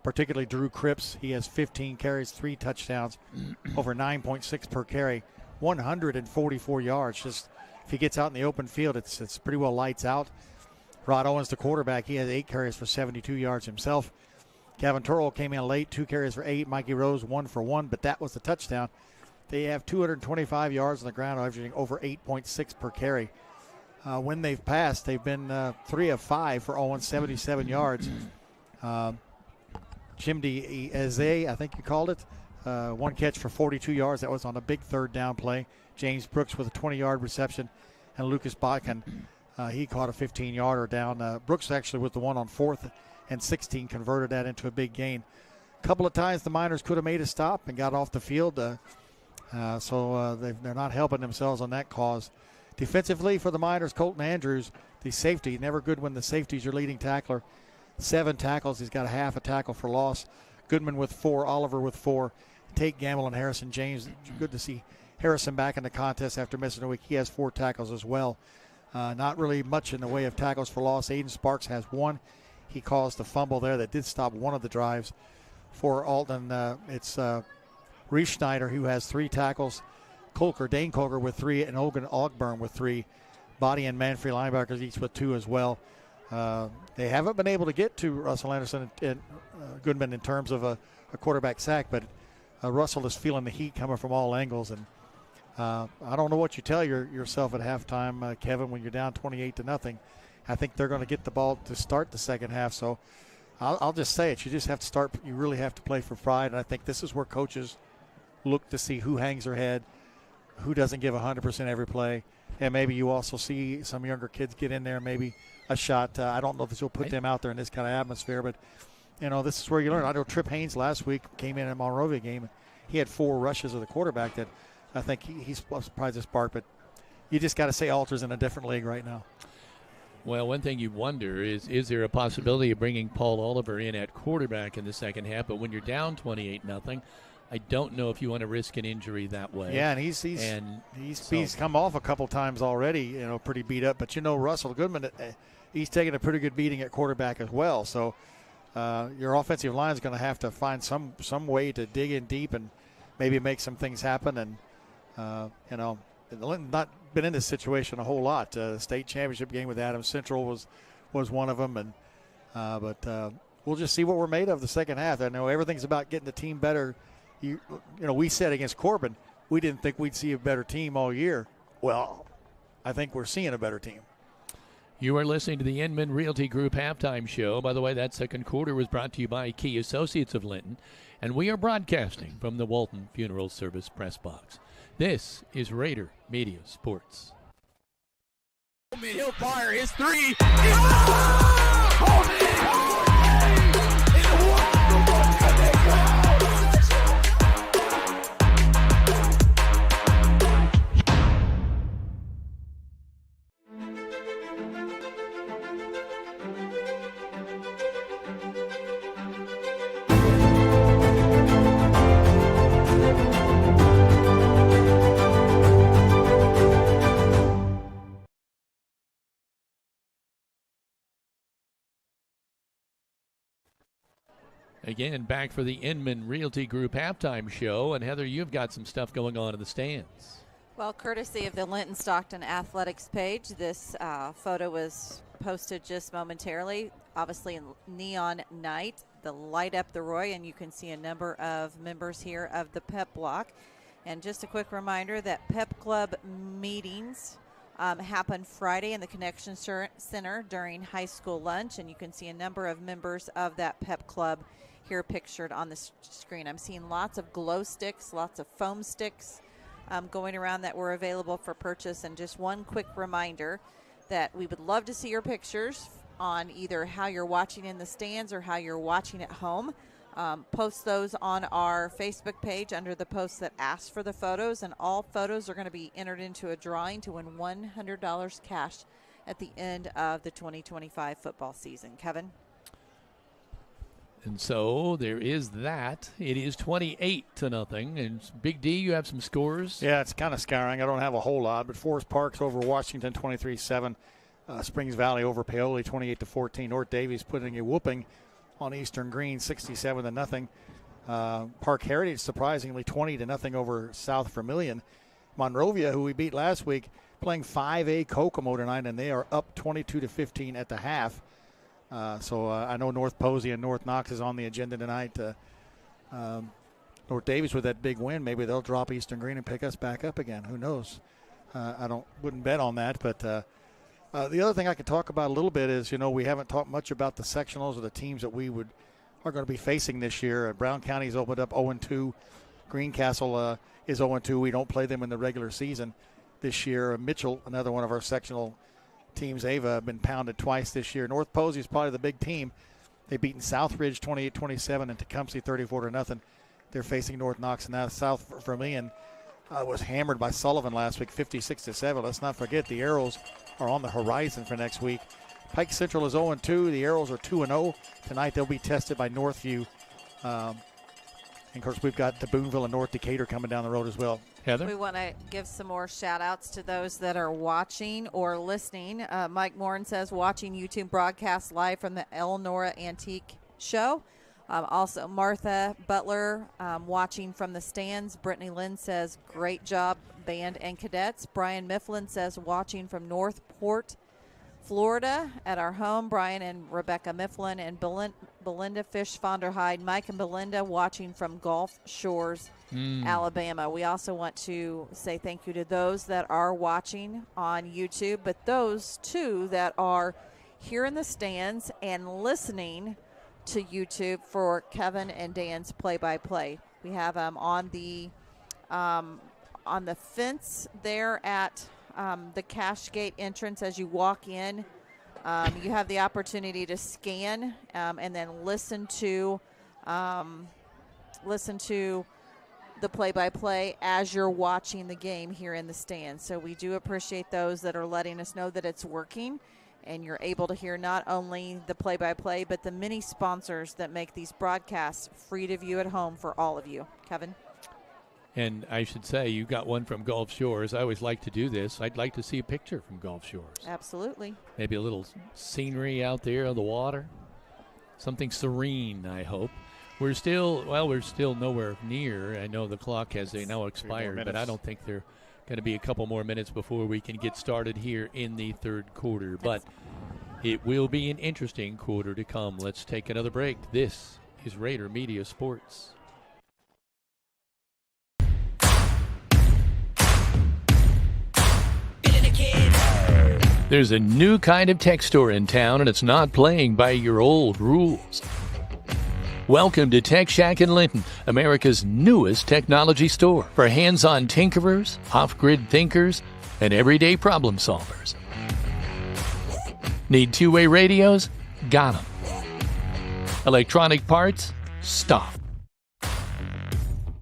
particularly Drew Cripps. He has 15 carries, 3 touchdowns, over 9.6 per carry, 144 yards. Just if he gets out in the open field, it's pretty well lights out. Rod Owens, the quarterback, he has 8 carries for 72 yards himself. Kevin Turrell came in late, 2 carries for 8. Mikey Rose, 1 for 1, but that was the touchdown. They have 225 yards on the ground, averaging over 8.6 per carry. When they've passed, they've been 3 of 5 for Owens, 77 yards. Jimdy Eze, I think you called it, 1 catch for 42 yards. That was on a big third down play. James Brooks with a 20-yard reception, and Lucas Botkin, he caught a 15-yarder down. Brooks actually was the one on 4th and 16, converted that into a big gain. A couple of times the Miners could have made a stop and got off the field. So they're not helping themselves on that cause. Defensively for the Miners, Colton Andrews, the safety, never good when the safety's your leading tackler. 7 tackles. He's got a half a tackle for loss. Goodman with 4, Oliver with 4, Tate Gamble and Harrison James. Good to see Harrison back in the contest after missing a week. He has 4 tackles as well. Not really much in the way of tackles for loss. Aiden Sparks has 1. He caused the fumble there that did stop one of the drives for Alton. It's Reese Schneider, who has 3 tackles. Dane Colker with 3, and Olgan Ogburn with 3. Body and Manfrey linebackers each with 2 as well. They haven't been able to get to Russell Anderson and Goodman in terms of a quarterback sack, but Russell is feeling the heat coming from all angles. And I don't know what you tell yourself at halftime, Kevin, when you're down 28-0. I think they're going to get the ball to start the second half. So I'll just say it. You just have to start. You really have to play for pride. And I think this is where coaches look to see who hangs their head, who doesn't give 100% every play. And maybe you also see some younger kids get in there, maybe a shot. I don't know if this will put them out there in this kind of atmosphere, but, this is where you learn. I know Trip Haynes last week came in a Monrovia game. he had 4 rushes of the quarterback that I think he's surprised to spark. But you just got to say Alter's in a different league right now. Well, one thing you wonder is there a possibility of bringing Paul Oliver in at quarterback in the second half? But when you're down 28-0, I don't know if you want to risk an injury that way. Yeah, and he's come off a couple times already, pretty beat up. But Russell Goodman, he's taking a pretty good beating at quarterback as well. So your offensive line is going to have to find some way to dig in deep and maybe make some things happen. And Linton not been in this situation a whole lot. State championship game with Adams Central was one of them, and but we'll just see what we're made of the second half. I know everything's about getting the team better. We said against Corbin we didn't think we'd see a better team all year. Well, I think we're seeing a better team. You are listening to the Inman Realty Group halftime show. By the way, that second quarter was brought to you by Key Associates of Linton, and we are broadcasting from the Walton Funeral Service press box. This is Rader Media Sports. He'll fire his 3. Again, back for the Inman Realty Group halftime show. And Heather, you've got some stuff going on in the stands. Well, courtesy of the Linton-Stockton Athletics page, this photo was posted just momentarily. Obviously in neon night, the light up the Roy, and you can see a number of members here of the Pep Block. And just a quick reminder that Pep Club meetings happen Friday in the Connection Center during high school lunch, and you can see a number of members of that Pep Club here pictured on the screen. I'm seeing lots of glow sticks, lots of foam sticks going around that were available for purchase. And just one quick reminder that we would love to see your pictures on either how you're watching in the stands or how you're watching at home. Post those on our Facebook page under the post that asks for the photos, and all photos are going to be entered into a drawing to win $100 cash at the end of the 2025 football season. Kevin? And so there is that. It is 28-0. And Big D, you have some scores? Yeah, it's kind of scouring. I don't have a whole lot, but Forest Park's over Washington 23-7. Springs Valley over Paoli 28-14. North Davies putting a whooping on Eastern Green 67-0. Park Heritage surprisingly 20-0 over South Vermilion. Monrovia, who we beat last week, playing 5A Kokomo tonight, and they are up 22-15 at the half. So I know North Posey and North Knox is on the agenda tonight. North Davies with that big win, maybe they'll drop Eastern Green and pick us back up again. Who knows? Wouldn't bet on that. But the other thing I could talk about a little bit is, we haven't talked much about the sectionals or the teams that are going to be facing this year. Brown County's opened up 0-2. Greencastle is 0-2. We don't play them in the regular season this year. Mitchell, another one of our sectional teams, they've been pounded twice this year. North Posey is probably the big team. They've beaten Southridge 28-27 and Tecumseh 34-0. They're facing North Knox, and now South Vermilion was hammered by Sullivan last week 56-7. Let's not forget the Arrows are on the horizon for next week. Pike Central is 0-2. The Arrows are 2-0. Tonight they'll be tested by Northview. And of course, we've got the Boonville and North Decatur coming down the road as well. Heather? We want to give some more shout-outs to those that are watching or listening. Mike Morin says, watching YouTube broadcast live from the Eleanor Antique Show. Also, Martha Butler watching from the stands. Brittany Lynn says, great job, band and cadets. Brian Mifflin says, watching from Northport, Florida at our home. Brian and Rebecca Mifflin and Belinda Fish Fonderheide. Mike and Belinda watching from Gulf Shores, Alabama. We also want to say thank you to those that are watching on YouTube, but those too that are here in the stands and listening to YouTube for Kevin and Dan's play-by-play. We have on the fence there at the Cash Gate entrance as you walk in. You have the opportunity to scan the play-by-play as you're watching the game here in the stands. So we do appreciate those that are letting us know that it's working, and you're able to hear not only the play-by-play, but the many sponsors that make these broadcasts free to view at home for all of you. Kevin? And I should say, you got one from Gulf Shores. I always like to do this. I'd like to see a picture from Gulf Shores. Absolutely. Maybe a little scenery out there on the water. Something serene, I hope. We're still nowhere near. I know the clock has now expired, but I don't think they're going to be a couple more minutes before we can get started here in the third quarter. But it will be an interesting quarter to come. Let's take another break. This is Rader Media Sports. There's a new kind of tech store in town, and it's not playing by your old rules. Welcome to Tech Shack in Linton, America's newest technology store for hands-on tinkerers, off-grid thinkers, and everyday problem solvers. Need two-way radios? Got them. Electronic parts? Stop.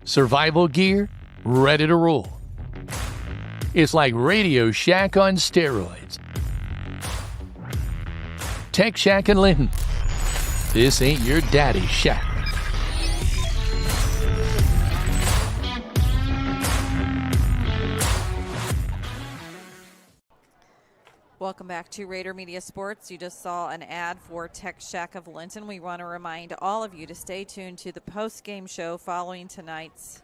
Survival gear? Ready to roll. It's like Radio Shack on steroids. Tech Shack in Linton. This ain't your daddy's shack. Welcome back to Rader Media Sports. You just saw an ad for Tech Shack of Linton. We want to remind all of you to stay tuned to the post-game show following tonight's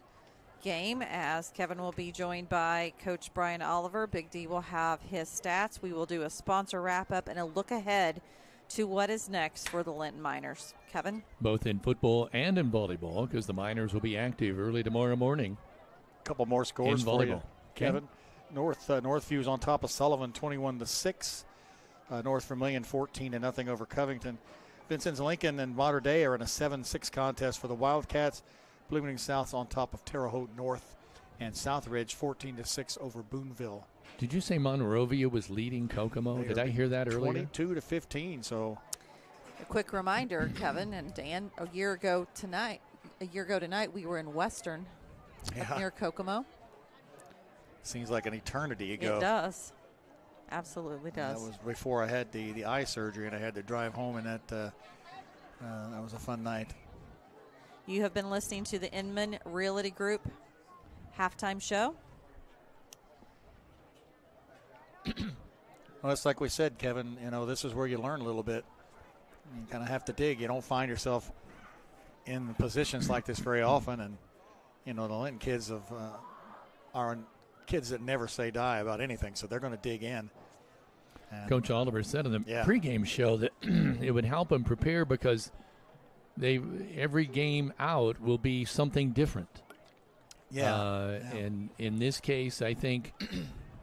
game, as Kevin will be joined by Coach Brian Oliver. Big D will have his stats. We will do a sponsor wrap-up and a look ahead to what is next for the Linton Miners. Kevin? Both in football and in volleyball, because the Miners will be active early tomorrow morning. A couple more scores for you, Kevin. Okay. Northview's on top of Sullivan 21-6. North Vermilion 14-0 over Covington. Vincent's Lincoln and Mater Dei are in a 7-6 contest for the Wildcats. Bloomington South's on top of Terre Haute North, and Southridge 14-6 over Boonville. Did you say Monrovia was leading Kokomo? Did I hear that earlier? 22-15. So, a quick reminder, Kevin and Dan. A year ago tonight, we were in Western, up near Kokomo. Seems like an eternity ago. It does. Absolutely does. That was before I had the eye surgery, and I had to drive home, and that was a fun night. You have been listening to the Inman Realty Group halftime show. Well, it's like we said, Kevin, this is where you learn a little bit. You kind of have to dig. You don't find yourself in positions like this very often. And, the Linton kids are kids that never say die about anything, so they're going to dig in. And Coach Oliver said in the pregame show that it would help them prepare because every game out will be something different. And in this case, I think,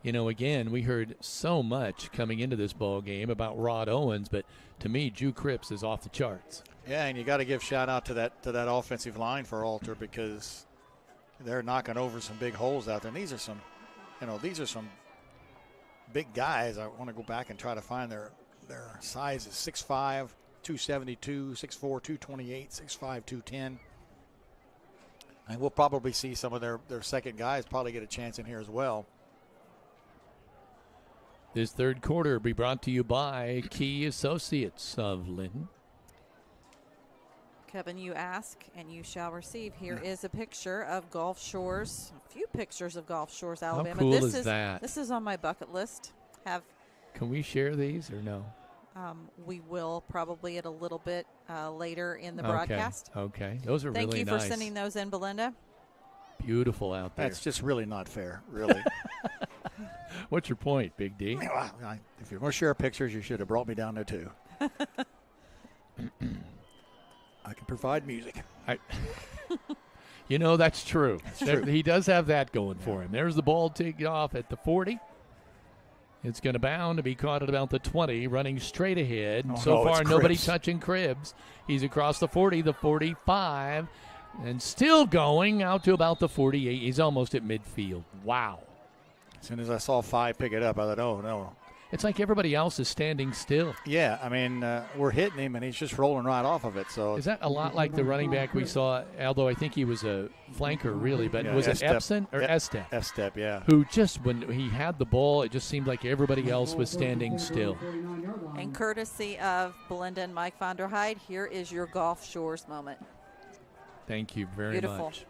again, we heard so much coming into this ball game about Rod Owens, but to me, Drew Cripps is off the charts. Yeah, and you got to give shout out to that offensive line for Alter, because they're knocking over some big holes out there. And these are some big guys. I want to go back and try to find their sizes: 6'5", 272, 6'4", 228, 6'5", 210. And we'll probably see some of their second guys probably get a chance in here as well. This third quarter will be brought to you by Key Associates of Linton. Kevin, you ask and you shall receive. Here is a picture of Gulf Shores, a few pictures of Gulf Shores, Alabama. How cool is that? This is on my bucket list. Can we share these or no? We will probably at a little bit later in the broadcast. Okay. Those are really nice. Thank you for sending those in, Belinda. Beautiful out there. That's just really not fair, really. What's your point, Big D? If you're going to share pictures, you should have brought me down there, too. I can provide music. That's true. That's true. He does have that going for him. There's the ball taken off at the 40. It's going to bound to be caught at about the 20, running straight ahead. So far, nobody touching Cribbs. He's across the 40, the 45, and still going out to about the 48. He's almost at midfield. Wow. As soon as I saw 5 pick it up, I thought, oh, no. it's like everybody else is standing still. Yeah, I mean, we're hitting him, and he's just rolling right off of it. So is that a lot like the running back we saw, although I think he was a flanker, really, but was it Epson or Estep? Estep, yeah. Who just, when he had the ball, it just seemed like everybody else was standing still. And courtesy of Belinda and Mike von der Heide, here is your Gulf Shores moment. Thank you very much.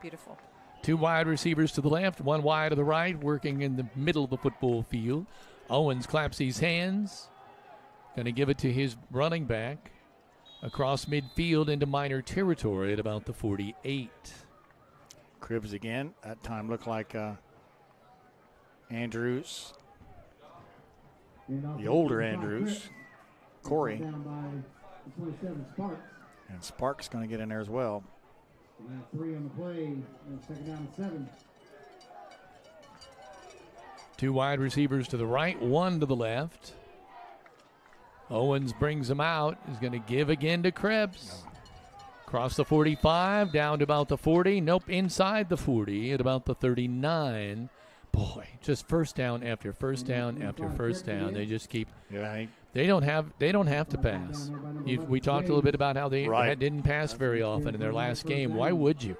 Beautiful. 2 wide receivers to the left, 1 wide to the right, working in the middle of the football field. Owens claps his hands. Going to give it to his running back across midfield into minor territory at about the 48. Cribbs again. That time looked like Andrews. The older Andrews. Corey. And Sparks going to get in there as well. 3 on the play, and 2nd down and 7. 2 wide receivers to the right, 1 to the left. Owens brings him out. He's going to give again to Krebs. Across the 45, down to about the 40. Nope, inside the 40 at about the 39. Boy, just first down after first down after first down. They just keep. Yeah. They don't have to pass. We talked a little bit about how they didn't pass very often in their last game. Why would you?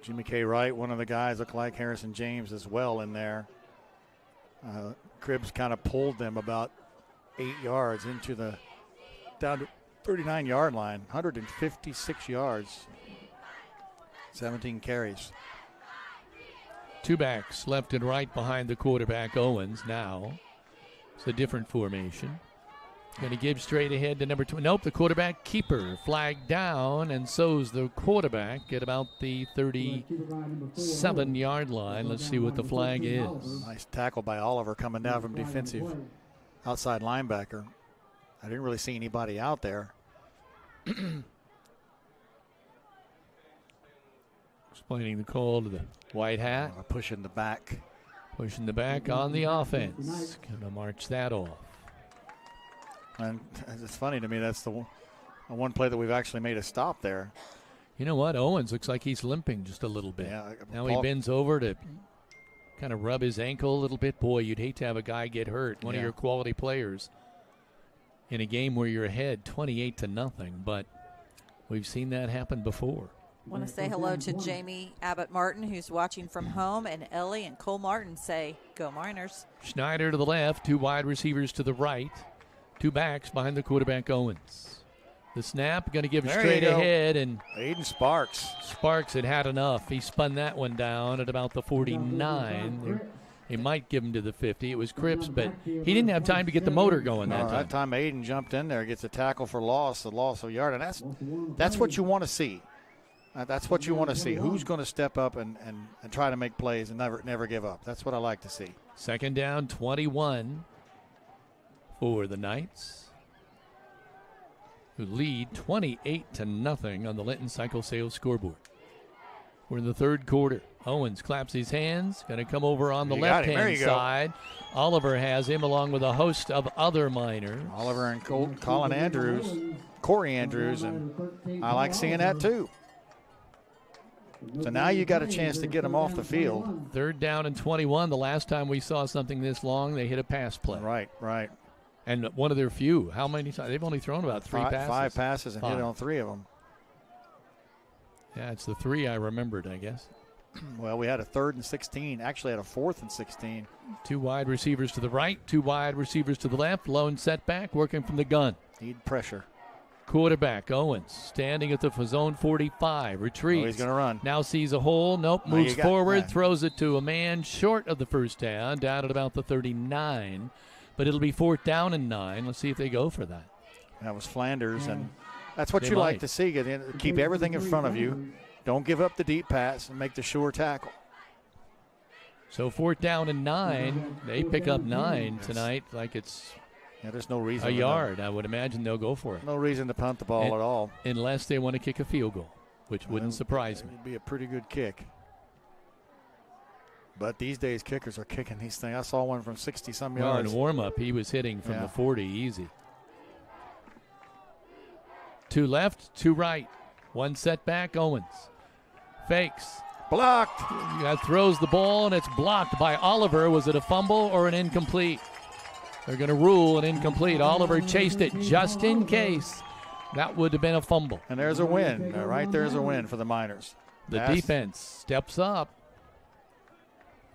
Jimmy K. Wright, one of the guys, looked like Harrison James as well in there. Cribbs kind of pulled them about 8 yards into the down to 39-yard line, 156 yards, 17 carries. 2 backs left and right behind the quarterback, Owens. Now it's a different formation. Going to give straight ahead to number 2. Nope, the quarterback keeper flagged down, and so's the quarterback at about the 37-yard line. Let's see what the flag is. Nice tackle by Oliver coming down from defensive outside linebacker. I didn't really see anybody out there. Explaining the call to the white hat. Pushing the back. Pushing the back on the offense. Going to march that off. And it's funny to me, that's the one play that we've actually made a stop there. You know what? Owens looks like he's limping just a little bit. Yeah, now he bends over to kind of rub his ankle a little bit. Boy, you'd hate to have a guy get hurt, one of your quality players, in a game where you're ahead 28-0. But we've seen that happen before. Want to say hello to Jamie Abbott-Martin, who's watching from home, and Ellie and Cole Martin say, go Miners. Schneider to the left, 2 wide receivers to the right. 2 backs behind the quarterback, Owens. The snap, going to give straight ahead, and Aiden Sparks. Sparks had enough. He spun that one down at about the 49. They might give him to the 50. It was Cripps, but he didn't have time to get the motor going that time. That time Aiden jumped in there, gets a tackle for loss, a loss of yard, and that's what you want to see. That's what you want to see. Who's going to step up and try to make plays and never give up. That's what I like to see. 2nd down, 21 for the Knights, who lead 28-0 on the Linton Cycle Sales scoreboard. We're in the 3rd quarter. Owens claps his hands, going to come over on the left-hand side. Oliver has him along with a host of other Miners. Oliver and Colin Andrews, Corey Andrews, and I like seeing that too. So now you got a chance to get them off the field. 3rd down and 21. The last time we saw something this long, they hit a pass play. Right. And one of their few. How many times? They've only thrown about 3 passes. 5 passes and hit on 3 of them. Yeah, it's the 3 I remembered, I guess. Well, we had a 3rd and 16. Actually had a 4th and 16. 2 wide receivers to the right, 2 wide receivers to the left. Lone setback, working from the gun. Need pressure. Quarterback, Owens, standing at the zone 45. Retreats. He's going to run. Now sees a hole. Nope, moves forward, throws it to a man short of the first down at about the 39. But it'll be 4th down and 9. Let's see if they go for that. That was Flanders, and that's what you like to see. Keep everything in front of you. Don't give up the deep pass and make the sure tackle. So 4th down and 9. They pick up 9 tonight like it's there's no reason a yard. I would imagine they'll go for it. No reason to punt the ball at all. Unless they want to kick a field goal, which wouldn't surprise me. It'd be a pretty good kick. But these days, kickers are kicking these things. I saw one from 60-some yards. In warm-up, he was hitting from the 40 easy. 2 left, 2 right. 1 setback, Owens. Fakes. Blocked. Throws the ball, and it's blocked by Oliver. Was it a fumble or an incomplete? They're going to rule an incomplete. Oliver chased it just in case. That would have been a fumble. And there's a win. Right there's a win for the Miners. The defense steps up,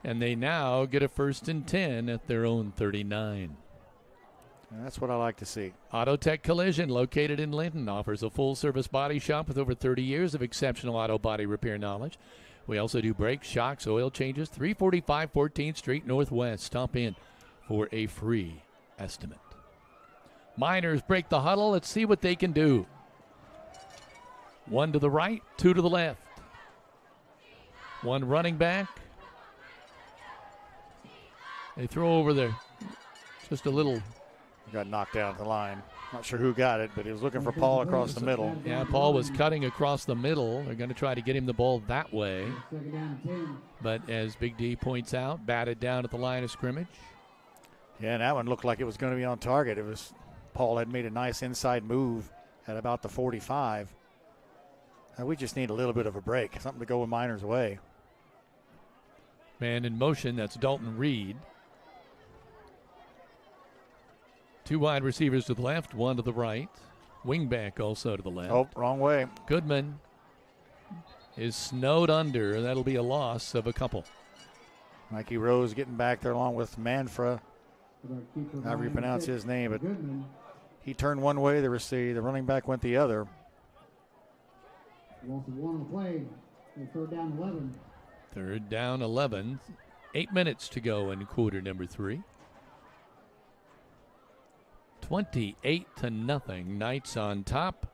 and they now get a 1st and 10 at their own 39. And that's what I like to see. Auto Tech Collision, located in Linton, offers a full-service body shop with over 30 years of exceptional auto body repair knowledge. We also do brakes, shocks, oil changes, 345 14th Street Northwest. Stop in for a free estimate. Miners break the huddle. Let's see what they can do. 1 to the right, 2 to the left. 1 running back. They throw over there. Just a little. Got knocked down the line. Not sure who got it, but he was looking for Paul across the middle. Yeah, Paul was cutting across the middle. They're going to try to get him the ball that way. But as Big D points out, batted down at the line of scrimmage. Yeah, and that one looked like it was going to be on target. Paul had made a nice inside move at about the 45. We just need a little bit of a break, something to go with Miners' way. Man in motion, that's Dalton Reed. 2 wide receivers to the left, 1 to the right. Wingback also to the left. Oh, wrong way. Goodman is snowed under. That'll be a loss of a couple. Mikey Rose getting back there along with Manfra. However you pronounce his name, but he turned one way. The running back went the other. One on the play. 3rd down 11. 3rd down 11. 8 minutes to go in quarter number 3. 28-0. Knights on top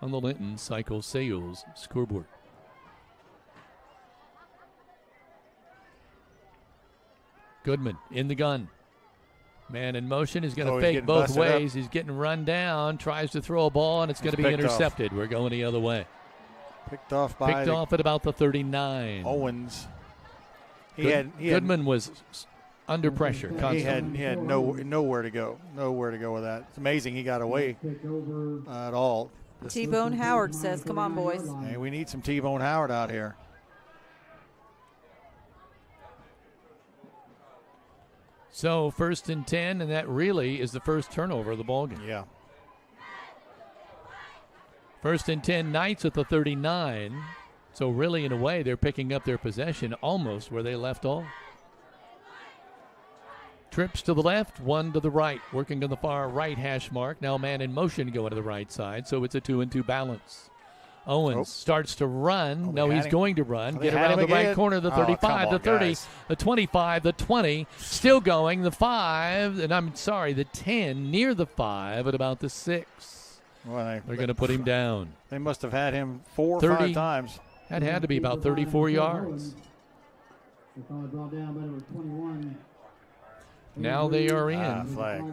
on the Linton Cycle Sales scoreboard. Goodman in the gun. Man in motion is going to fake both ways. He's getting run down, tries to throw a ball, and it's going to be intercepted. We're going the other way. Picked off at about the 39. Owens. Goodman was under pressure constantly. He had nowhere to go. Nowhere to go with that. It's amazing he got away at all. T-Bone Howard says, come on, boys. Hey, we need some T-Bone Howard out here. So 1st and 10, and that really is the first turnover of the ballgame. Yeah. 1st and 10, Knights at the 39. So really, in a way, they're picking up their possession almost where they left off. Trips to the left, 1 to the right, working on the far right hash mark. Now man in motion going to the right side, so it's a 2-and-2 balance. Owens starts to run. He's going to run. Get around the right corner, the 35, the 30, guys. The 25, the 20. Still going, the 5, and the 10, near the 5 at about the 6. Well, they're going to put him down. They must have had him 4 or 5 times. That had to be about 34 yards. Now they are in flag.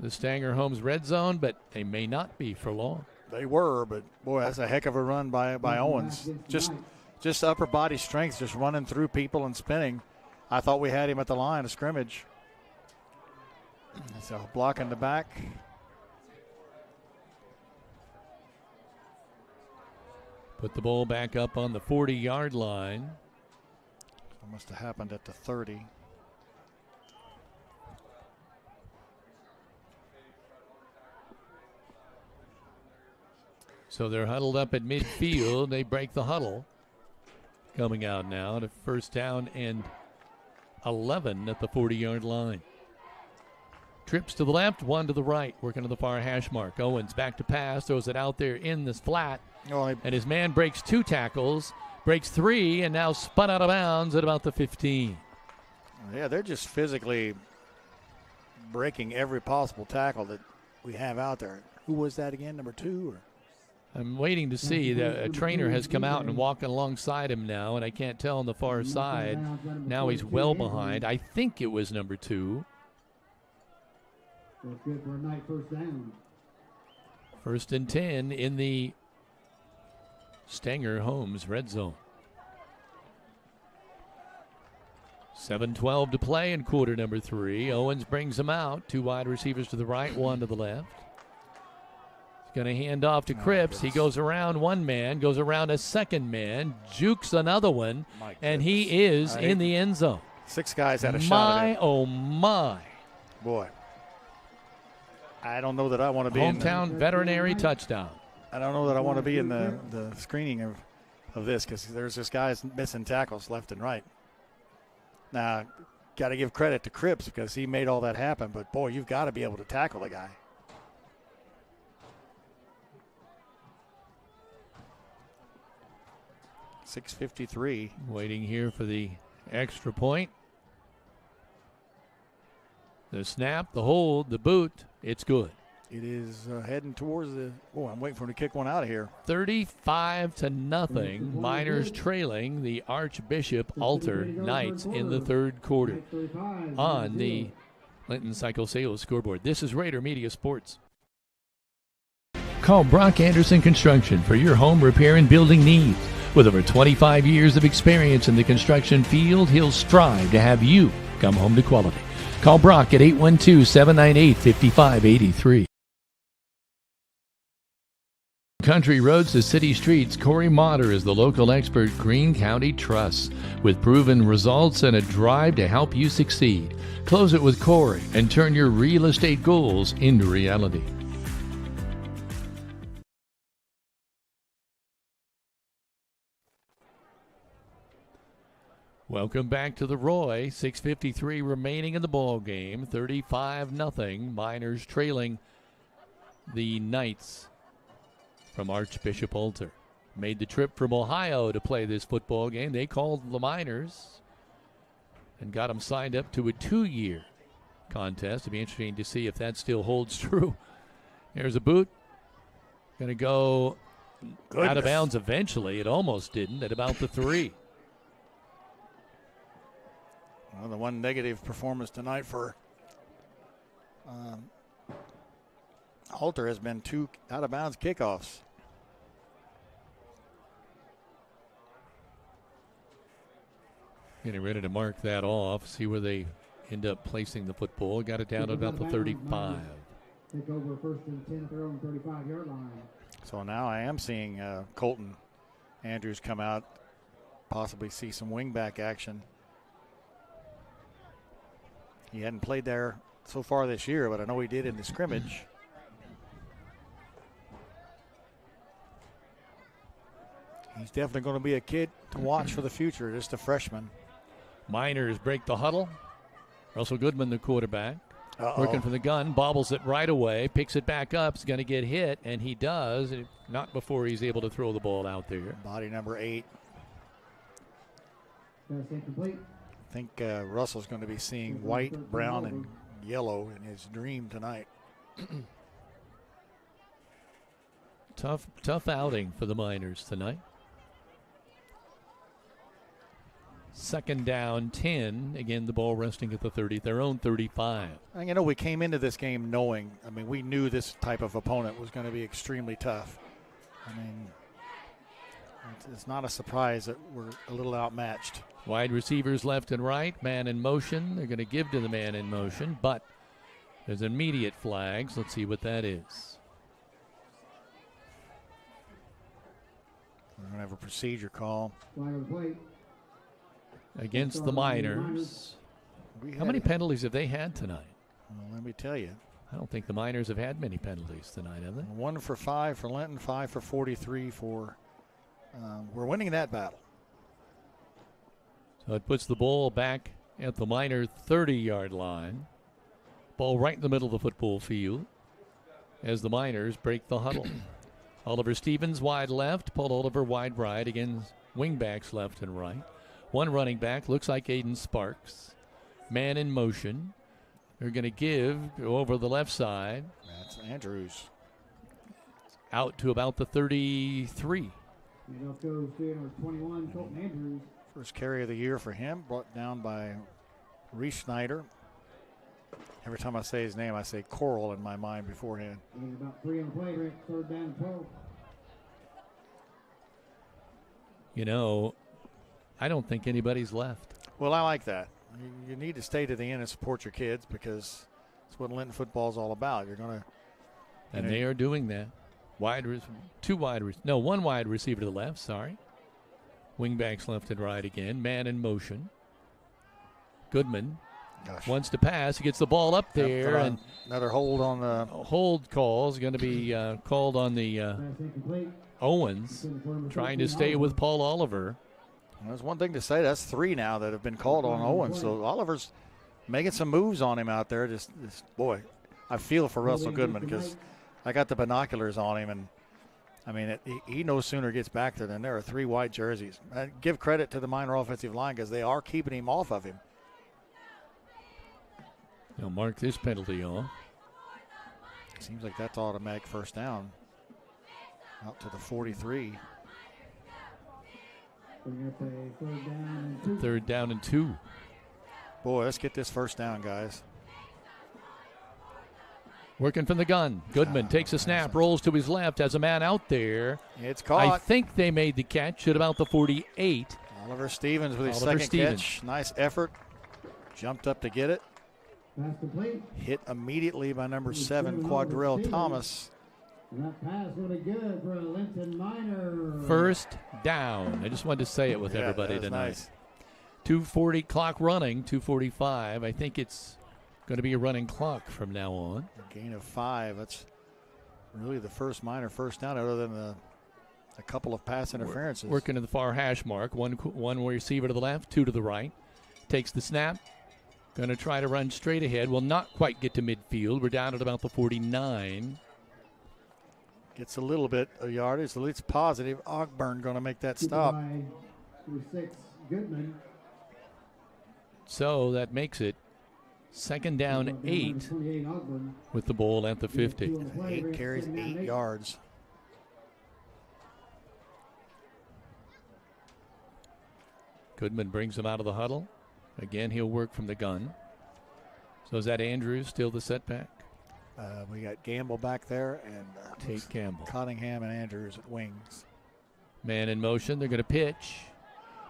the Stanger Homes red zone, but they may not be for long. They were, but boy, that's a heck of a run by Owens. Just upper body strength, just running through people and spinning. I thought we had him at the line of scrimmage. So block in the back. Put the ball back up on the 40-yard line. That must have happened at the 30. So they're huddled up at midfield. They break the huddle. Coming out now to 1st down and 11 at the 40-yard line. Trips to the left, 1 to the right, working to the far hash mark. Owens back to pass, throws it out there in this flat. And his man breaks 2 tackles, breaks 3, and now spun out of bounds at about the 15. Yeah, they're just physically breaking every possible tackle that we have out there. Who was that again, number 2? I'm waiting to see. A trainer has come out and walking alongside him now, and I can't tell on the far side. Now he's well behind. I think it was number 2. That's good for a night 1st down. 1st and 10 in the Stanger Homes red zone. 7:12 to play in quarter number 3. Owens brings him out. 2 wide receivers to the right, 1 to the left. He's going to hand off to Cripps. He goes around one man, goes around a second man, jukes another one, and he is in the end zone. 6 guys had a shot at it. Oh, my. Boy, I don't know that I want to be hometown veterinary touchdown. I don't know that I want to be in the screening of this, because there's this guy's missing tackles left and right. Now, got to give credit to Cripps because he made all that happen, but boy, you've got to be able to tackle the guy. .653. Waiting here for the extra point. The snap, the hold, the boot, it's good. It is heading towards the. Oh, I'm waiting for him to kick one out of here. 35-0. Miners trailing the Archbishop Altar Knights in the third quarter on the Linton Cycle Sales scoreboard. This is Rader Media Sports. Call Brock Anderson Construction for your home repair and building needs. With over 25 years of experience in the construction field, he'll strive to have you come home to quality. Call Brock at 812-798-5583. Country roads to city streets, Corey Motter is the local expert Greene County trusts. With proven results and a drive to help you succeed. Close it with Corey and turn your real estate goals into reality. Welcome back to the Roy. 6:53 remaining in the ball game. 35-0. Miners trailing the Knights from Archbishop Altar. Made the trip from Ohio to play this football game. They called the Miners and got them signed up to a 2-year contest. It'll be interesting to see if that still holds true. There's a boot. Going to go out of bounds eventually. It almost didn't at about the 3. Well, the one negative performance tonight for Altar has been 2 out-of-bounds kickoffs. Getting ready to mark that off, see where they end up placing the football. Got it down to about the 35. Take over first and 10 throw on 35-yard line. So now I am seeing Colton Andrews come out, possibly see some wingback action. He hadn't played there so far this year, but I know he did in the scrimmage. He's definitely going to be a kid to watch for the future, just a freshman. Miners break the huddle. Russell Goodman, the quarterback, working from the gun, bobbles it right away, picks it back up, is going to get hit, and he does. Not before he's able to throw the ball out there. Body number 8. That's incomplete. I think Russell's going to be seeing white, brown, and yellow in his dream tonight. Tough outing for the Miners tonight. 2nd down, 10. Again, the ball resting at the 30, their own 35. And you know, we came into this game knowing, we knew this type of opponent was going to be extremely tough. It's not a surprise that we're a little outmatched. Wide receivers left and right, man in motion. They're going to give to the man in motion, but there's immediate flags. Let's see what that is. We're going to have a procedure call. Against the Miners. How many penalties have they had tonight? Well, let me tell you. I don't think the Miners have had many penalties tonight, have they? 1 for 5 for Linton, 5 for 43 for. We're winning that battle. So it puts the ball back at the Miner 30-yard line. Ball right in the middle of the football field as the Miners break the huddle. Oliver Stevens wide left, Paul Oliver wide right. Again, wingbacks left and right. One running back looks like Aiden Sparks. Man in motion. They're going to go over the left side. That's Andrews. Out to about the 33. Goes to number 21, Colton Andrews. First carry of the year for him, brought down by Reese Snyder. Every time I say his name, I say Coral in my mind beforehand. About 3 on the play, Rick. 3rd down and 12. You know, I don't think anybody's left. Well, I like that. You need to stay to the end and support your kids because that's what Linton football is all about. You're going to. And they are doing that. One wide receiver to the left, sorry. Wingbacks left and right again. Man in motion. Goodman Wants to pass. He gets the ball up there. And another hold on the... Hold call is going to be called on the Owens, trying to stay with Paul Oliver. Well, there's one thing to say. That's 3 now that have been called on Owens. So Oliver's making some moves on him out there. Just boy, I feel for Russell Goodman because I got the binoculars on him, and I mean, he no sooner gets back there than there are 3 white jerseys. I give credit to the Miner offensive line because they are keeping him off of him. They'll mark this penalty off. Seems like that's automatic first down. Out to the 43. Third down and 2. Boy, let's get this first down, guys. Working from the gun. Goodman takes a snap, rolls to his left, has a man out there. It's caught. I think they made the catch at about the 48. Oliver Stevens with his second catch. Nice effort. Jumped up to get it. Hit immediately by number 7, Quadrell Thomas. That pass really good for a Linton Miner. First down. I just wanted to say it with everybody tonight. Nice. 2:40 clock running, 2:45. I think it's going to be a running clock from now on. A gain of 5. That's really the first Miner first down other than a couple of pass interferences. Working to the far hash mark. One receiver to the left, 2 to the right. Takes the snap. Going to try to run straight ahead. Will not quite get to midfield. We're down at about the 49. Gets a little bit of yardage. At least positive. Ogburn going to make that stop. So that makes it second down 8 with the ball at the 50. 8 carries, 8 yards. Goodman brings him out of the huddle. Again, he'll work from the gun. So is that Andrews still the setback? We got Gamble back there and Tate Campbell. Cottingham and Andrews at wings. Man in motion. They're going to pitch.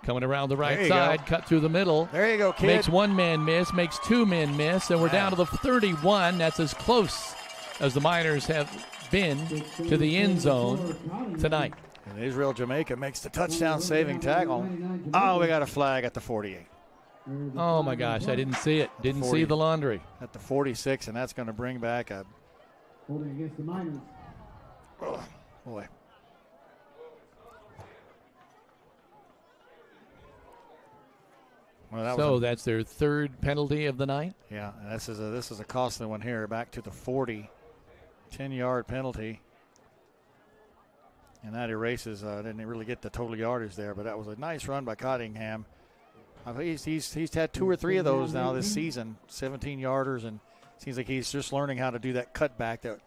Coming around the right side, cut through the middle. There you go, kid. Makes 1 man miss, makes 2 men miss, and we're down to the 31. That's as close as the Miners have been to the end zone tonight. And Israel Jamaica makes the touchdown saving tackle. Oh, we got a flag at the 48. Oh, my gosh, I didn't see it. Didn't see the laundry. At the 46, and that's going to bring back a... Holding against the Miners. Oh, boy. Well, so that's their 3rd penalty of the night? Yeah, and this is a costly one here. Back to the 40. 10-yard penalty. And that erases, didn't really get the total yardage there, but that was a nice run by Cottingham. He's had 2 or 3 of those now this season, 17-yarders, and seems like he's just learning how to do that cutback that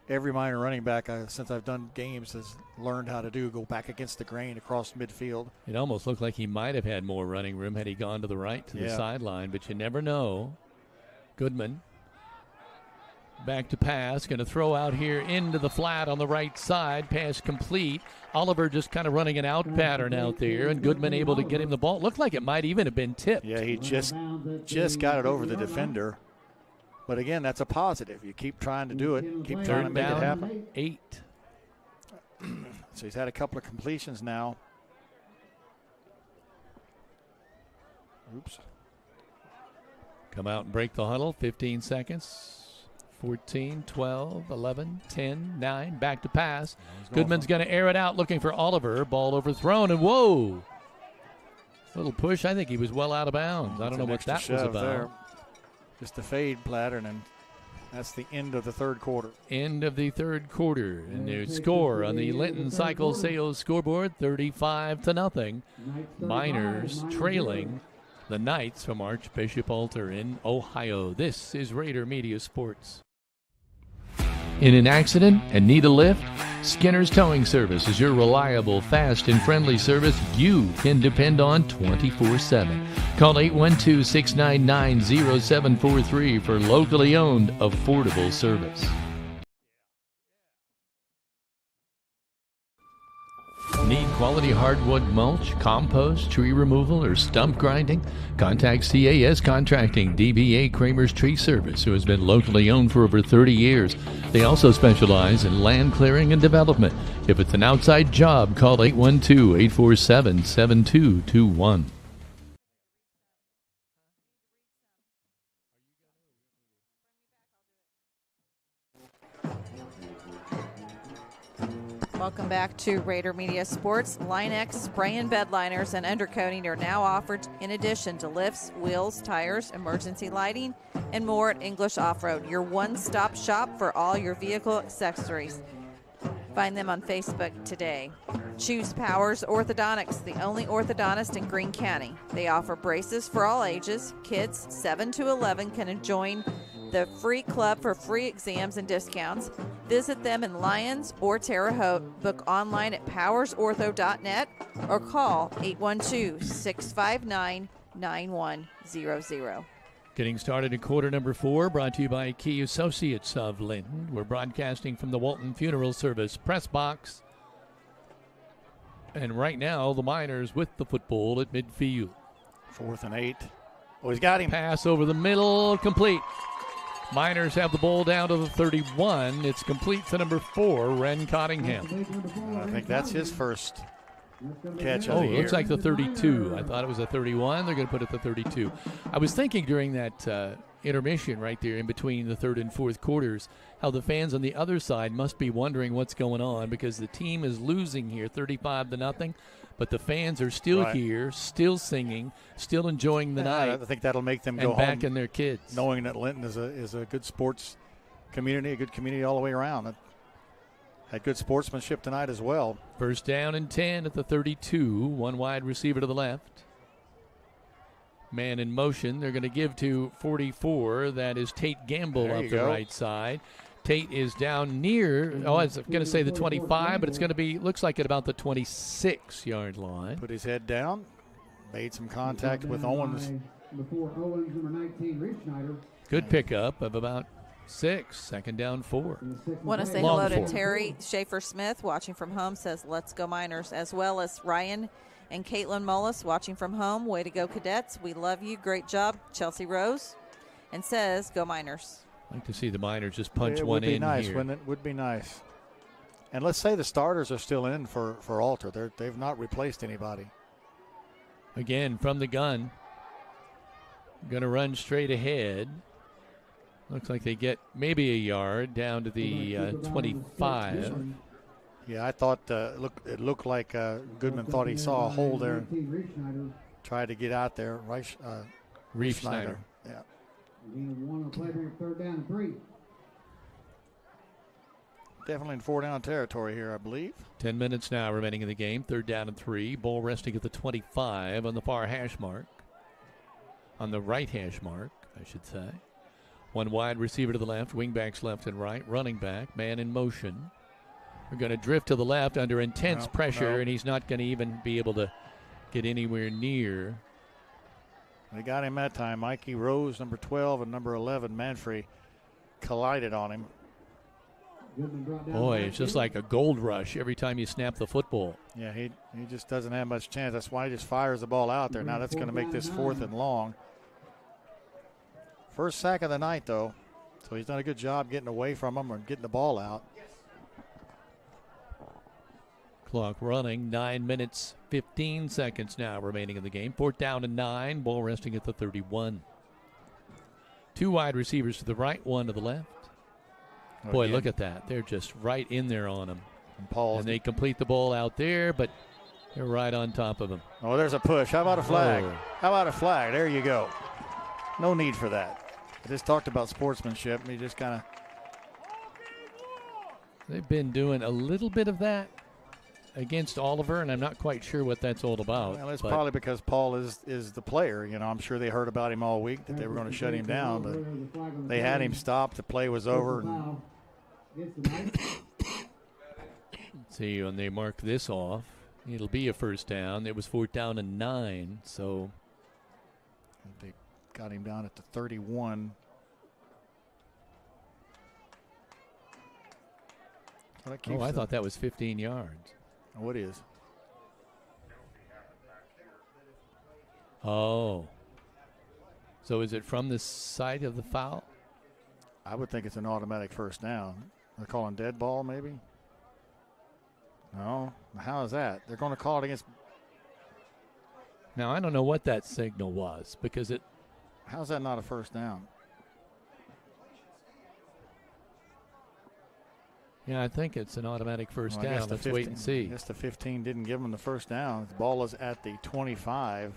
every Miner running back since I've done games has learned how to do, go back against the grain across midfield. It almost looked like he might have had more running room had he gone to the right to the sideline, but you never know. Goodman back to pass, going to throw out here into the flat on the right side, pass complete. Oliver just kind of running an out pattern out there, and Goodman able to get him the ball. Looked like it might even have been tipped. Yeah, he just got it over the defender. But again, that's a positive. You keep trying to do it, keep trying to make it happen. 8. So he's had a couple of completions now. Oops. Come out and break the huddle, 15 seconds. 14, 12, 11, 10, 9, back to pass. Goodman's going to air it out, looking for Oliver. Ball overthrown, and whoa. Little push. I think he was well out of bounds. I don't know what that was about. There. Just a fade pattern, and that's the end of the 3rd quarter. End of the 3rd quarter. And their score on the Linton Cycle Sales scoreboard, 35-0. Miners trailing the Knights from Archbishop Alter in Ohio. This is Rader Media Sports. In an accident and need a lift? Skinner's Towing Service is your reliable, fast, and friendly service you can depend on 24/7. Call 812-699-0743 for locally owned, affordable service. Need quality hardwood mulch, compost, tree removal, or stump grinding? Contact CAS Contracting, DBA Kramer's Tree Service, who has been locally owned for over 30 years. They also specialize in land clearing and development. If it's an outside job, call 812-847-7221. Welcome back to Rader Media Sports. Line-X spray and bed liners and undercoating are now offered in addition to lifts, wheels, tires, emergency lighting, and more at English Off-Road, your one-stop shop for all your vehicle accessories. Find them on Facebook today. Choose Powers Orthodontics, the only orthodontist in Greene County. They offer braces for all ages. Kids 7 to 11 can join the free club for free exams and discounts. Visit them in Lyons or Terre Haute. Book online at powersortho.net or call 812-659-9100. Getting started in quarter number 4, brought to you by Key Associates of Linton. We're broadcasting from the Walton Funeral Service press box. And right now, the Miners with the football at midfield. 4th and 8. Oh, he's got him. Pass over the middle, complete. Miners have the ball down to the 31. It's complete to number 4, Ren Cottingham. I think that's his first catch of the year. Looks like the 32. I thought it was a 31. They're going to put it the 32. I was thinking during that intermission right there in between the third and fourth quarters how the fans on the other side must be wondering what's going on because the team is losing here 35-0. But the fans are still here, still singing, still enjoying the night. I think that'll make them go home back in their kids, knowing that Linton is a good sports community, a good community all the way around. Had good sportsmanship tonight as well. First down and 10 at the 32. One wide receiver to the left. Man in motion. They're going to give to 44. That is Tate Gamble up the right side. Tate is down near, I was going to say the 25, but it's going to be, looks like at about the 26-yard line. Put his head down, made some contact with Owens. Good pickup of about 6, 2nd down 4. Want to say hello to Terry Schaefer-Smith, watching from home, says, let's go Miners, as well as Ryan and Caitlin Mullis, watching from home. Way to go, Cadets. We love you. Great job, Chelsea Rose, and says, go Miners. I'd like to see the Miners just punch one in here. It would be nice, here. wouldn't it? Would be nice. And let's say the starters are still in for Alter. They've not replaced anybody. Again, from the gun. Going to run straight ahead. Looks like they get maybe a yard down to the 25. Yeah, I thought it looked like Goodman thought he saw a hole there. Tried to get out there. Reef Schneider. Yeah. Third down and 3. Definitely in 4-down territory here, I believe. 10 minutes now remaining in the game. 3rd down and 3. Ball resting at the 25 on the far hash mark. On the right hash mark, I should say. One wide receiver to the left, wingbacks left and right, running back, man in motion. We're going to drift to the left under intense pressure, and he's not going to even be able to get anywhere near. They got him that time. Mikey Rose, number 12, and number 11, Manfrey, collided on him. Boy, it's just like a gold rush every time you snap the football. Yeah, he just doesn't have much chance. That's why he just fires the ball out there. Now that's going to make this 4th and long. First sack of the night, though. So he's done a good job getting away from him or getting the ball out. Clock running, 9 minutes, 15 seconds now remaining in the game. 4th down and 9, ball resting at the 31. 2 wide receivers to the right, 1 to the left. Boy, look at that. They're just right in there on him. And they complete the ball out there, but they're right on top of him. Oh, there's a push. How about a flag? How about a flag? There you go. No need for that. I just talked about sportsmanship, and he just kind of. They've been doing a little bit of that against Oliver, and I'm not quite sure what that's all about. Well, it's probably because Paul is the player. You know, I'm sure they heard about him all week that they were going to shut him down, but they had him stopped. The play was over. See, when they mark this off, it'll be a first down. It was 4th down and 9, so they got him down at the 31. I thought that was 15 yards. What is? Oh. So is it from the side of the foul? I would think it's an automatic first down. They're calling dead ball, maybe? No. How is that? They're going to call it against. Now, I don't know what that signal was because it. How's that not a first down? Yeah, I think it's an automatic first Well, down. Let's wait and see. I guess the 15 didn't give them the first down. The ball is at the 25.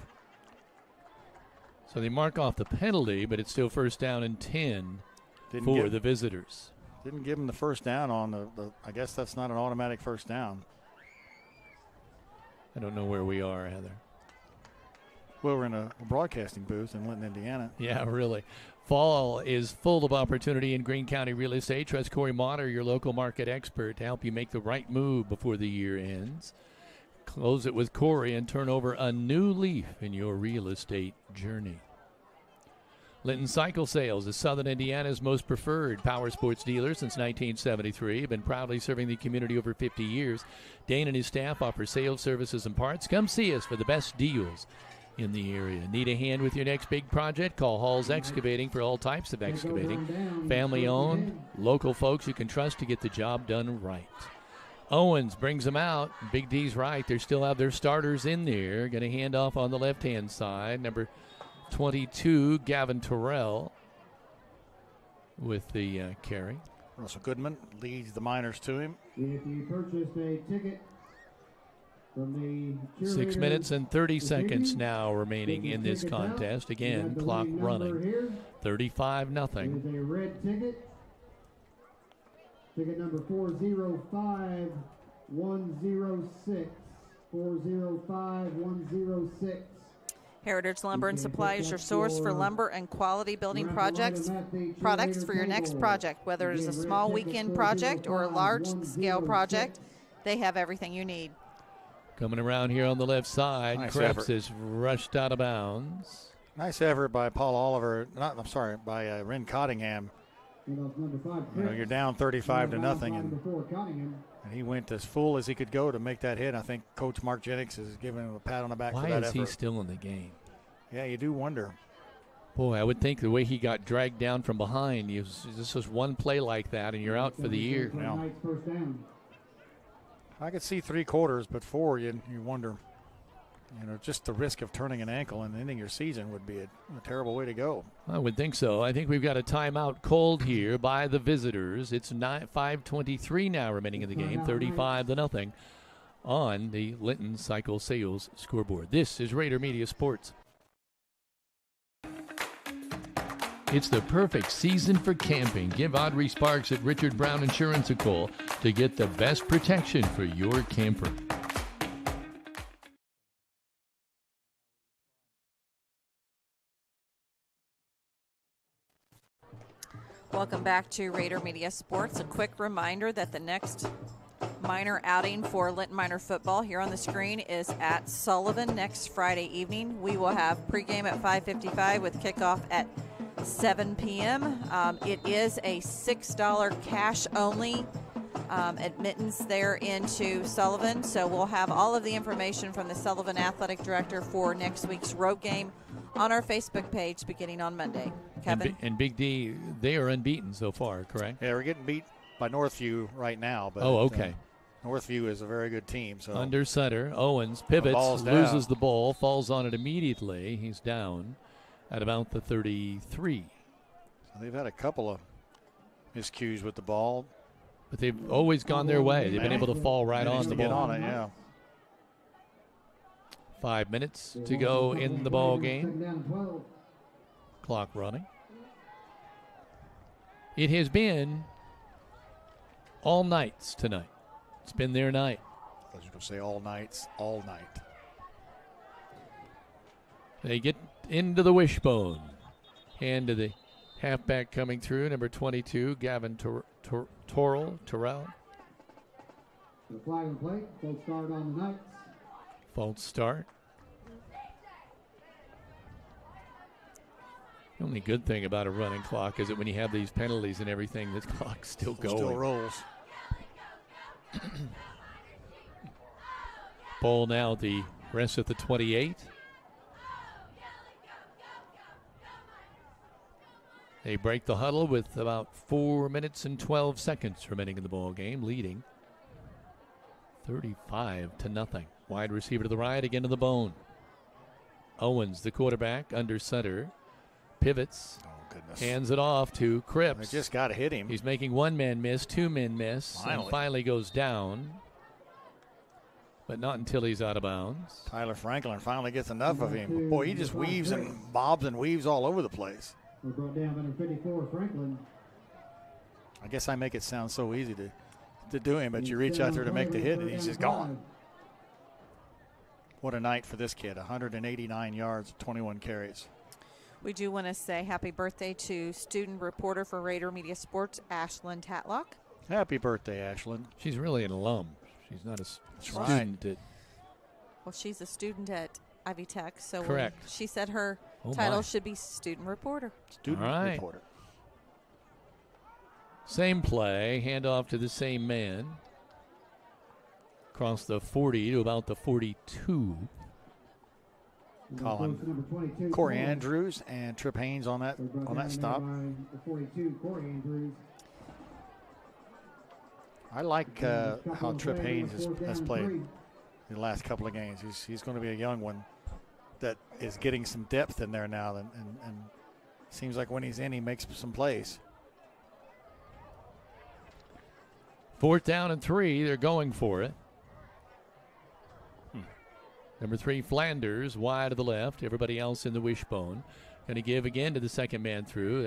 So they mark off the penalty, but it's still first down and 10 for the visitors. Didn't give them the first down on the I guess that's not an automatic first down. I don't know where we are, Heather. Well, we're in a broadcasting booth in Linton, Indiana. Yeah, really. Fall is full of opportunity in Greene County real estate. Trust Corey Motter, your local market expert, to help you make the right move before the year ends. Close it with Corey and turn over a new leaf in your real estate journey. Linton Cycle Sales is Southern Indiana's most preferred power sports dealer since 1973. Been proudly serving the community over 50 years. Dane and his staff offer sales services and parts. Come see us for the best deals in the area. Need a hand with your next big project? Call Hall's Excavating for all types of excavating. Family owned, local folks you can trust to get the job done right. Owens brings them out. Big D's right. They still have their starters in there. Going to hand off on the left-hand side. Number 22, Gavin Terrell with the carry. Russell Goodman leads the Miners to him. If you purchased a ticket from the 6 minutes and 30 seconds now remaining in this contest. Again, clock running. 35-0. It is a red ticket. Ticket number 405106. 405106. Heritage Lumber and Supply is your source for lumber and quality building products for your next project. Whether it is a small weekend project or a large-scale project, they have everything you need. Coming around here on the left side, Nice Krebs effort. is rushed out of bounds. Nice effort by Paul Oliver. By Ren Cottingham. You're down 35-0, and he went as full as he could go to make that hit. I think Coach Mark Jennings is giving him a pat on the back for that effort. Why is he still in the game? Yeah, you do wonder. Boy, I would think the way he got dragged down from behind, this was one play like that, and you're out for the year. Well, I could see 3 quarters, but 4, you wonder. Just the risk of turning an ankle and ending your season would be a terrible way to go. I would think so. I think we've got a timeout called here by the visitors. It's 5:23 now remaining in the game, 35-0 on the Linton Cycle Sales scoreboard. This is Rader Media Sports. It's the perfect season for camping. Give Audrey Sparks at Richard Brown Insurance a call to get the best protection for your camper. Welcome back to Rader Media Sports. A quick reminder that the next Miner outing for Linton Miner football here on the screen is at Sullivan next Friday evening. We will have pregame at 5:55 with kickoff at 7 p.m. It is a $6 cash only admittance there into Sullivan. So we'll have all of the information from the Sullivan Athletic Director for next week's road game on our Facebook page beginning on Monday. Kevin? And Big D, they are unbeaten so far, correct? Yeah, we're getting beat by Northview right now. But okay. Northview is a very good team. So under center, Owens pivots, loses the ball, falls on it immediately. He's down at about the 33. So they've had a couple of miscues with the ball. But they've always gone their way. They've been able to fall right on the ball. Get on it, yeah. 5 minutes to go in the ball game. Clock running. It has been all nights tonight. It's been their night. I was going to say all nights, all night. They get into the wishbone. Hand to the halfback coming through, number 22, Gavin Terrell. The flag and play, false start on the Knights. False start. The only good thing about a running clock is that when you have these penalties and everything, the clock's still going. Still rolls. Ball now at the rest of the 28. They break the huddle with about 4 minutes and 12 seconds remaining in the ball game, leading 35-0. Wide receiver to the right, again to the bone. Owens, the quarterback, under center. Pivots. Oh, good goodness. Hands it off to Cripps. They just got to hit him. He's making one man miss, two men miss, and finally goes down. But not until he's out of bounds. Tyler Franklin finally gets enough of him. Boy, he just weaves and bobs and weaves all over the place. Brought down number 54, Franklin. I guess I make it sound so easy to do him, but you reach out there to make the hit, and he's just gone. What a night for this kid. 189 yards, 21 carries. We do want to say happy birthday to student reporter for Rader Media Sports, Ashlyn Tatlock. Happy birthday, Ashlyn. She's really an alum. She's not a student. Well, she's a student at Ivy Tech, so correct. She said her title should be student reporter. Student reporter. Same play, handoff to the same man. Across the 40 to about the 42. Corey Andrews and Trip Haynes on that stop. I like how Trip Haynes has played the last couple of games. He's going to be a young one that is getting some depth in there now, and seems like when he's in, he makes some plays. 4th down and 3. They're going for it. Number 3, Flanders, wide to the left. Everybody else in the wishbone. Going to give again to the second man through.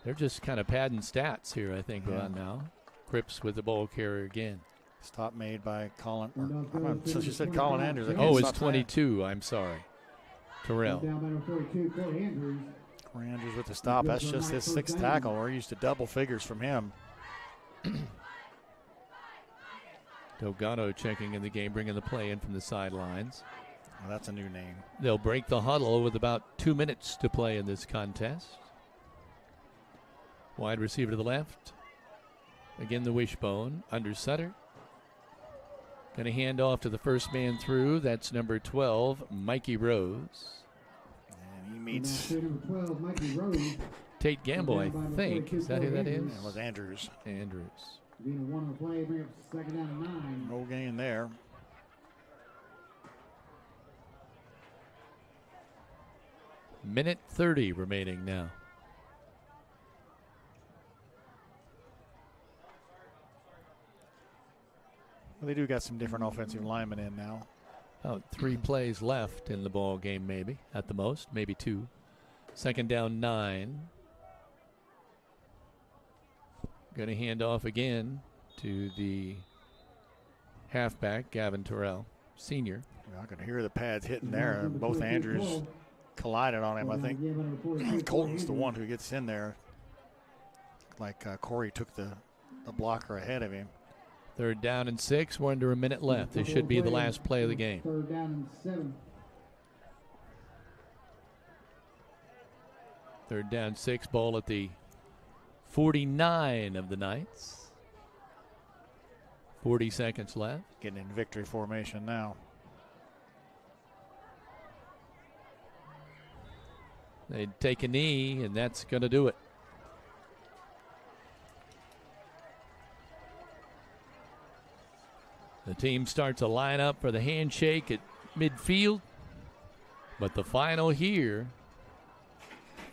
They're just kind of padding stats here, I think, on now. Cripps with the ball carrier again. Stop made by Colin. So she said Colin Andrews. It's 22. I'm sorry. Terrell. Corey Andrews with the stop. That's just his 6th tackle. We're used to double figures from him. Delgado checking in the game, bringing the play in from the sidelines. Well, that's a new name. They'll break the huddle with about 2 minutes to play in this contest. Wide receiver to the left. Again, the wishbone. Under Sutter. Going to hand off to the first man through. That's number 12, Mikey Rose. And he meets Tate Gamble, I think. Is that who that is? It was Andrews. Andrews. Being a one play, bring up 2nd down and 9. No gain there. Minute 30 remaining now. Well, they do got some different offensive linemen in now. About 3 plays left in the ball game, maybe at the most, maybe 2. 2nd down, 9. Going to hand off again to the halfback, Gavin Terrell, senior. I can hear the pads hitting there. Both Andrews collided on him, I think. Colton's the one who gets in there. Like Corey took the blocker ahead of him. 3rd down and 6. We're under a minute left. This should be the last play of the game. 3rd down and 7. 3rd down, 6. Ball at the 49 of the Knights. 40 seconds left. Getting in victory formation now. They take a knee, and that's going to do it. The team starts a lineup for the handshake at midfield. But the final here,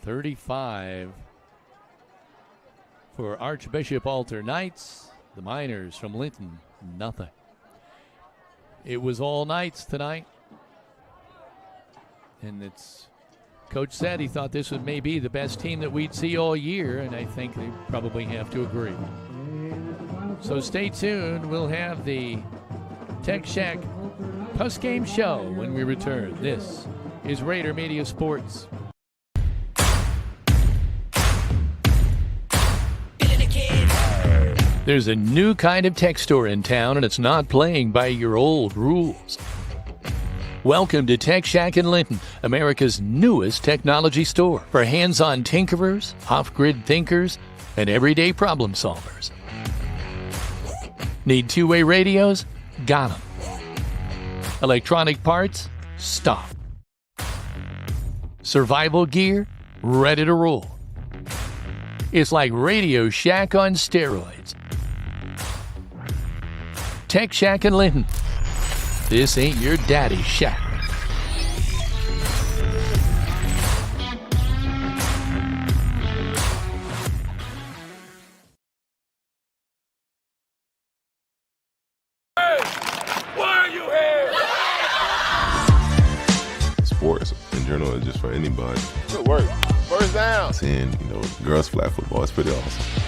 35 for Archbishop Alter Knights. The Miners from Linton, nothing. It was all Knights tonight. And Coach said he thought this would maybe the best team that we'd see all year, and I think they probably have to agree. So stay tuned. We'll have the Tech Shack post-game show when we return. This is Rader Media Sports. There's a new kind of tech store in town, and it's not playing by your old rules. Welcome to Tech Shack in Linton, America's newest technology store for hands-on tinkerers, off-grid thinkers, and everyday problem solvers. Need two-way radios? Got them. Electronic parts? Stop. Survival gear? Ready to roll. It's like Radio Shack on steroids. Tech Shack in Linton. This ain't your daddy's shack. sports in general, or just for anybody. Good work. First down. Seeing, girls flag football, it's pretty awesome.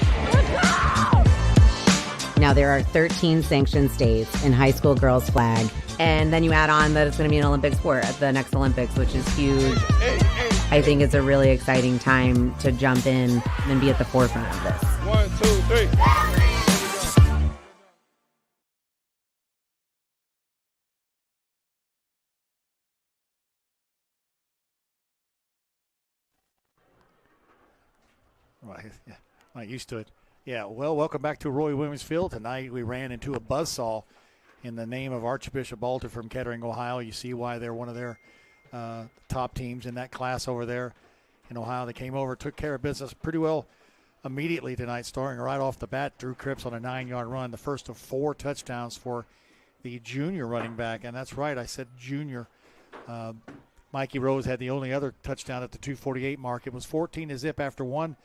Now, there are 13 sanctioned states in high school girls flag, and then you add on that it's going to be an Olympic sport at the next Olympics, which is huge. I think it's a really exciting time to jump in and be at the forefront of this. 1, 2, 3. Right, yeah, not used to it. Yeah, well, welcome back to Roy Williams Field. Tonight we ran into a buzzsaw in the name of Archbishop Alter from Kettering, Ohio. You see why they're one of their top teams in that class over there in Ohio. They came over, took care of business pretty well immediately tonight, starting right off the bat. Drew Cripps on a 9-yard run, the first of 4 touchdowns for the junior running back. And that's right, I said junior. Mikey Rose had the only other touchdown at the 2:48 mark. It was 14-0 after one.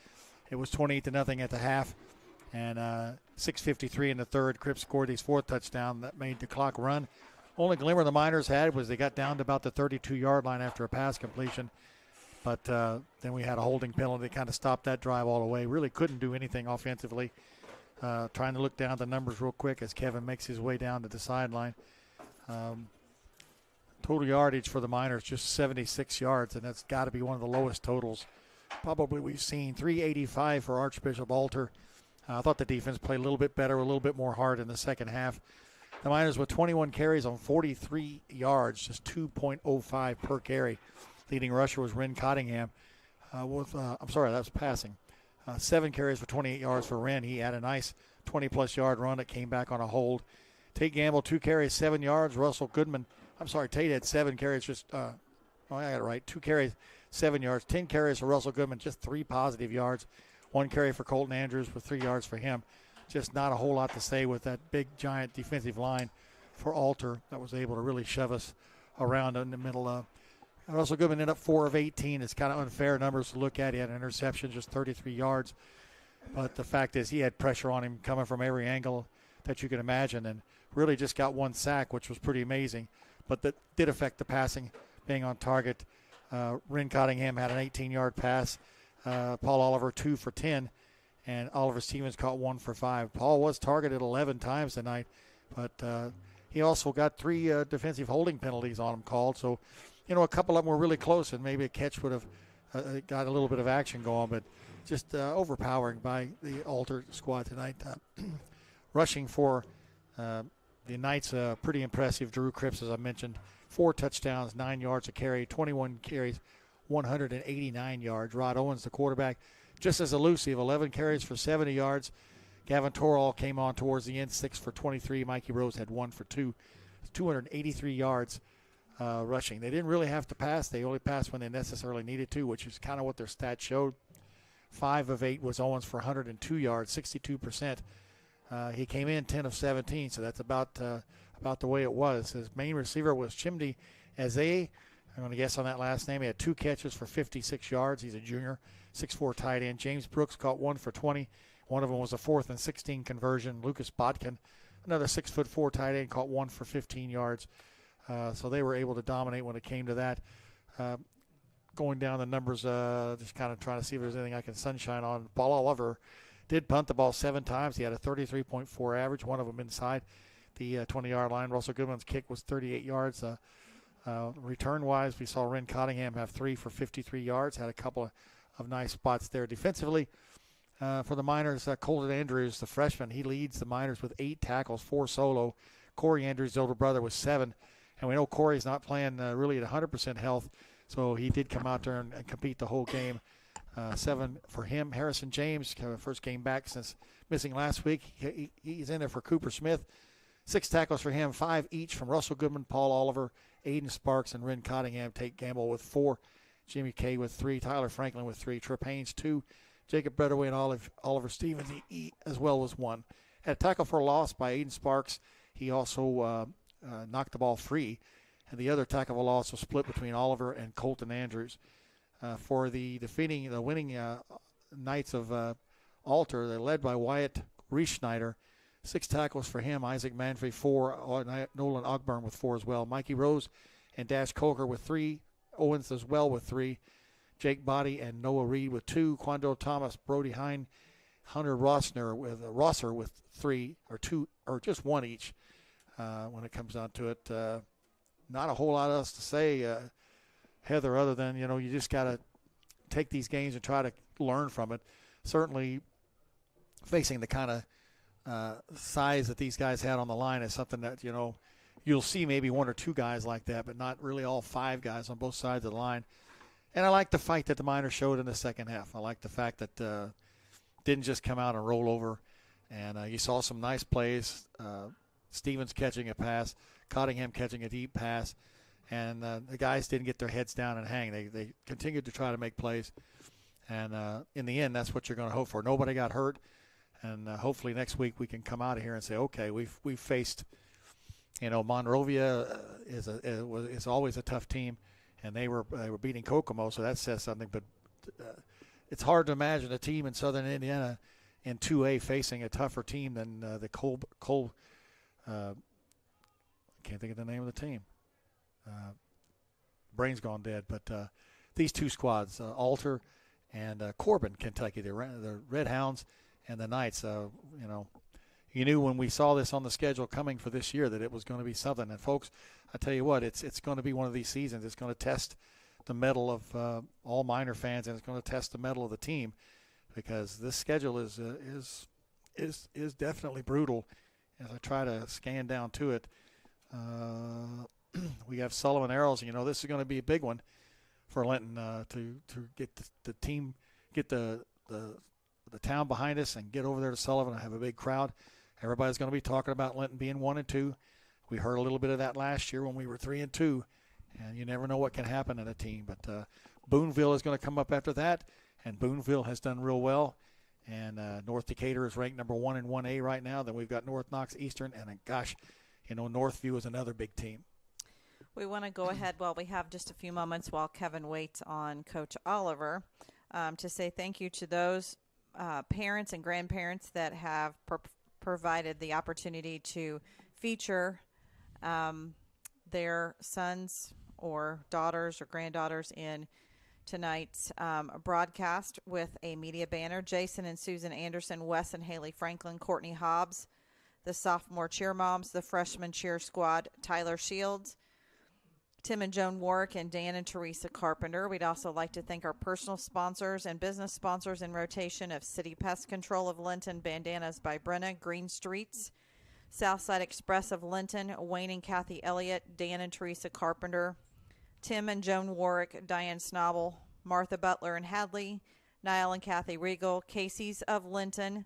It was 28-0 at the half. And 6:53 in the third. Cripps scored his 4th touchdown. That made the clock run. Only glimmer the Miners had was they got down to about the 32-yard line after a pass completion. But then we had a holding penalty that kind of stopped that drive all the way. Really couldn't do anything offensively. Trying to look down the numbers real quick as Kevin makes his way down to the sideline. Total yardage for the Miners, just 76 yards, and that's got to be one of the lowest totals probably we've seen. 385 for Archbishop Alter. I thought the defense played a little bit better, a little bit more hard in the second half. The Miners with 21 carries on 43 yards, just 2.05 per carry. Leading rusher was Ren Cottingham. That was passing. 7 carries for 28 yards for Ren. He had a nice 20-plus yard run that came back on a hold. Tate Gamble, 2 carries, 7 yards. Tate had 7 carries, I got it right. 2 carries, 7 yards. 10 carries for Russell Goodman, just 3 positive yards. 1 carry for Colton Andrews with 3 yards for him. Just not a whole lot to say with that big, giant defensive line for Alter that was able to really shove us around in the middle. Russell Goodman ended up 4 of 18. It's kind of unfair numbers to look at. He had an interception, just 33 yards. But the fact is he had pressure on him coming from every angle that you can imagine, and really just got 1 sack, which was pretty amazing. But that did affect the passing, being on target. Ren Cottingham had an 18-yard pass. Paul Oliver 2 for 10, and Oliver Stevens caught 1 for 5. Paul was targeted 11 times tonight, but he also got 3 defensive holding penalties on him called. So, a couple of them were really close, and maybe a catch would have got a little bit of action going, but just overpowering by the Alter squad tonight. Rushing for the Knights, pretty impressive. Drew Cripps, as I mentioned, 4 touchdowns, 9 yards a carry, 21 carries, 189 yards. Rod Owens, the quarterback, just as elusive, 11 carries for 70 yards. Gavin Torall came on towards the end, 6 for 23. Mikey Rose had 1 for 2. 283 yards rushing. They didn't really have to pass. They only passed when they necessarily needed to, which is kind of what their stats showed. 5 of 8 was Owens for 102 yards, 62%. He came in 10 of 17, so that's about the way it was. His main receiver was Chimdi Eze. I'm going to guess on that last name. He had 2 catches for 56 yards. He's a junior, 6'4" tight end. James Brooks caught 1 for 20. One of them was a 4th and 16 conversion. Lucas Botkin, another 6'4" tight end, caught 1 for 15 yards. So they were able to dominate when it came to that. Going down the numbers, just kind of trying to see if there's anything I can sunshine on. Paul Oliver did punt the ball 7 times. He had a 33.4 average, one of them inside the 20-yard line. Russell Goodman's kick was 38 yards. Return-wise, we saw Ren Cottingham have 3 for 53 yards, had a couple of nice spots there. Defensively, for the Miners, Colton Andrews, the freshman, he leads the Miners with 8 tackles, 4 solo. Corey Andrews' older brother was 7. And we know Corey's not playing really at 100% health, so he did come out there and compete the whole game. 7 for him. Harrison James, first game back since missing last week. He's in there for Cooper Smith. 6 tackles for him, 5 each from Russell Goodman, Paul Oliver, Aiden Sparks, and Ren Cottingham. Tate Gamble with 4. Jimmy Kay with 3. Tyler Franklin with 3. Trip Haynes 2. Jacob Breadaway and Oliver Stevens as well was 1. Had a tackle for a loss by Aiden Sparks. He also knocked the ball free. And the other tackle for a loss was split between Oliver and Colton Andrews. For the winning Knights of Alter, they're led by Wyatt Rieschneider. 6 tackles for him. Isaac Manfrey 4. Nolan Ogburn with 4 as well. Mikey Rose and Dash Coker with 3 Owens as well with 3. Jake Body and Noah Reed with 2. Quando Thomas, Brody Hine, Hunter Rosser with 3 or 2 or just 1 each when it comes down to it. Not a whole lot else to say, Heather, other than, you just got to take these games and try to learn from it. Certainly facing the kind of size that these guys had on the line is something that, you'll see maybe 1 or 2 guys like that, but not really all 5 guys on both sides of the line. And I like the fight that the Miners showed in the second half. I like the fact that didn't just come out and roll over. And you saw some nice plays. Stevens catching a pass, Cottingham catching a deep pass. And the guys didn't get their heads down and hang. They continued to try to make plays. And in the end, that's what you're going to hope for. Nobody got hurt. And hopefully next week we can come out of here and say, okay, we've faced, Monrovia is always a tough team. And they were beating Kokomo, so that says something. But it's hard to imagine a team in Southern Indiana in 2A facing a tougher team than the Cole. I can't think of the name of the team. Brain's gone dead. But these 2 squads, Alter and Corbin, Kentucky, the Red Hounds and the Knights. You knew when we saw this on the schedule coming for this year that it was going to be something. And folks, I tell you what, it's going to be one of these seasons. It's going to test the mettle of all Miner fans, and it's going to test the mettle of the team, because this schedule is definitely brutal. As I try to scan down to it, we have Sullivan Arrows. This is going to be a big one for Linton to get the team, get the town behind us, and get over there to Sullivan and have a big crowd. Everybody's going to be talking about Linton being 1-2. We heard a little bit of that last year when we were 3-2, and you never know what can happen in a team. But Boonville is going to come up after that, and Boonville has done real well. And North Decatur is ranked number 1 in 1A right now. Then we've got North Knox Eastern, and gosh, Northview is another big team. We want to go ahead while we have just a few moments while Kevin waits on Coach Oliver to say thank you to those parents and grandparents that have provided the opportunity to feature their sons or daughters or granddaughters in tonight's broadcast with a media banner. Jason and Susan Anderson, Wes and Haley Franklin, Courtney Hobbs, the sophomore cheer moms, the freshman cheer squad, Tyler Shields, Tim and Joan Warwick, and Dan and Teresa Carpenter. We'd also like to thank our personal sponsors and business sponsors in rotation of City Pest Control of Linton, Bandanas by Brenna, Green Streets, Southside Express of Linton, Wayne and Kathy Elliott, Dan and Teresa Carpenter, Tim and Joan Warwick, Diane Snobble, Martha Butler and Hadley, Niall and Kathy Regal, Casey's of Linton,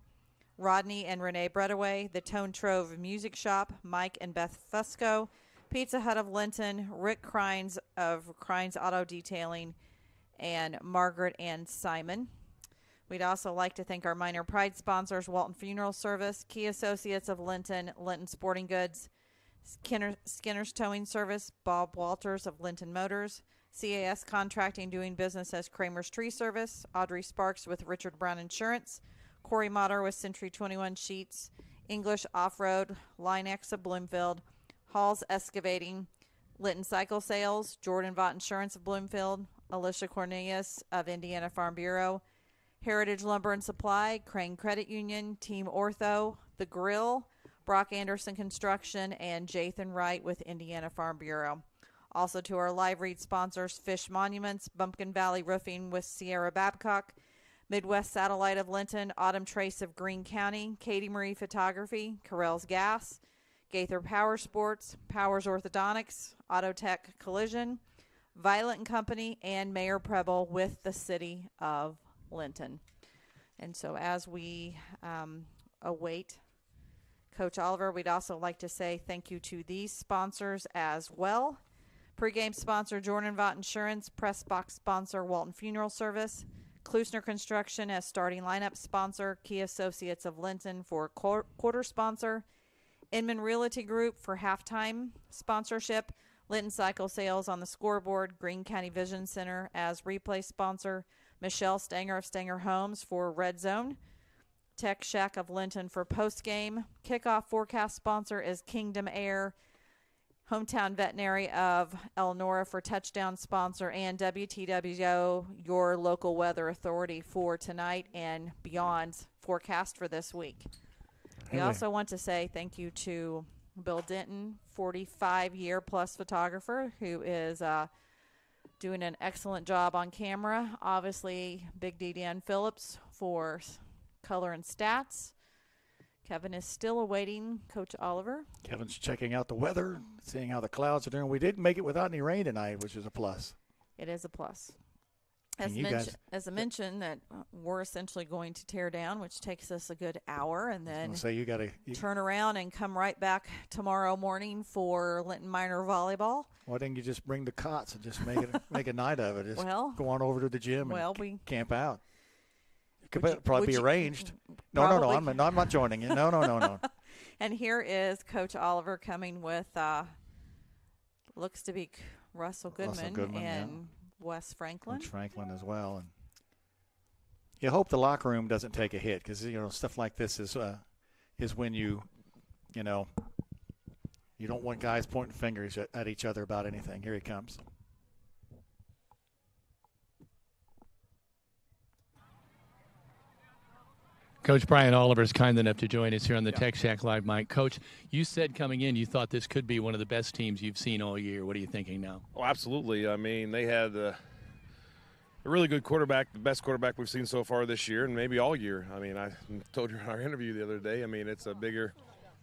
Rodney and Renee Bredaway, the Tone Trove Music Shop, Mike and Beth Fusco, Pizza Hut of Linton, Rick Crines of Crines Auto Detailing, and Margaret and Simon. We'd also like to thank our Minor Pride sponsors, Walton Funeral Service, Key Associates of Linton, Linton Sporting Goods, Skinner's Towing Service, Bob Walters of Linton Motors, CAS Contracting doing business as Kramer's Tree Service, Audrey Sparks with Richard Brown Insurance, Corey Motter with Century 21 Sheets, English Off-Road, Line X of Bloomfield, Hall's Excavating, Linton Cycle Sales, Jordan Vaught Insurance of Bloomfield, Alicia Cornelius of Indiana Farm Bureau, Heritage Lumber and Supply, Crane Credit Union, Team Ortho, The Grill, Brock Anderson Construction, and Jathan Wright with Indiana Farm Bureau. Also to our live read sponsors, Fish Monuments, Bumpkin Valley Roofing with Sierra Babcock, Midwest Satellite of Linton, Autumn Trace of Greene County, Katie Marie Photography, Carell's Gas, Gaither Power Sports, Powers Orthodontics, Autotech Collision, Violet and Company, and Mayor Preble with the City of Linton. And so as we await Coach Oliver, we'd also like to say thank you to these sponsors as well. Pre-game sponsor Jordan Vaught Insurance, press box sponsor Walton Funeral Service, Klusner Construction as starting lineup sponsor, Key Associates of Linton for quarter sponsor, Inman Realty Group for halftime sponsorship, Linton Cycle Sales on the scoreboard, Greene County Vision Center as replay sponsor, Michelle Stanger of Stanger Homes for Red Zone, Tech Shack of Linton for postgame. Kickoff forecast sponsor is Kingdom Air. Hometown Veterinary of Elnora for touchdown sponsor, and WTWO, your local weather authority for tonight and beyond forecast for this week. We also want to say thank you to Bill Ditton, 45-year-plus photographer, who is doing an excellent job on camera. Obviously, Big D Dan Phillips for color and stats. Kevin is still awaiting Coach Oliver. Kevin's checking out the weather, seeing how the clouds are doing. We didn't make it without any rain tonight, which is a plus. It is a plus. And As I mentioned, that we're essentially going to tear down, which takes us a good hour, and then turn around and come right back tomorrow morning for Linton Minor volleyball. Why didn't you just bring the cots and just make a night of it? Just go on over to the gym and camp out. It could probably be arranged. No, I'm not joining you. No. And here is Coach Oliver coming with looks to be Russell Goodman and Wes Franklin. Coach Franklin as well. And you hope the locker room doesn't take a hit, because stuff like this is when you don't want guys pointing fingers at each other about anything. Here he comes. Coach Brian Oliver is kind enough to join us here on the Tech Shack Live mic. Coach, you said coming in you thought this could be one of the best teams you've seen all year. What are you thinking now? Oh, absolutely. I mean, they had a really good quarterback, the best quarterback we've seen so far this year and maybe all year. I mean, I told you in our interview the other day, I mean, it's a bigger,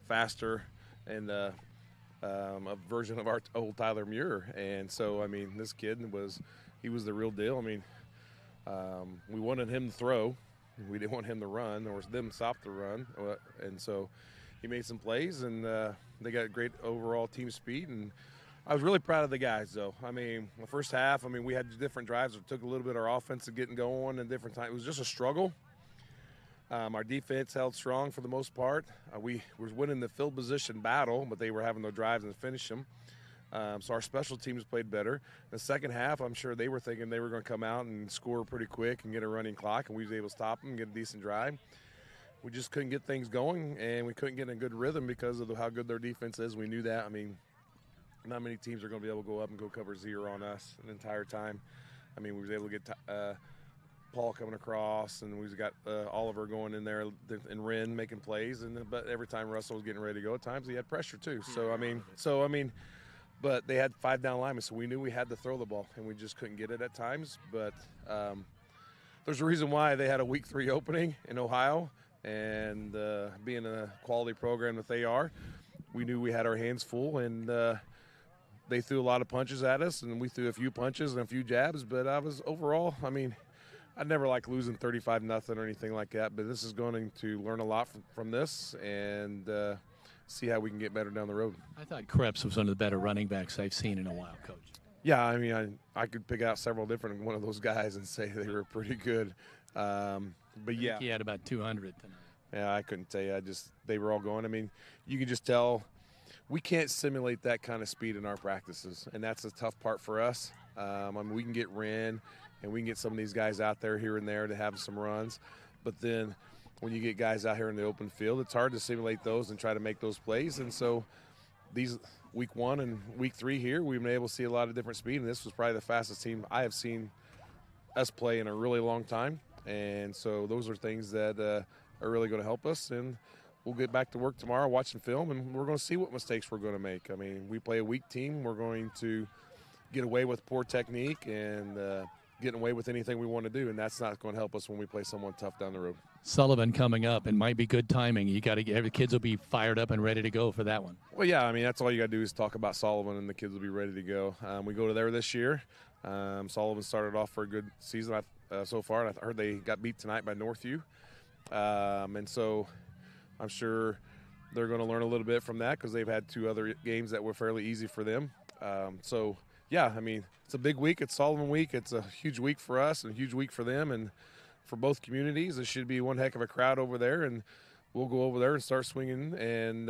faster, and a version of our old Tyler Muir. And so, I mean, this kid was the real deal. I mean, we wanted him to throw. We didn't want him to run or them to stop the run. And so he made some plays, and they got great overall team speed. And I was really proud of the guys, though. I mean, the first half, we had different drives that took a little bit of our offense to getting going and different times. It was just a struggle. Our defense held strong for the most part. We were winning the field position battle, but they were having their drives and finish them. So our special teams played better. The second half, I'm sure they were thinking they were going to come out and score pretty quick and get a running clock, and we was able to stop them and get a decent drive. We just couldn't get things going, and we couldn't get in a good rhythm because of how good their defense is. We knew that. I mean, not many teams are going to be able to go up and go cover zero on us the entire time. I mean, we was able to get Paul coming across, and we got Oliver going in there and Wren making plays. But every time Russell was getting ready to go, at times he had pressure too. But they had 5 down linemen, so we knew we had to throw the ball, and we just couldn't get it at times. But there's a reason why they had a week 3 opening in Ohio, and being a quality program that they are, we knew we had our hands full, and they threw a lot of punches at us, and we threw a few punches and a few jabs. But I'd never like losing 35-0 or anything like that, but this is going to learn a lot from this, and see how we can get better down the road. I thought Krebs was one of the better running backs I've seen in a while, Coach. Yeah, I mean, I could pick out several different one of those guys and say they were pretty good. But yeah, he had about 200 tonight. Yeah, I couldn't tell you. They were all going. I mean, you can just tell we can't simulate that kind of speed in our practices, and that's the tough part for us. We can get Wren, and we can get some of these guys out there here and there to have some runs, but then when you get guys out here in the open field, it's hard to simulate those and try to make those plays. And so these week 1 and week 3 here, we've been able to see a lot of different speed, and this was probably the fastest team I have seen us play in a really long time. And so those are things that are really going to help us, and we'll get back to work tomorrow watching film, and we're going to see what mistakes we're going to make. I mean, we play a weak team. We're going to get away with poor technique and getting away with anything we want to do, and that's not going to help us when we play someone tough down the road. Sullivan coming up, and might be good timing. You got to get the kids will be fired up and ready to go for that one. Well, yeah, I mean, that's all you got to do is talk about Sullivan, and the kids will be ready to go. We go to there this year. Sullivan started off for a good season so far, and I heard they got beat tonight by Northview. And so I'm sure they're going to learn a little bit from that because they've had 2 other games that were fairly easy for them. Yeah, I mean, it's a big week. It's Sullivan week. It's a huge week for us and a huge week for them and for both communities. It should be one heck of a crowd over there, and we'll go over there and start swinging and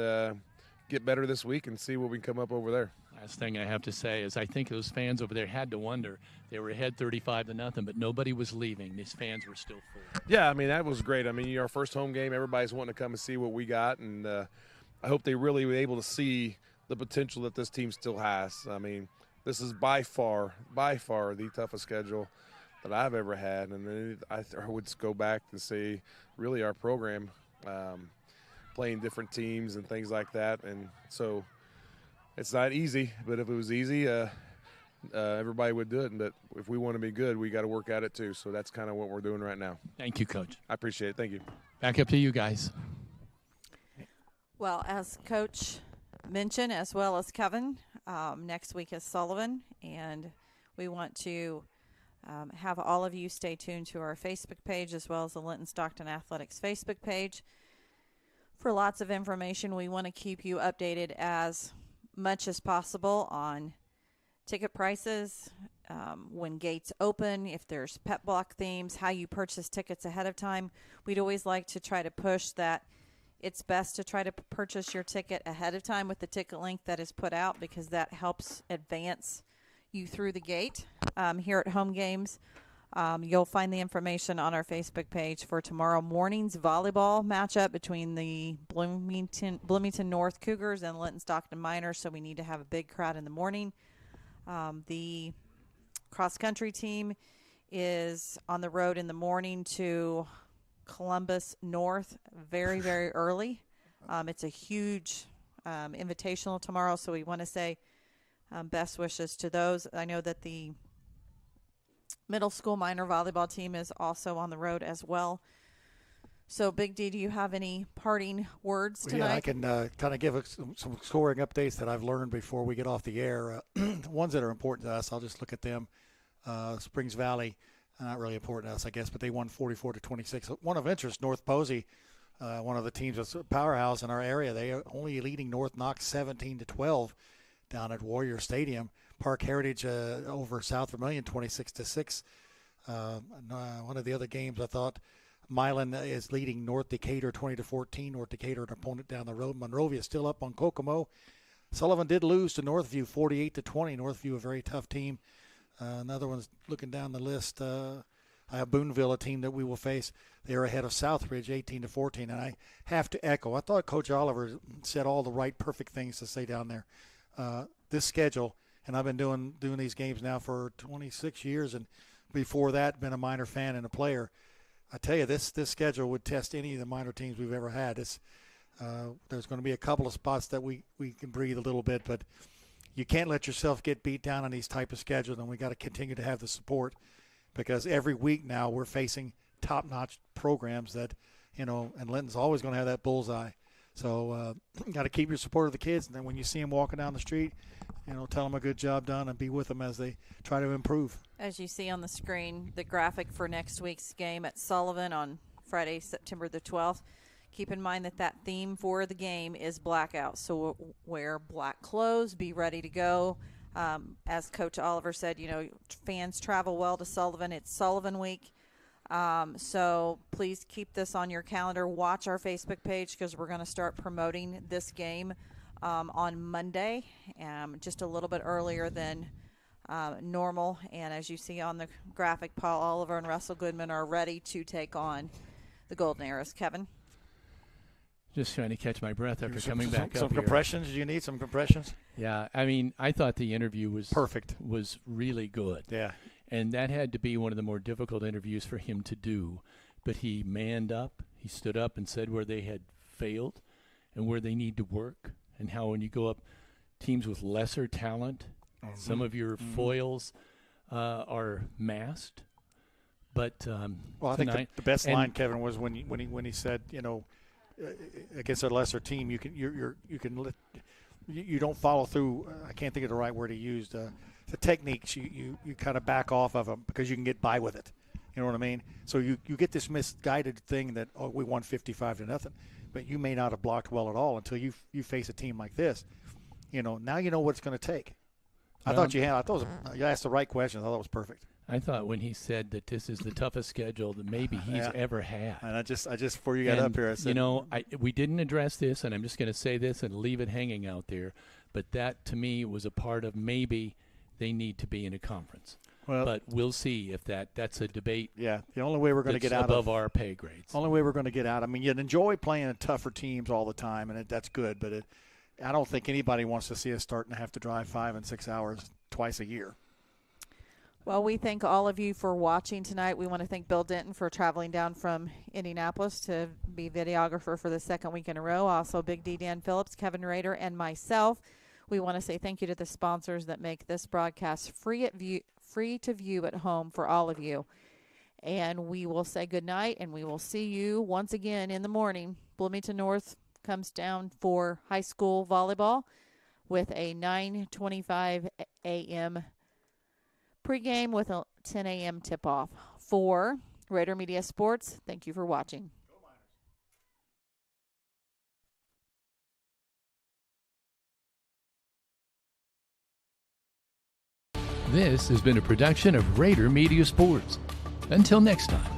get better this week and see what we can come up over there. Last thing I have to say is I think those fans over there had to wonder. They were ahead 35-0, but nobody was leaving. These fans were still full. Yeah, I mean, that was great. I mean, our first home game, everybody's wanting to come and see what we got, and I hope they really were able to see the potential that this team still has. I mean, this is by far the toughest schedule that I've ever had. And then I would go back and see really our program playing different teams and things like that. And so it's not easy, but if it was easy, everybody would do it. But if we want to be good, we got to work at it too. So that's kind of what we're doing right now. Thank you, Coach. I appreciate it. Thank you. Back up to you guys. Well, as Coach mentioned, as well as Kevin, next week is Sullivan, and we want to have all of you stay tuned to our Facebook page as well as the Linton-Stockton Athletics Facebook page for lots of information. We want to keep you updated as much as possible on ticket prices, when gates open, if there's pep block themes, how you purchase tickets ahead of time. We'd always like to try to push that it's best to try to purchase your ticket ahead of time with the ticket link that is put out, because that helps advance you through the gate here at home games. You'll find the information on our Facebook page for tomorrow morning's volleyball matchup between the Bloomington North Cougars and Linton-Stockton Miners, so we need to have a big crowd in the morning. The cross-country team is on the road in the morning to Columbus North very, very early. It's a huge invitational tomorrow, so we want to say best wishes to those. I know that the middle school minor volleyball team is also on the road as well. So, Big D, do you have any parting words tonight? Yeah, I can kind of give some scoring updates that I've learned before we get off the air. The ones that are important to us, I'll just look at them. Springs Valley, not really important to us, I guess, but they won 44-26. One of interest, North Posey, one of the teams that's a powerhouse in our area. They are only leading North Knox 17-12 down at Warrior Stadium. Park Heritage over South Vermilion 26-6. One of the other games, I thought Milan is leading North Decatur 20-14. North Decatur, an opponent down the road. Monrovia still up on Kokomo. Sullivan did lose to Northview 48-20. Northview, a very tough team. Another one's looking down the list. I have Boonville, a team that we will face. They are ahead of Southridge 18-14. And I have to echo, I thought Coach Oliver said all the right, perfect things to say down there. This schedule, and I've been doing these games now for 26 years, and before that, been a minor fan and a player. I tell you, this schedule would test any of the minor teams we've ever had. There's going to be a couple of spots that we can breathe a little bit, but you can't let yourself get beat down on these type of schedules, and we got to continue to have the support, because every week now we're facing top-notch programs that, and Linton's always going to have that bullseye. So got to keep your support of the kids, and then when you see them walking down the street, tell them a good job done and be with them as they try to improve. As you see on the screen, the graphic for next week's game at Sullivan on Friday, September the 12th. Keep in mind that theme for the game is blackout. So wear black clothes, be ready to go. As Coach Oliver said, fans travel well to Sullivan. It's Sullivan week. So please keep this on your calendar. Watch our Facebook page, because we're going to start promoting this game on Monday, just a little bit earlier than normal. And as you see on the graphic, Paul Oliver and Russell Goodman are ready to take on the Golden Arrows. Kevin? Just trying to catch my breath after coming back up here. Some compressions? Do you need some compressions? Yeah, I mean, I thought the interview was perfect. Was really good. Yeah. And that had to be one of the more difficult interviews for him to do. But he manned up. He stood up and said where they had failed and where they need to work, and how when you go up teams with lesser talent, some of your foils are masked. But I think the best line, Kevin, was when he said, against a lesser team, you don't follow through. I can't think of the right word he used. The techniques, you kind of back off of them because you can get by with it. You know what I mean? So you get this misguided thing that, we won 55-0, but you may not have blocked well at all until you face a team like this. Now you know what it's going to take. I thought you asked the right question. I thought it was perfect. I thought when he said that this is the toughest schedule that maybe he's ever had. And I just before you got up here, I said, we didn't address this, and I'm just going to say this and leave it hanging out there. But that, to me, was a part of maybe they need to be in a conference. Well, but we'll see if that's a debate. Yeah, the only way we're going to get out above our pay grades. Only way we're going to get out. I mean, you'd enjoy playing tougher teams all the time, and that's good. But I don't think anybody wants to see us starting to have to drive 5 and 6 hours twice a year. Well, we thank all of you for watching tonight. We want to thank Bill Ditton for traveling down from Indianapolis to be videographer for the second week in a row. Also, Big D Dan Phillips, Kevin Rader, and myself. We want to say thank you to the sponsors that make this broadcast free to view at home for all of you. And we will say good night, and we will see you once again in the morning. Bloomington North comes down for high school volleyball with a 9:25 a.m. pregame with a 10 a.m. tip-off. For Raider Media Sports, thank you for watching. This has been a production of Raider Media Sports. Until next time.